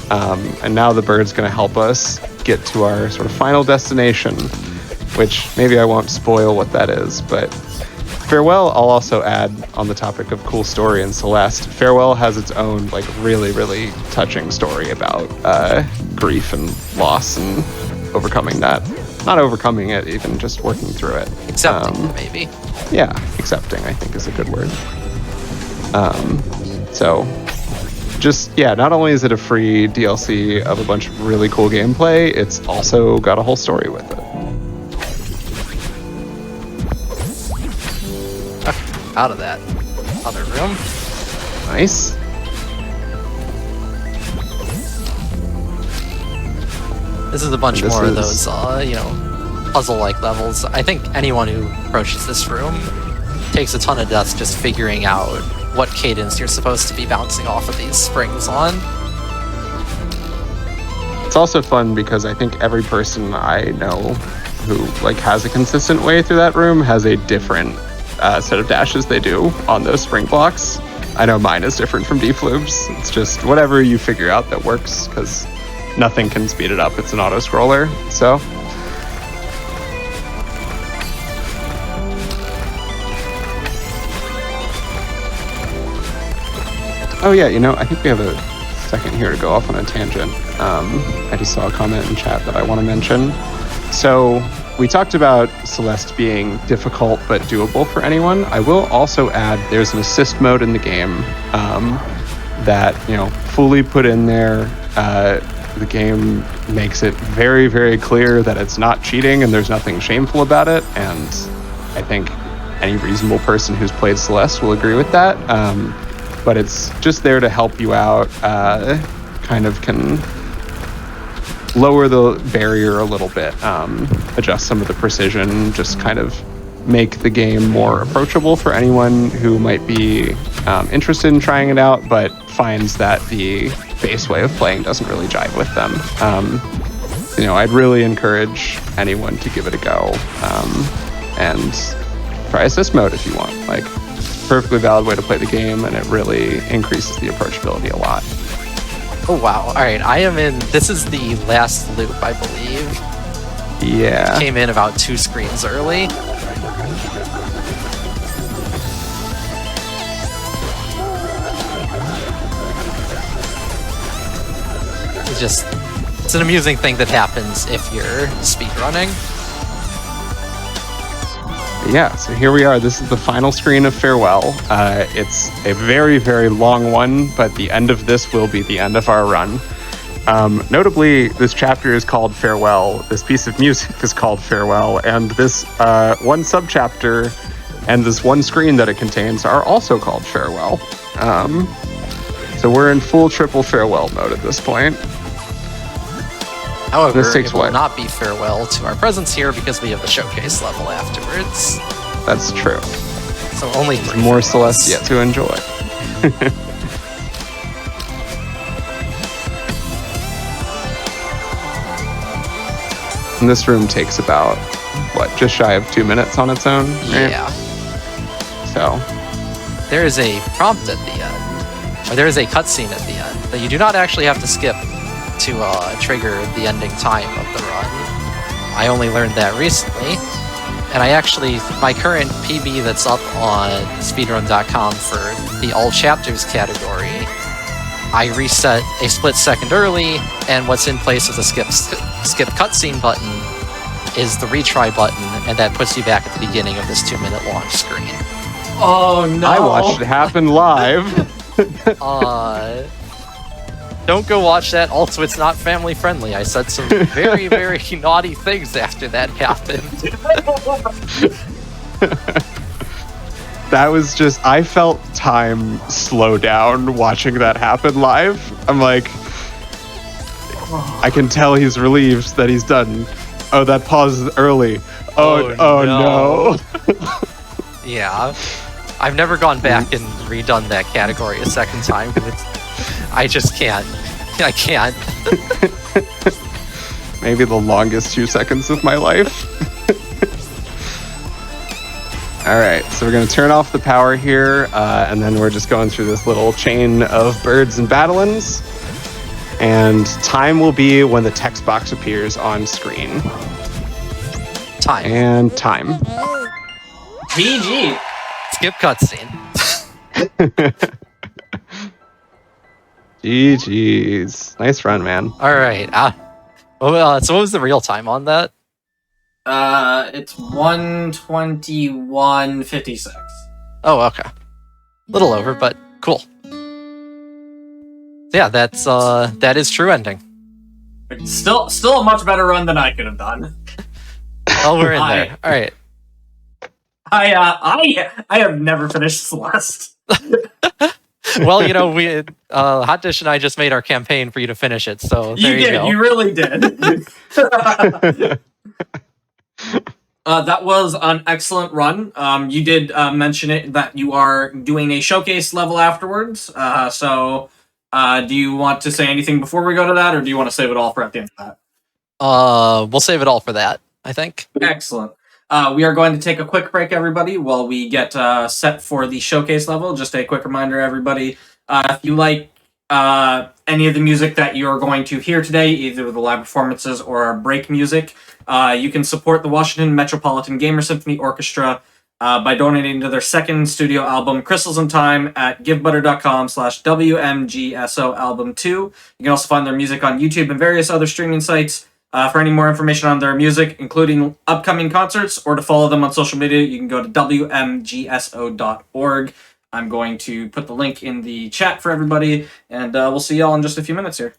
And now the bird's going to help us get to our sort of final destination, which maybe I won't spoil what that is, but Farewell, I'll also add on the topic of cool story in Celeste. Farewell has its own, like, really, really touching story about grief and loss and overcoming that. Not overcoming it, even just working through it. Accepting, maybe. Yeah, accepting, I think, is a good word. So, not only is it a free DLC of a bunch of really cool gameplay, it's also got a whole story with it. Out of that other room. Nice. This is a bunch more of those, puzzle-like levels. I think anyone who approaches this room takes a ton of deaths just figuring out what cadence you're supposed to be bouncing off of these springs on. It's also fun because I think every person I know who has a consistent way through that room has a different set of dashes they do on those spring blocks. I know mine is different from Deflube's. It's just whatever you figure out that works, because nothing can speed it up. It's an auto-scroller, so... Oh yeah, I think we have a second here to go off on a tangent. I just saw a comment in chat that I want to mention. So, we talked about Celeste being difficult but doable for anyone. I will also add there's an assist mode in the game that, fully put in there. The game makes it very, very clear that it's not cheating and there's nothing shameful about it. And I think any reasonable person who's played Celeste will agree with that. But it's just there to help you out, kind of can lower the barrier a little bit, adjust some of the precision, just kind of make the game more approachable for anyone who might be interested in trying it out, but finds that the base way of playing doesn't really jive with them. I'd really encourage anyone to give it a go, and try assist mode if you want. Perfectly valid way to play the game, and it really increases the approachability a lot. Oh wow, alright, I am in, this is the last loop, I believe. Yeah. Came in about 2 screens early. It's an amusing thing that happens if you're speedrunning. Yeah, so here we are. This is the final screen of Farewell. It's a very, very long one, but the end of this will be the end of our run. Notably, this chapter is called Farewell, this piece of music is called Farewell, and this one subchapter and this one screen that it contains are also called Farewell. So we're in full triple Farewell mode at this point. However, this takes it will not be farewell to our presence here because we have the showcase level afterwards. That's true. So only more Celeste yet to enjoy. And this room takes about, just shy of 2 minutes on its own? Right? Yeah. So. There is a prompt at the end, or there is a cutscene at the end that you do not actually have to skip to trigger the ending time of the run. I only learned that recently, and my current PB that's up on speedrun.com for the all chapters category, I reset a split second early, and what's in place of the skip cutscene button is the retry button, and that puts you back at the beginning of this 2-minute launch screen. Oh no! I watched it happen live. Don't go watch that. Also, it's not family friendly. I said some very, very naughty things after that happened. That was just, I felt time slow down watching that happen live. I'm like, I can tell he's relieved that he's done. Oh, that pause is early. Oh no. Yeah. I've never gone back and redone that category a second time because I just can't. I can't. Maybe the longest 2 seconds of my life. Alright, so we're going to turn off the power here, and then we're just going through this little chain of birds and battleons. And time will be when the text box appears on screen. Time. And time. GG! Skip cutscene. GG's. Nice run, man. Alright. So what was the real time on that? It's 1:21:56. Oh, okay. Little over, but cool. Yeah, that is true ending. Still a much better run than I could have done. Oh, we're in there. All right. I have never finished Celeste. Well, you know, we Hot Dish and I just made our campaign for you to finish it, so there you go. You really did. That was an excellent run. You did mention it that you are doing a showcase level afterwards. So do you want to say anything before we go to that, or do you want to save it all for at the end of that? We'll save it all for that, I think. Excellent. We are going to take a quick break, everybody, while we get set for the showcase level. Just a quick reminder, everybody, if you like any of the music that you're going to hear today, either the live performances or our break music, you can support the Washington Metropolitan Gamer Symphony Orchestra by donating to their second studio album, Crystals in Time, at givebutter.com/WMGSO album 2. You can also find their music on YouTube and various other streaming sites. For any more information on their music, including upcoming concerts, or to follow them on social media, you can go to WMGSO.org. I'm going to put the link in the chat for everybody, and we'll see y'all in just a few minutes here.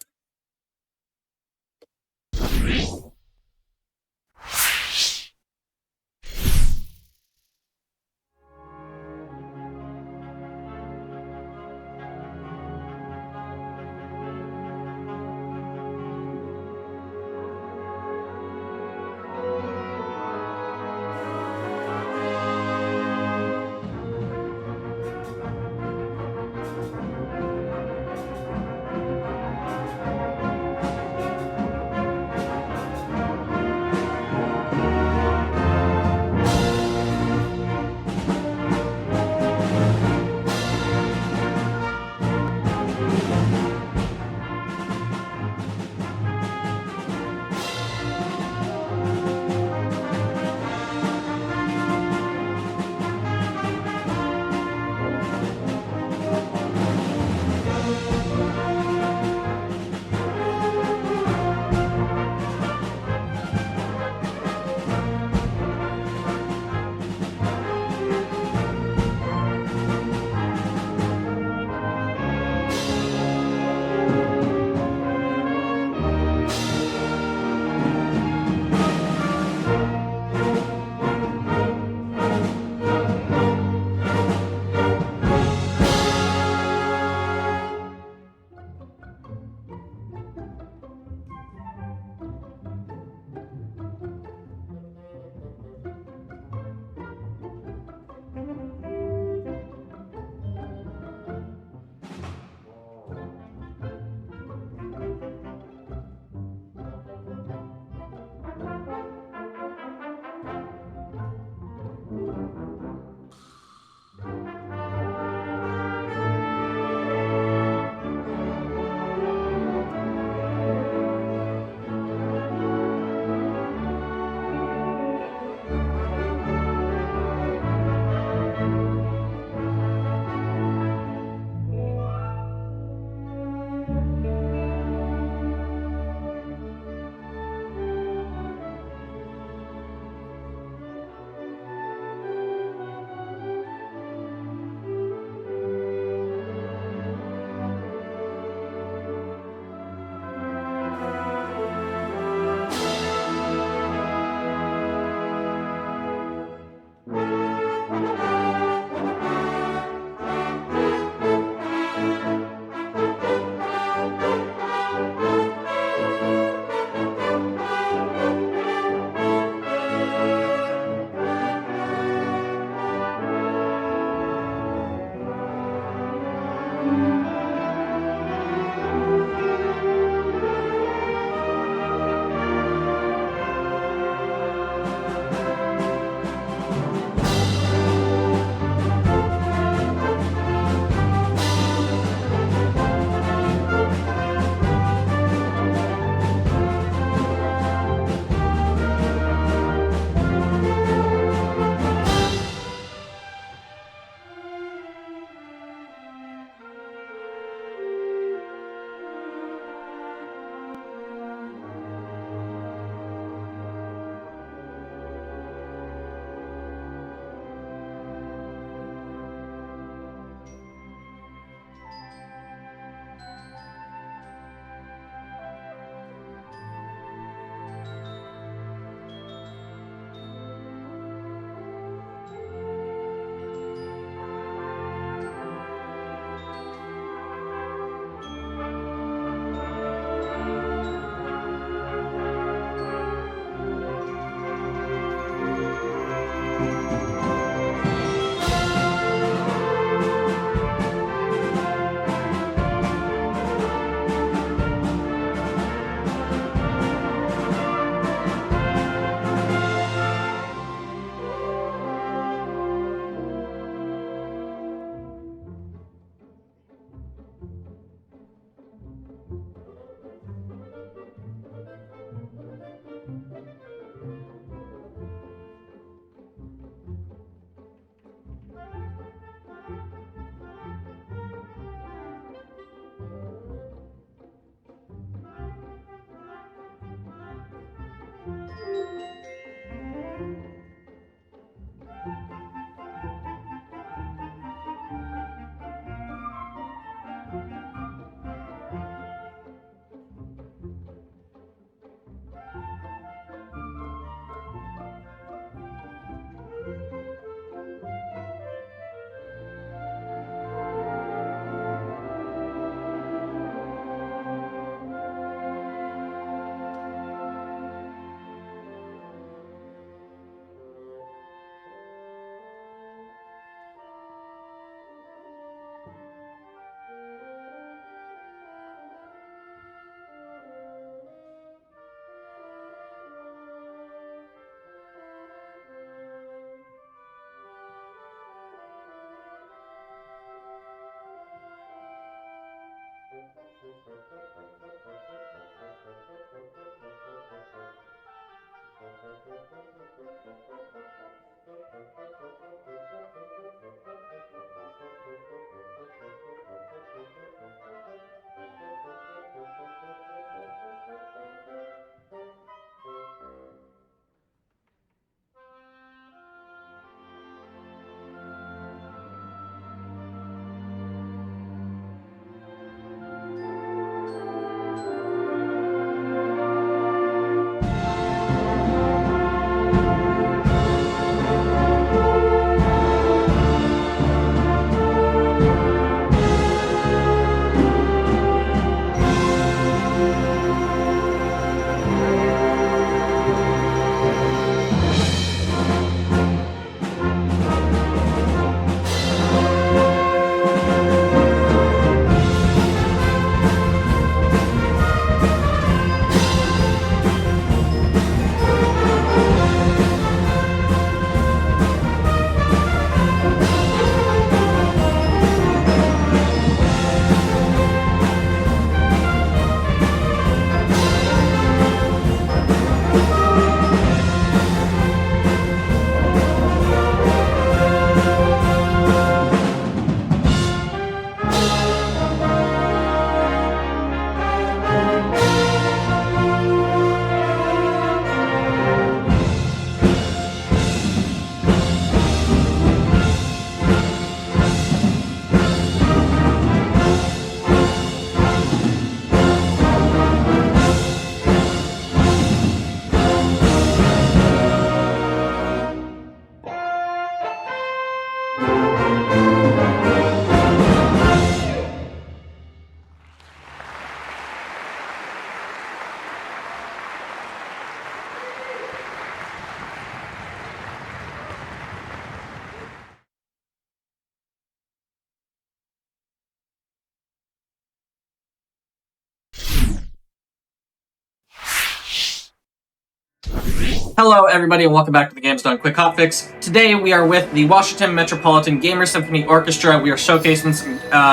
Hello, everybody, and welcome back to the Games Done Quick Hotfix. Today, we are with the Washington Metropolitan Gamer Symphony Orchestra. We are showcasing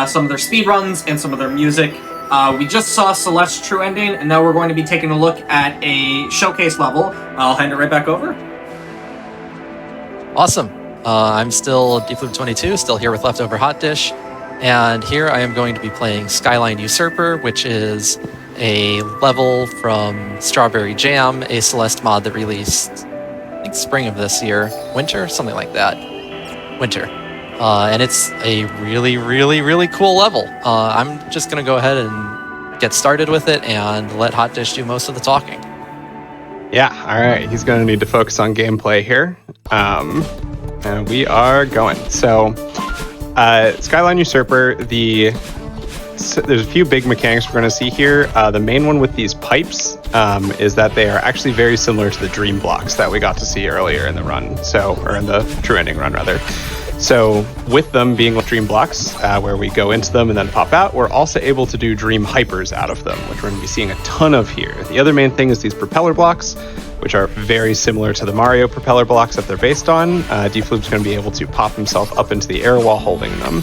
some of their speedruns and some of their music. We just saw Celeste's True Ending, and now we're going to be taking a look at a showcase level. I'll hand it right back over. Awesome. I'm still DeepLoop22, still here with Leftover Hot Dish, and here I am going to be playing Skyline Usurper, which is a level from Strawberry Jam, a Celeste mod that released, I think, spring of this year. Winter? Something like that. Winter. And it's a really, really, really cool level. I'm just going to go ahead and get started with it and let Hot Dish do most of the talking. Yeah, all right. He's going to need to focus on gameplay here. And we are going. So, Skyline Usurper, there's a few big mechanics we're going to see here. The main one with these pipes is that they are actually very similar to the dream blocks that we got to see earlier in the run, or in the True Ending run, rather. So with them being dream blocks, where we go into them and then pop out, we're also able to do dream hypers out of them, which we're going to be seeing a ton of here. The other main thing is these propeller blocks, which are very similar to the Mario propeller blocks that they're based on. DeepLoop's going to be able to pop himself up into the air while holding them.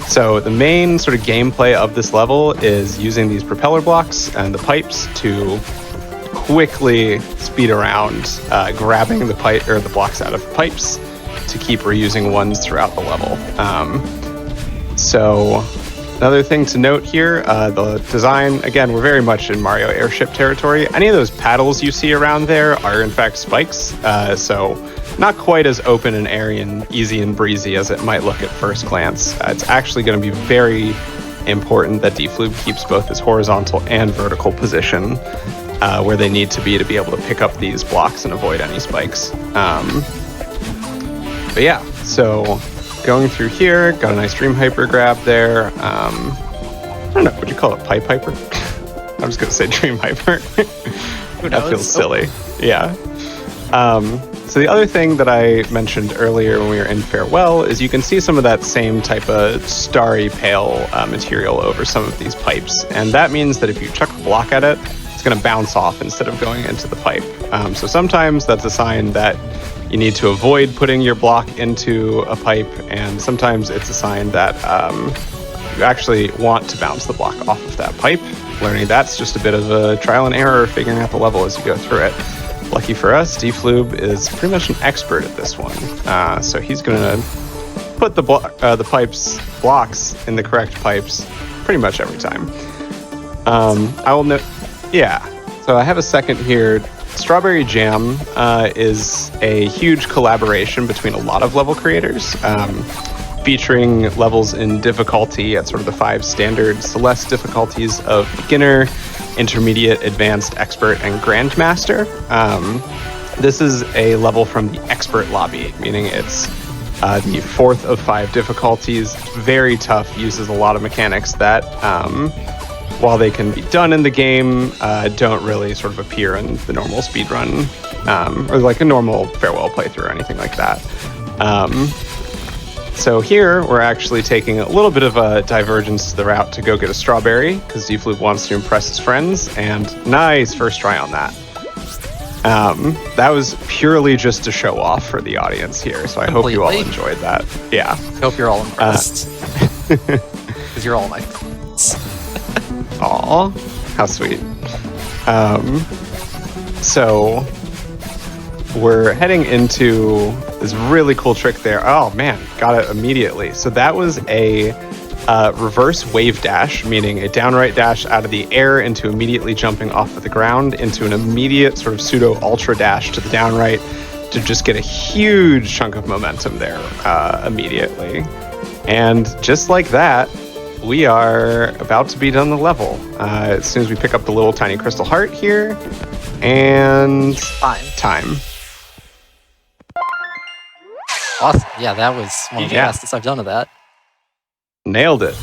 So the main sort of gameplay of this level is using these propeller blocks and the pipes to quickly speed around, grabbing the pipe or the blocks out of the pipes to keep reusing ones throughout the level. So another thing to note here, the design, again, we're very much in Mario Airship territory. Any of those paddles you see around there are in fact spikes, so not quite as open and airy and easy and breezy as it might look at first glance. It's actually going to be very important that DeepLoop keeps both his horizontal and vertical position where they need to be able to pick up these blocks and avoid any spikes. But yeah, so going through here, got a nice dream hyper grab there. I don't know, would you call it pipe hyper? I'm just going to say dream hyper. That feels silly. Yeah. So the other thing that I mentioned earlier when we were in Farewell is you can see some of that same type of starry pale material over some of these pipes. And that means that if you chuck a block at it, it's going to bounce off instead of going into the pipe. So sometimes that's a sign that you need to avoid putting your block into a pipe, and sometimes it's a sign that you actually want to bounce the block off of that pipe. Learning that's just a bit of a trial and error, figuring out the level as you go through it. Lucky for us, Deflube is pretty much an expert at this one. So he's going to put the blocks in the correct pipes pretty much every time. I will note, yeah. So I have a second here. Strawberry Jam is a huge collaboration between a lot of level creators, featuring levels in difficulty at sort of the 5 standard Celeste difficulties of beginner, intermediate, advanced, expert, and grandmaster. This is a level from the expert lobby, meaning it's the 4th of 5 difficulties. Very tough, uses a lot of mechanics that, while they can be done in the game, don't really sort of appear in the normal speedrun, or like a normal farewell playthrough or anything like that. So here, we're actually taking a little bit of a divergence to the route to go get a strawberry, because Deflube wants to impress his friends, and nice first try on that. That was purely just to show off for the audience here, so I hope you all enjoyed that. Yeah. I hope you're all impressed. Because you're all my friends. Aw, how sweet. So we're heading into this really cool trick there. Oh man, got it immediately. So that was a reverse wave dash, meaning a downright dash out of the air into immediately jumping off of the ground into an immediate sort of pseudo ultra dash to the downright to just get a huge chunk of momentum there immediately. And just like that, we are about to be done the level. As soon as we pick up the little tiny crystal heart here, and time. Awesome. Yeah, that was one of the fastest I've done of that. Nailed it.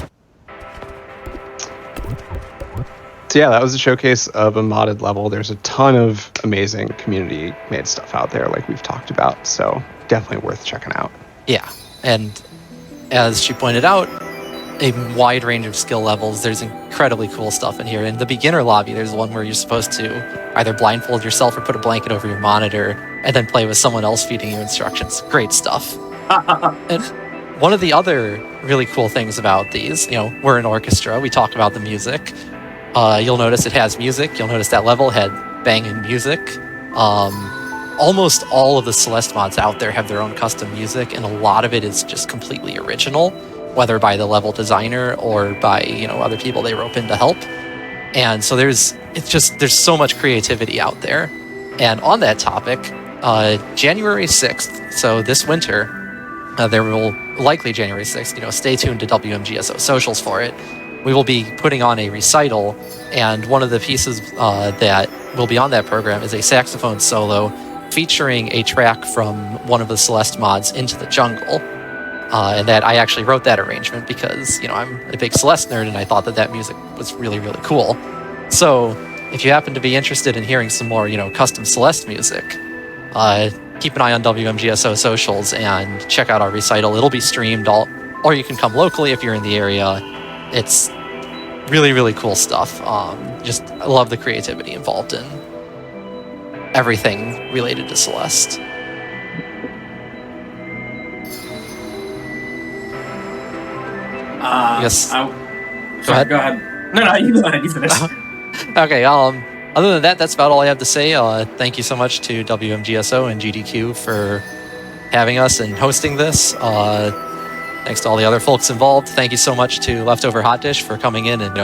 So yeah, that was a showcase of a modded level. There's a ton of amazing community-made stuff out there, like we've talked about, so definitely worth checking out. Yeah, and as she pointed out, a wide range of skill levels. There's incredibly cool stuff in here. In the beginner lobby, there's one where you're supposed to either blindfold yourself or put a blanket over your monitor and then play with someone else feeding you instructions. Great stuff. And one of the other really cool things about these, we're an orchestra. We talk about the music. You'll notice it has music. You'll notice that level had banging music. Almost all of the Celeste mods out there have their own custom music, and a lot of it is just completely original, whether by the level designer or by other people they rope in to help. And so there's so much creativity out there. And on that topic, January 6th, so this winter, there will likely January 6th, stay tuned to WMGSO socials for it. We will be putting on a recital, and one of the pieces that will be on that program is a saxophone solo featuring a track from one of the Celeste mods, Into the Jungle. And that I actually wrote that arrangement because, I'm a big Celeste nerd and I thought that music was really, really cool. So if you happen to be interested in hearing some more, custom Celeste music, keep an eye on WMGSO socials and check out our recital. It'll be streamed, or you can come locally if you're in the area. It's really, really cool stuff. I love the creativity involved in everything related to Celeste. Yes. Go ahead. No, you go ahead. You finish. Okay. Other than that, that's about all I have to say. Thank you so much to WMGSO and GDQ for having us and hosting this. Thanks to all the other folks involved. Thank you so much to Leftover Hot Dish for coming in and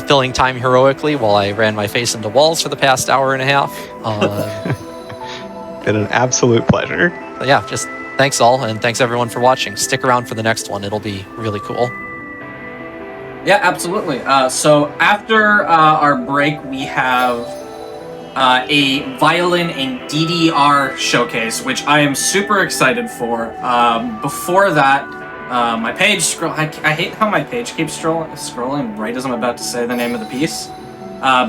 filling time heroically while I ran my face into walls for the past hour and a half. Been an absolute pleasure. Yeah, just thanks all, and thanks everyone for watching. Stick around for the next one. It'll be really cool. Yeah, absolutely. So after our break, we have a Violin and DDR showcase, which I am super excited for. Before that, my page I hate how my page keeps scrolling right as I'm about to say the name of the piece.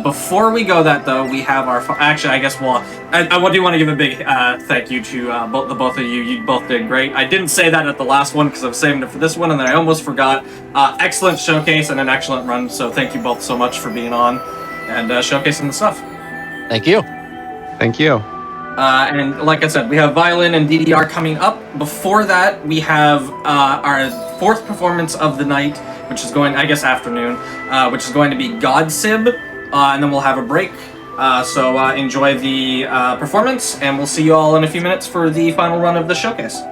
Before we go that though, we have our actually I guess I do want to give a big thank you to both of you. You both did great. I didn't say that at the last one because I was saving it for this one, and then I almost forgot. Excellent showcase and an excellent run. So thank you both so much for being on and showcasing the stuff. Thank you. Thank you. And like I said, we have Violin and DDR coming up. Before that, we have our fourth performance of the night, which is going, I guess, afternoon, which is going to be Godsibb, and then we'll have a break. So enjoy the performance, and we'll see you all in a few minutes for the final run of the showcase.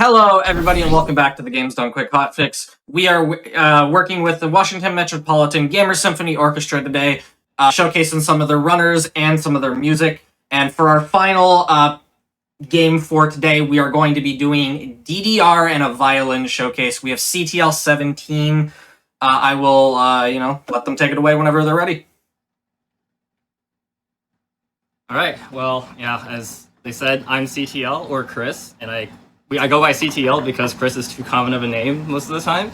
Hello, everybody, and welcome back to the Games Done Quick Hotfix. We are working with the Washington Metropolitan Gamer Symphony Orchestra today, showcasing some of their runners and some of their music. And for our final game for today, we are going to be doing DDR and a violin showcase. We have CTL 17. I will, let them take it away whenever they're ready. All right. Well, yeah, as they said, I'm CTL, or Chris, and I go by CTL because Chris is too common of a name most of the time.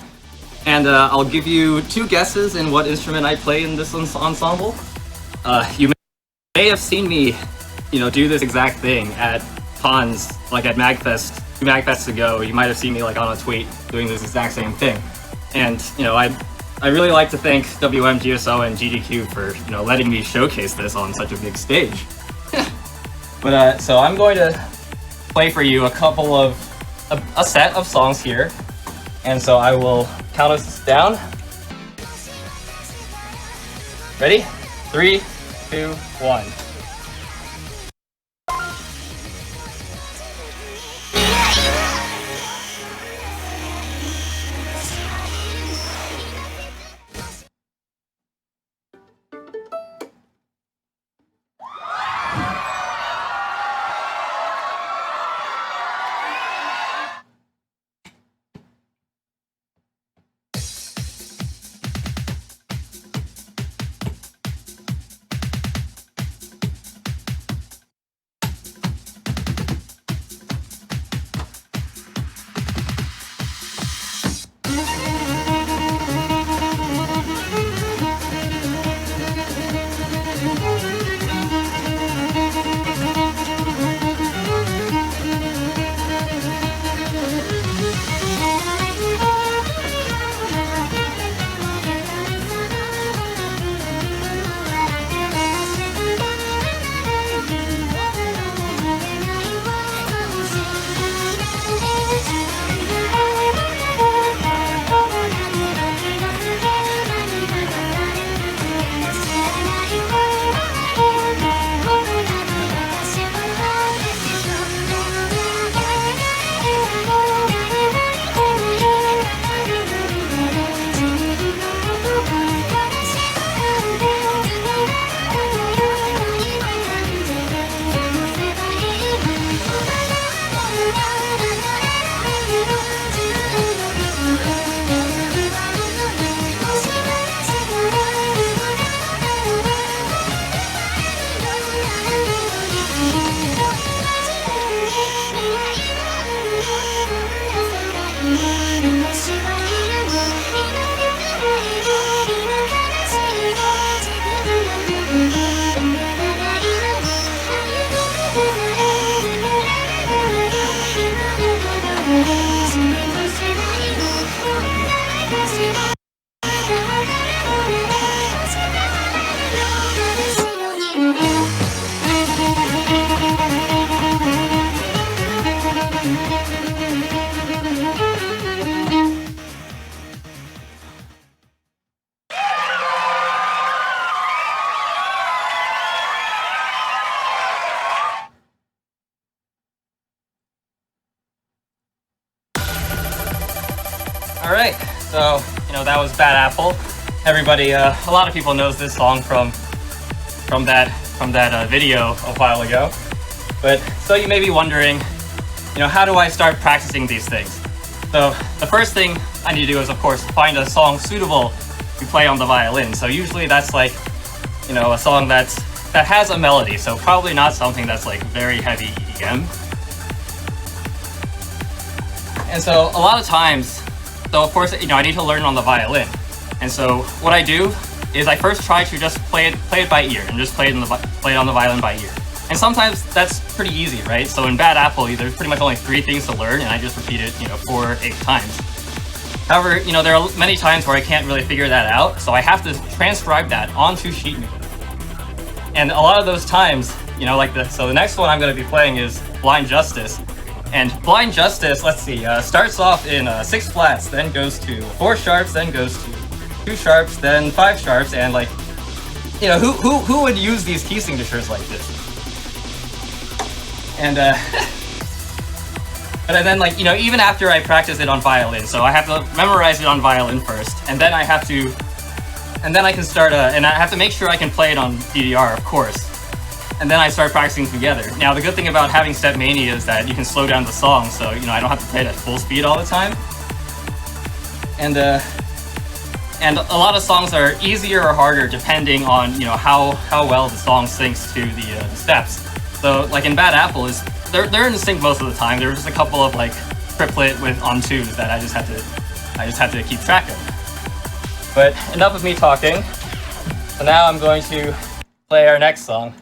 And I'll give you 2 guesses in what instrument I play in this ensemble. You may have seen me, do this exact thing at cons, like at MagFest, 2 MagFests ago. You might have seen me like on a tweet doing this exact same thing. And, I really like to thank WM, GSO, and GDQ for, letting me showcase this on such a big stage. But, so I'm going to play for you a set of songs here, and so I will count us down. Ready? 3, 2, 1. Alright, so, that was Bad Apple. Everybody, a lot of people knows this song from that video a while ago. But, so you may be wondering, how do I start practicing these things? So, the first thing I need to do is, of course, find a song suitable to play on the violin. So usually that's like, a song that has a melody, so probably not something that's like very heavy EDM. And so a lot of times, so of course, I need to learn on the violin. And so what I do is I first try to just play it by ear and just play it on the violin by ear. And sometimes that's pretty easy, right? So in Bad Apple, there's pretty much only 3 things to learn, and I just repeat it, 4 or 8 times. However, there are many times where I can't really figure that out, so I have to transcribe that onto sheet music. And a lot of those times, so the next one I'm going to be playing is Blind Justice. And Blind Justice, let's see, starts off in 6 flats, then goes to 4 sharps, then goes to 2 sharps, then 5 sharps, and like, who would use these key signatures like this? And But then, like, you know, even after I practice it on violin, so I have to memorize it on violin first, and then I have to, and then I can start, and I have to make sure I can play it on DDR, of course. And then I start practicing together. Now, the good thing about having Step Mania is that you can slow down the song, so, you know, I don't have to play it at full speed all the time. And a lot of songs are easier or harder depending on, you know, how well the song syncs to the steps. So, like in Bad Apple, they're in sync most of the time. There was just a couple of like triplet on twos that I just had to keep track of. But enough of me talking. So now I'm going to play our next song.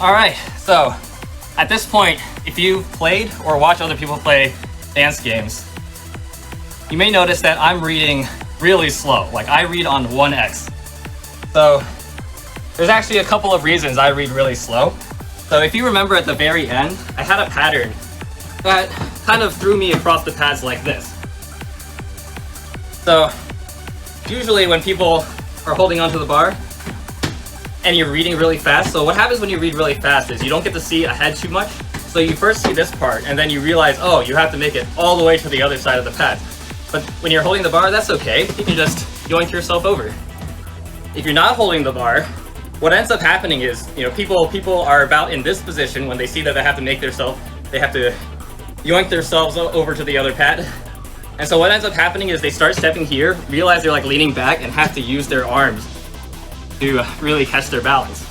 Alright, so at this point, if you've played or watched other people play dance games, you may notice that I'm reading really slow. Like, I read on 1x. So there's actually a couple of reasons I read really slow. So if you remember at the very end, I had a pattern that kind of threw me across the pads like this. So usually when people are holding onto the bar and you're reading really fast, so what happens when you read really fast is you don't get to see ahead too much. So you first see this part and then you realize, oh, you have to make it all the way to the other side of the pad. But when you're holding the bar, that's okay. You can just yoink yourself over. If you're not holding the bar, what ends up happening is, you know, people are about in this position when they see that they have to yoink themselves over to the other pad. And so what ends up happening is they start stepping here, realize they're like leaning back and have to use their arms to really catch their balance.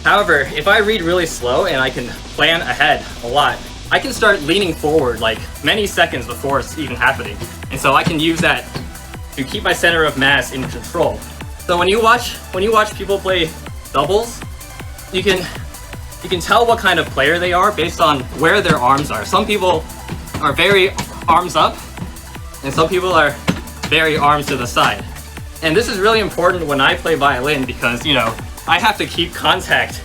However, if I read really slow and I can plan ahead a lot, I can start leaning forward like many seconds before it's even happening. And so I can use that to keep my center of mass in control. So when you watch people play doubles, you can tell what kind of player they are based on where their arms are. Some people are very arms up, and some people are very arms to the side. And this is really important when I play violin because, you know, I have to keep contact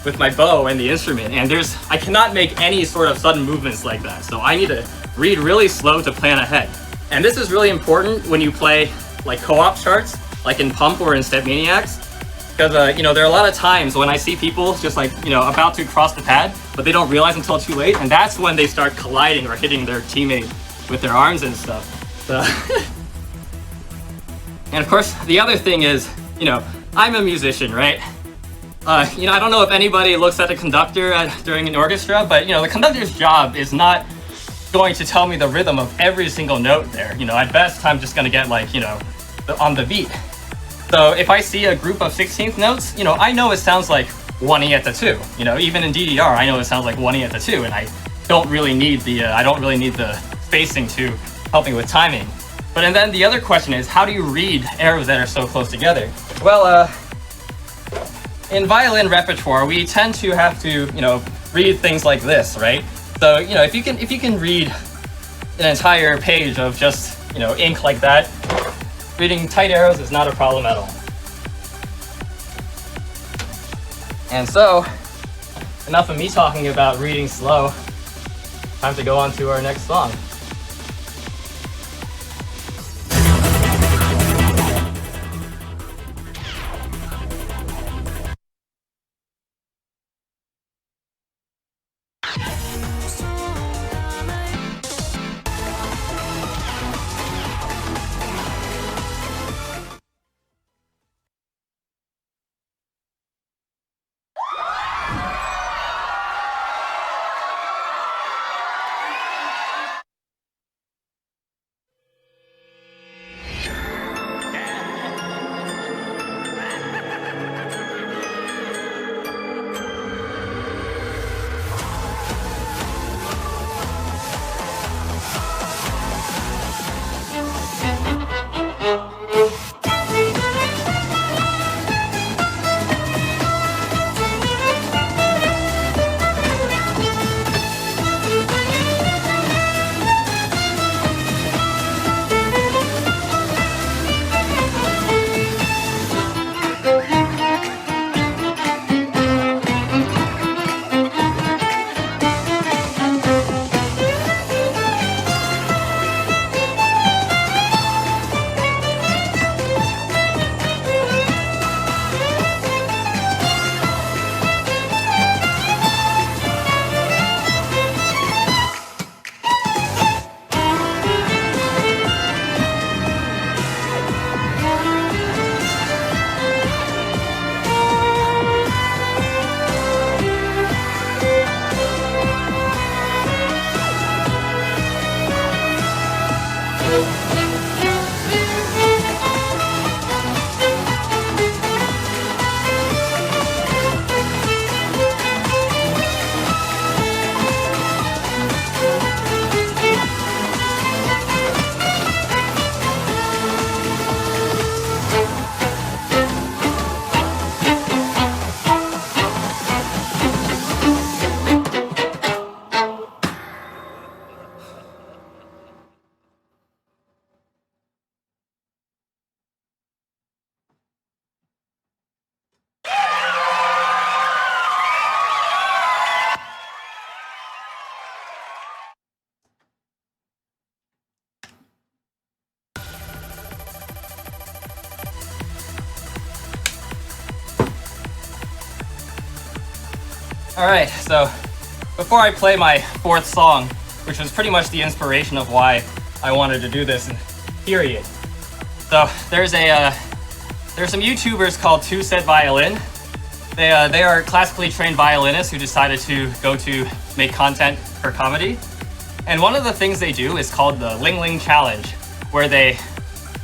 with my bow and the instrument, and I cannot make any sort of sudden movements like that. So I need to read really slow to plan ahead. And this is really important when you play like co-op charts, like in Pump or in Step Maniacs, Because, you know, there are a lot of times when I see people just like, you know, about to cross the pad, but they don't realize until too late, and that's when they start colliding or hitting their teammate with their arms and stuff. So and of course, the other thing is, you know, I'm a musician, right? You know, I don't know if anybody looks at the conductor during an orchestra, but, you know, the conductor's job is not going to tell me the rhythm of every single note there. You know, at best, I'm just going to get, like, you know, on the beat. So if I see a group of 16th notes, you know, I know it sounds like 1E at the 2. You know, even in DDR, I know it sounds like 1E at the 2, and I don't really need the spacing to help me with timing. But and then the other question is, how do you read arrows that are so close together? Well, in violin repertoire, we tend to have to, you know, read things like this, right? So, you know, if you can read an entire page of just, you know, ink like that, reading tight arrows is not a problem at all. And so, enough of me talking about reading slow. Time to go on to our next song. Alright, so before I play my fourth song, which was pretty much the inspiration of why I wanted to do this, period. So there's some YouTubers called Two Set Violin. They are classically trained violinists who decided to go to make content for comedy. And one of the things they do is called the Ling Ling Challenge, where they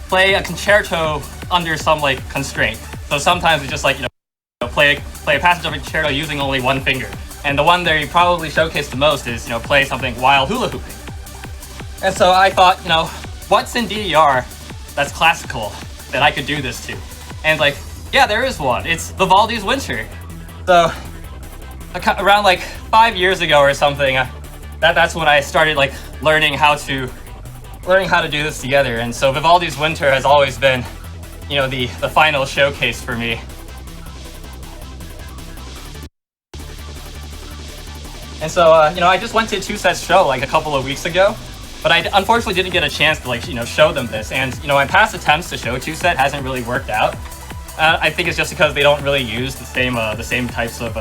play a concerto under some like constraint. So sometimes it's just like, you know, play a passage of a concerto using only one finger. And the one they probably showcase the most is, you know, play something while hula hooping. And so I thought, you know, what's in DDR that's classical that I could do this to? And like, yeah, there is one. It's Vivaldi's Winter. So around like 5 years ago or something, that's when I started like learning how to do this together. And so Vivaldi's Winter has always been, you know, the final showcase for me. And so, you know, I just went to Two Set's show like a couple of weeks ago, but I unfortunately didn't get a chance to like, you know, show them this. And, you know, my past attempts to show Two Set hasn't really worked out. I think it's just because they don't really use the same types of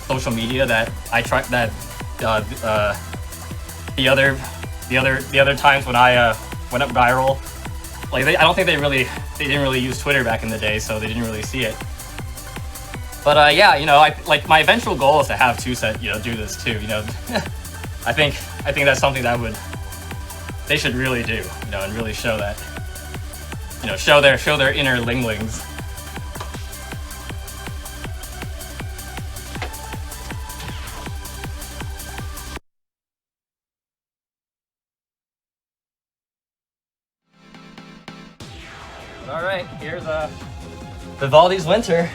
social media that I try that the other times when I went up viral. Like I don't think they didn't really use Twitter back in the day, so they didn't really see it. But yeah, you know, my eventual goal is to have TwoSet, you know, do this too. You know, I think that's something that they should really do, you know, and really show that, you know, show their inner linglings. All right, here's Vivaldi's Winter.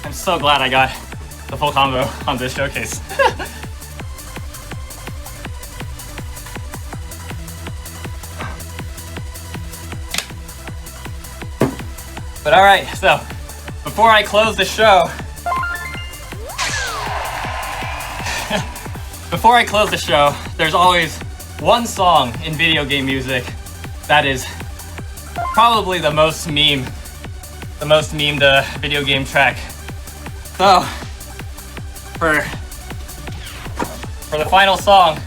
I'm so glad I got the full combo on this showcase. But alright, so before I close the show, there's always one song in video game music that is probably the most memed video game track. So, for the final song,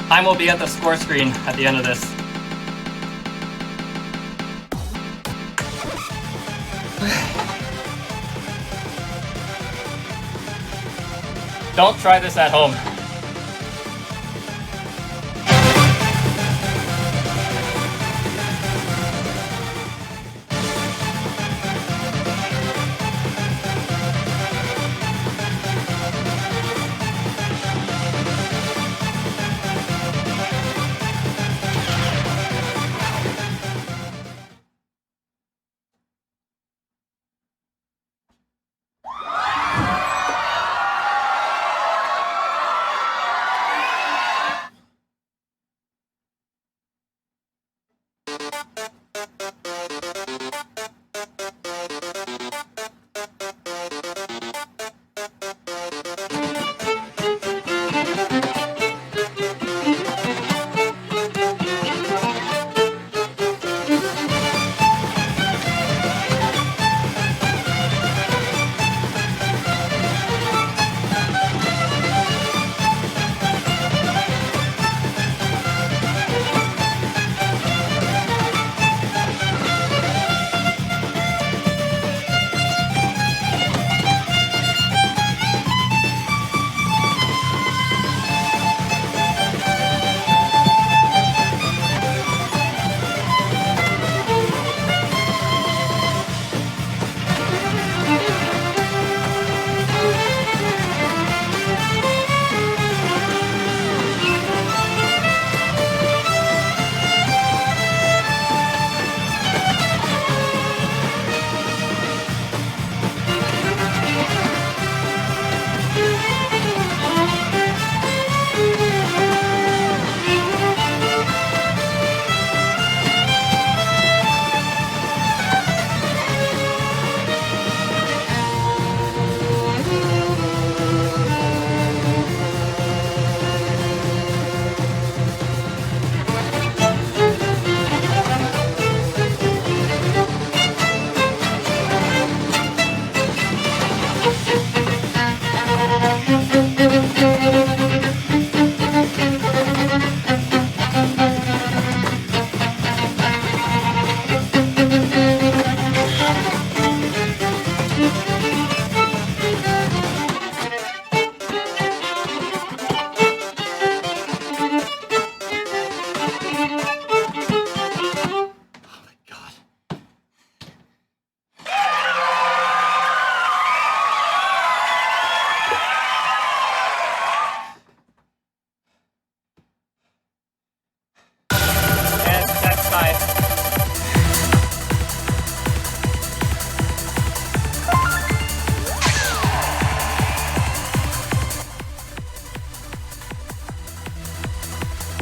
time will be at the score screen at the end of this. Don't try this at home.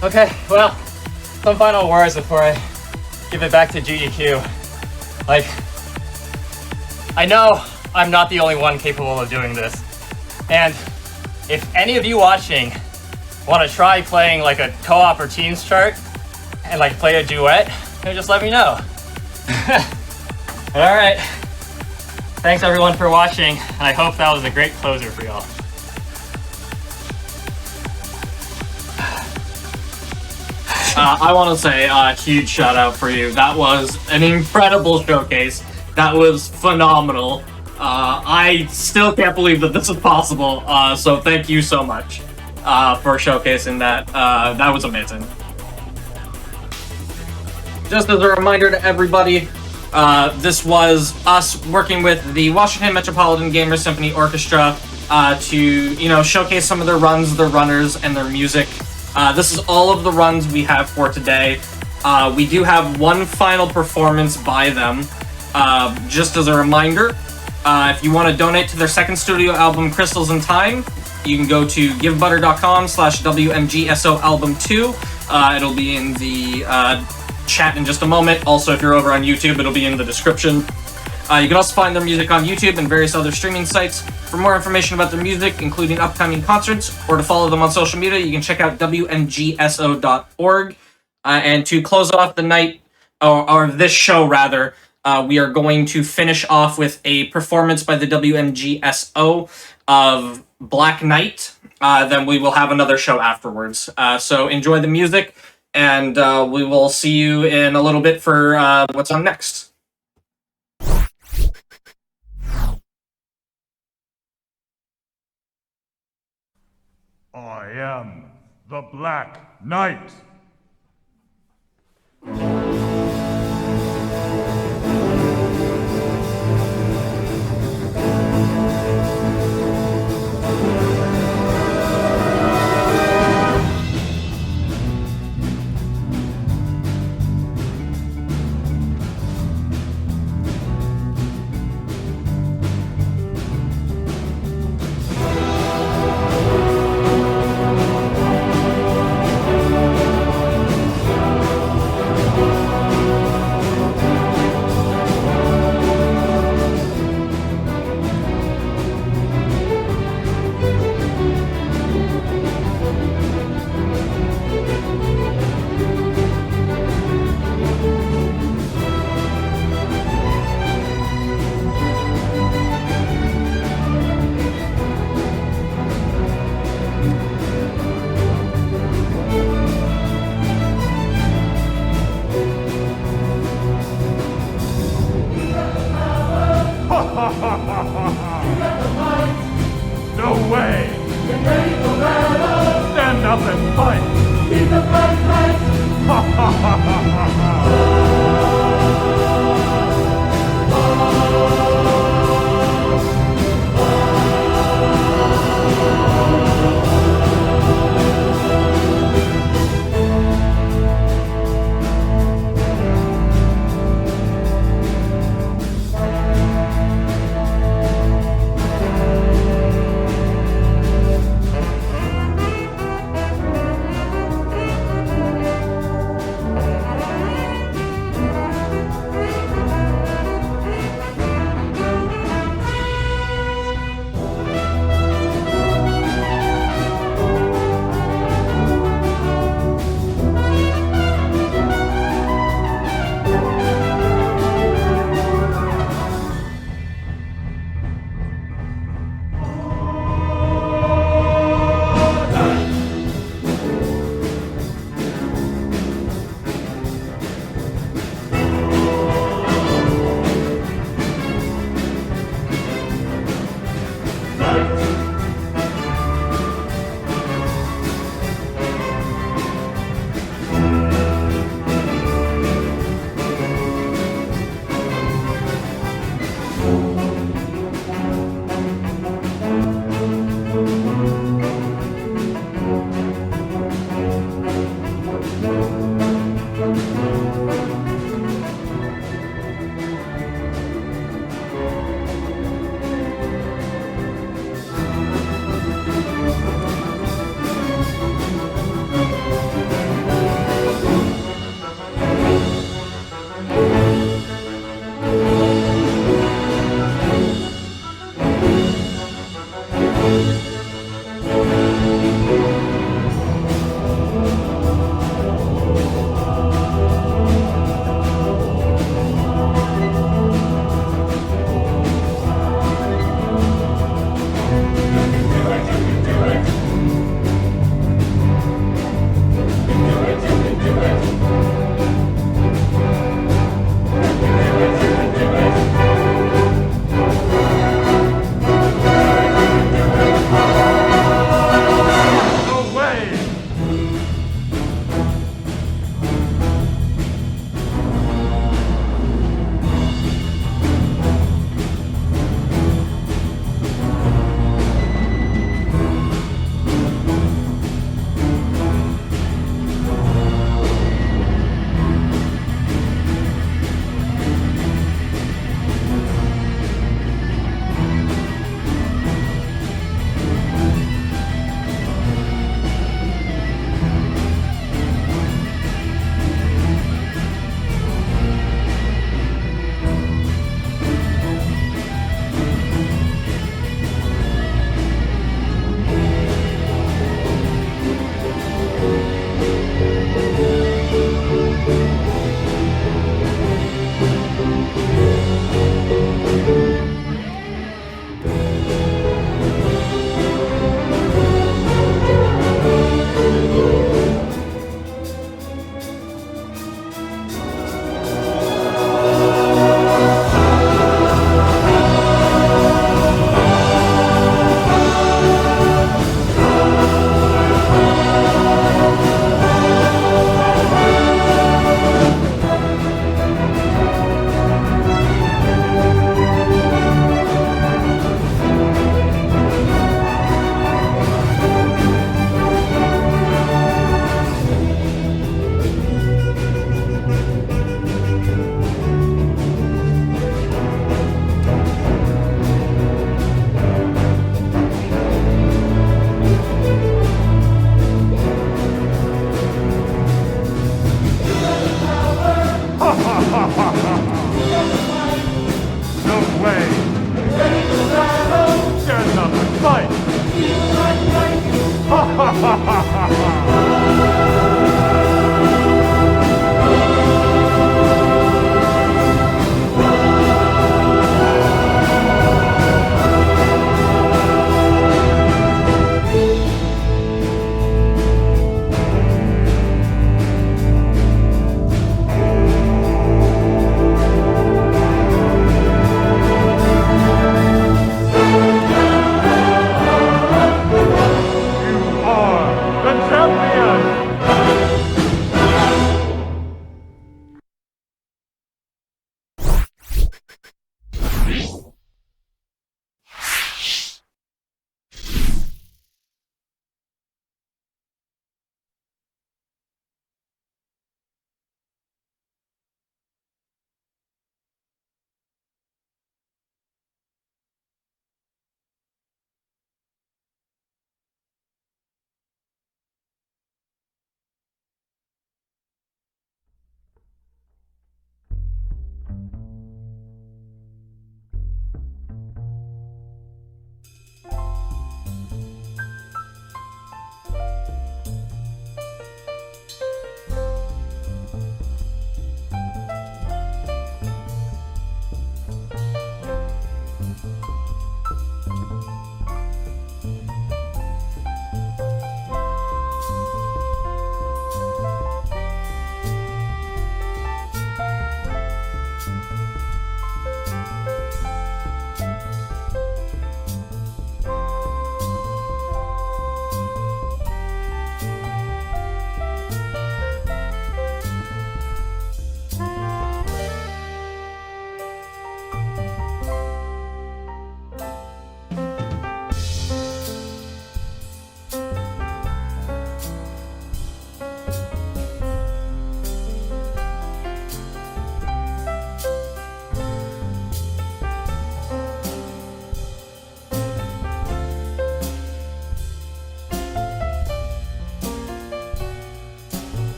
Okay, well, some final words before I give it back to GDQ. Like, I know I'm not the only one capable of doing this. And if any of you watching want to try playing like a co-op or teams chart and like play a duet, just let me know. All right. Thanks everyone for watching. And I hope that was a great closer for y'all. I want to say a huge shout out for you. That was an incredible showcase. That was phenomenal. I still can't believe that this is possible. So thank you so much for showcasing that. That was amazing. Just as a reminder to everybody, this was us working with the Washington Metropolitan Gamers Symphony Orchestra to, showcase some of their runs, their runners, and their music. This is all of the runs we have for today. We do have one final performance by them. Just as a reminder, if you want to donate to their second studio album, Crystals in Time, you can go to givebutter.com/WMGSOalbum2. It'll be in the chat in just a moment. Also, if you're over on YouTube, it'll be in the description. You can also find their music on YouTube and various other streaming sites. For more information about their music, including upcoming concerts, or to follow them on social media, you can check out WMGSO.org. And to close off the night, or this show rather, we are going to finish off with a performance by the WMGSO of Black Knight. Then we will have another show afterwards. So enjoy the music, and we will see you in a little bit for what's on next. I am the Black Knight.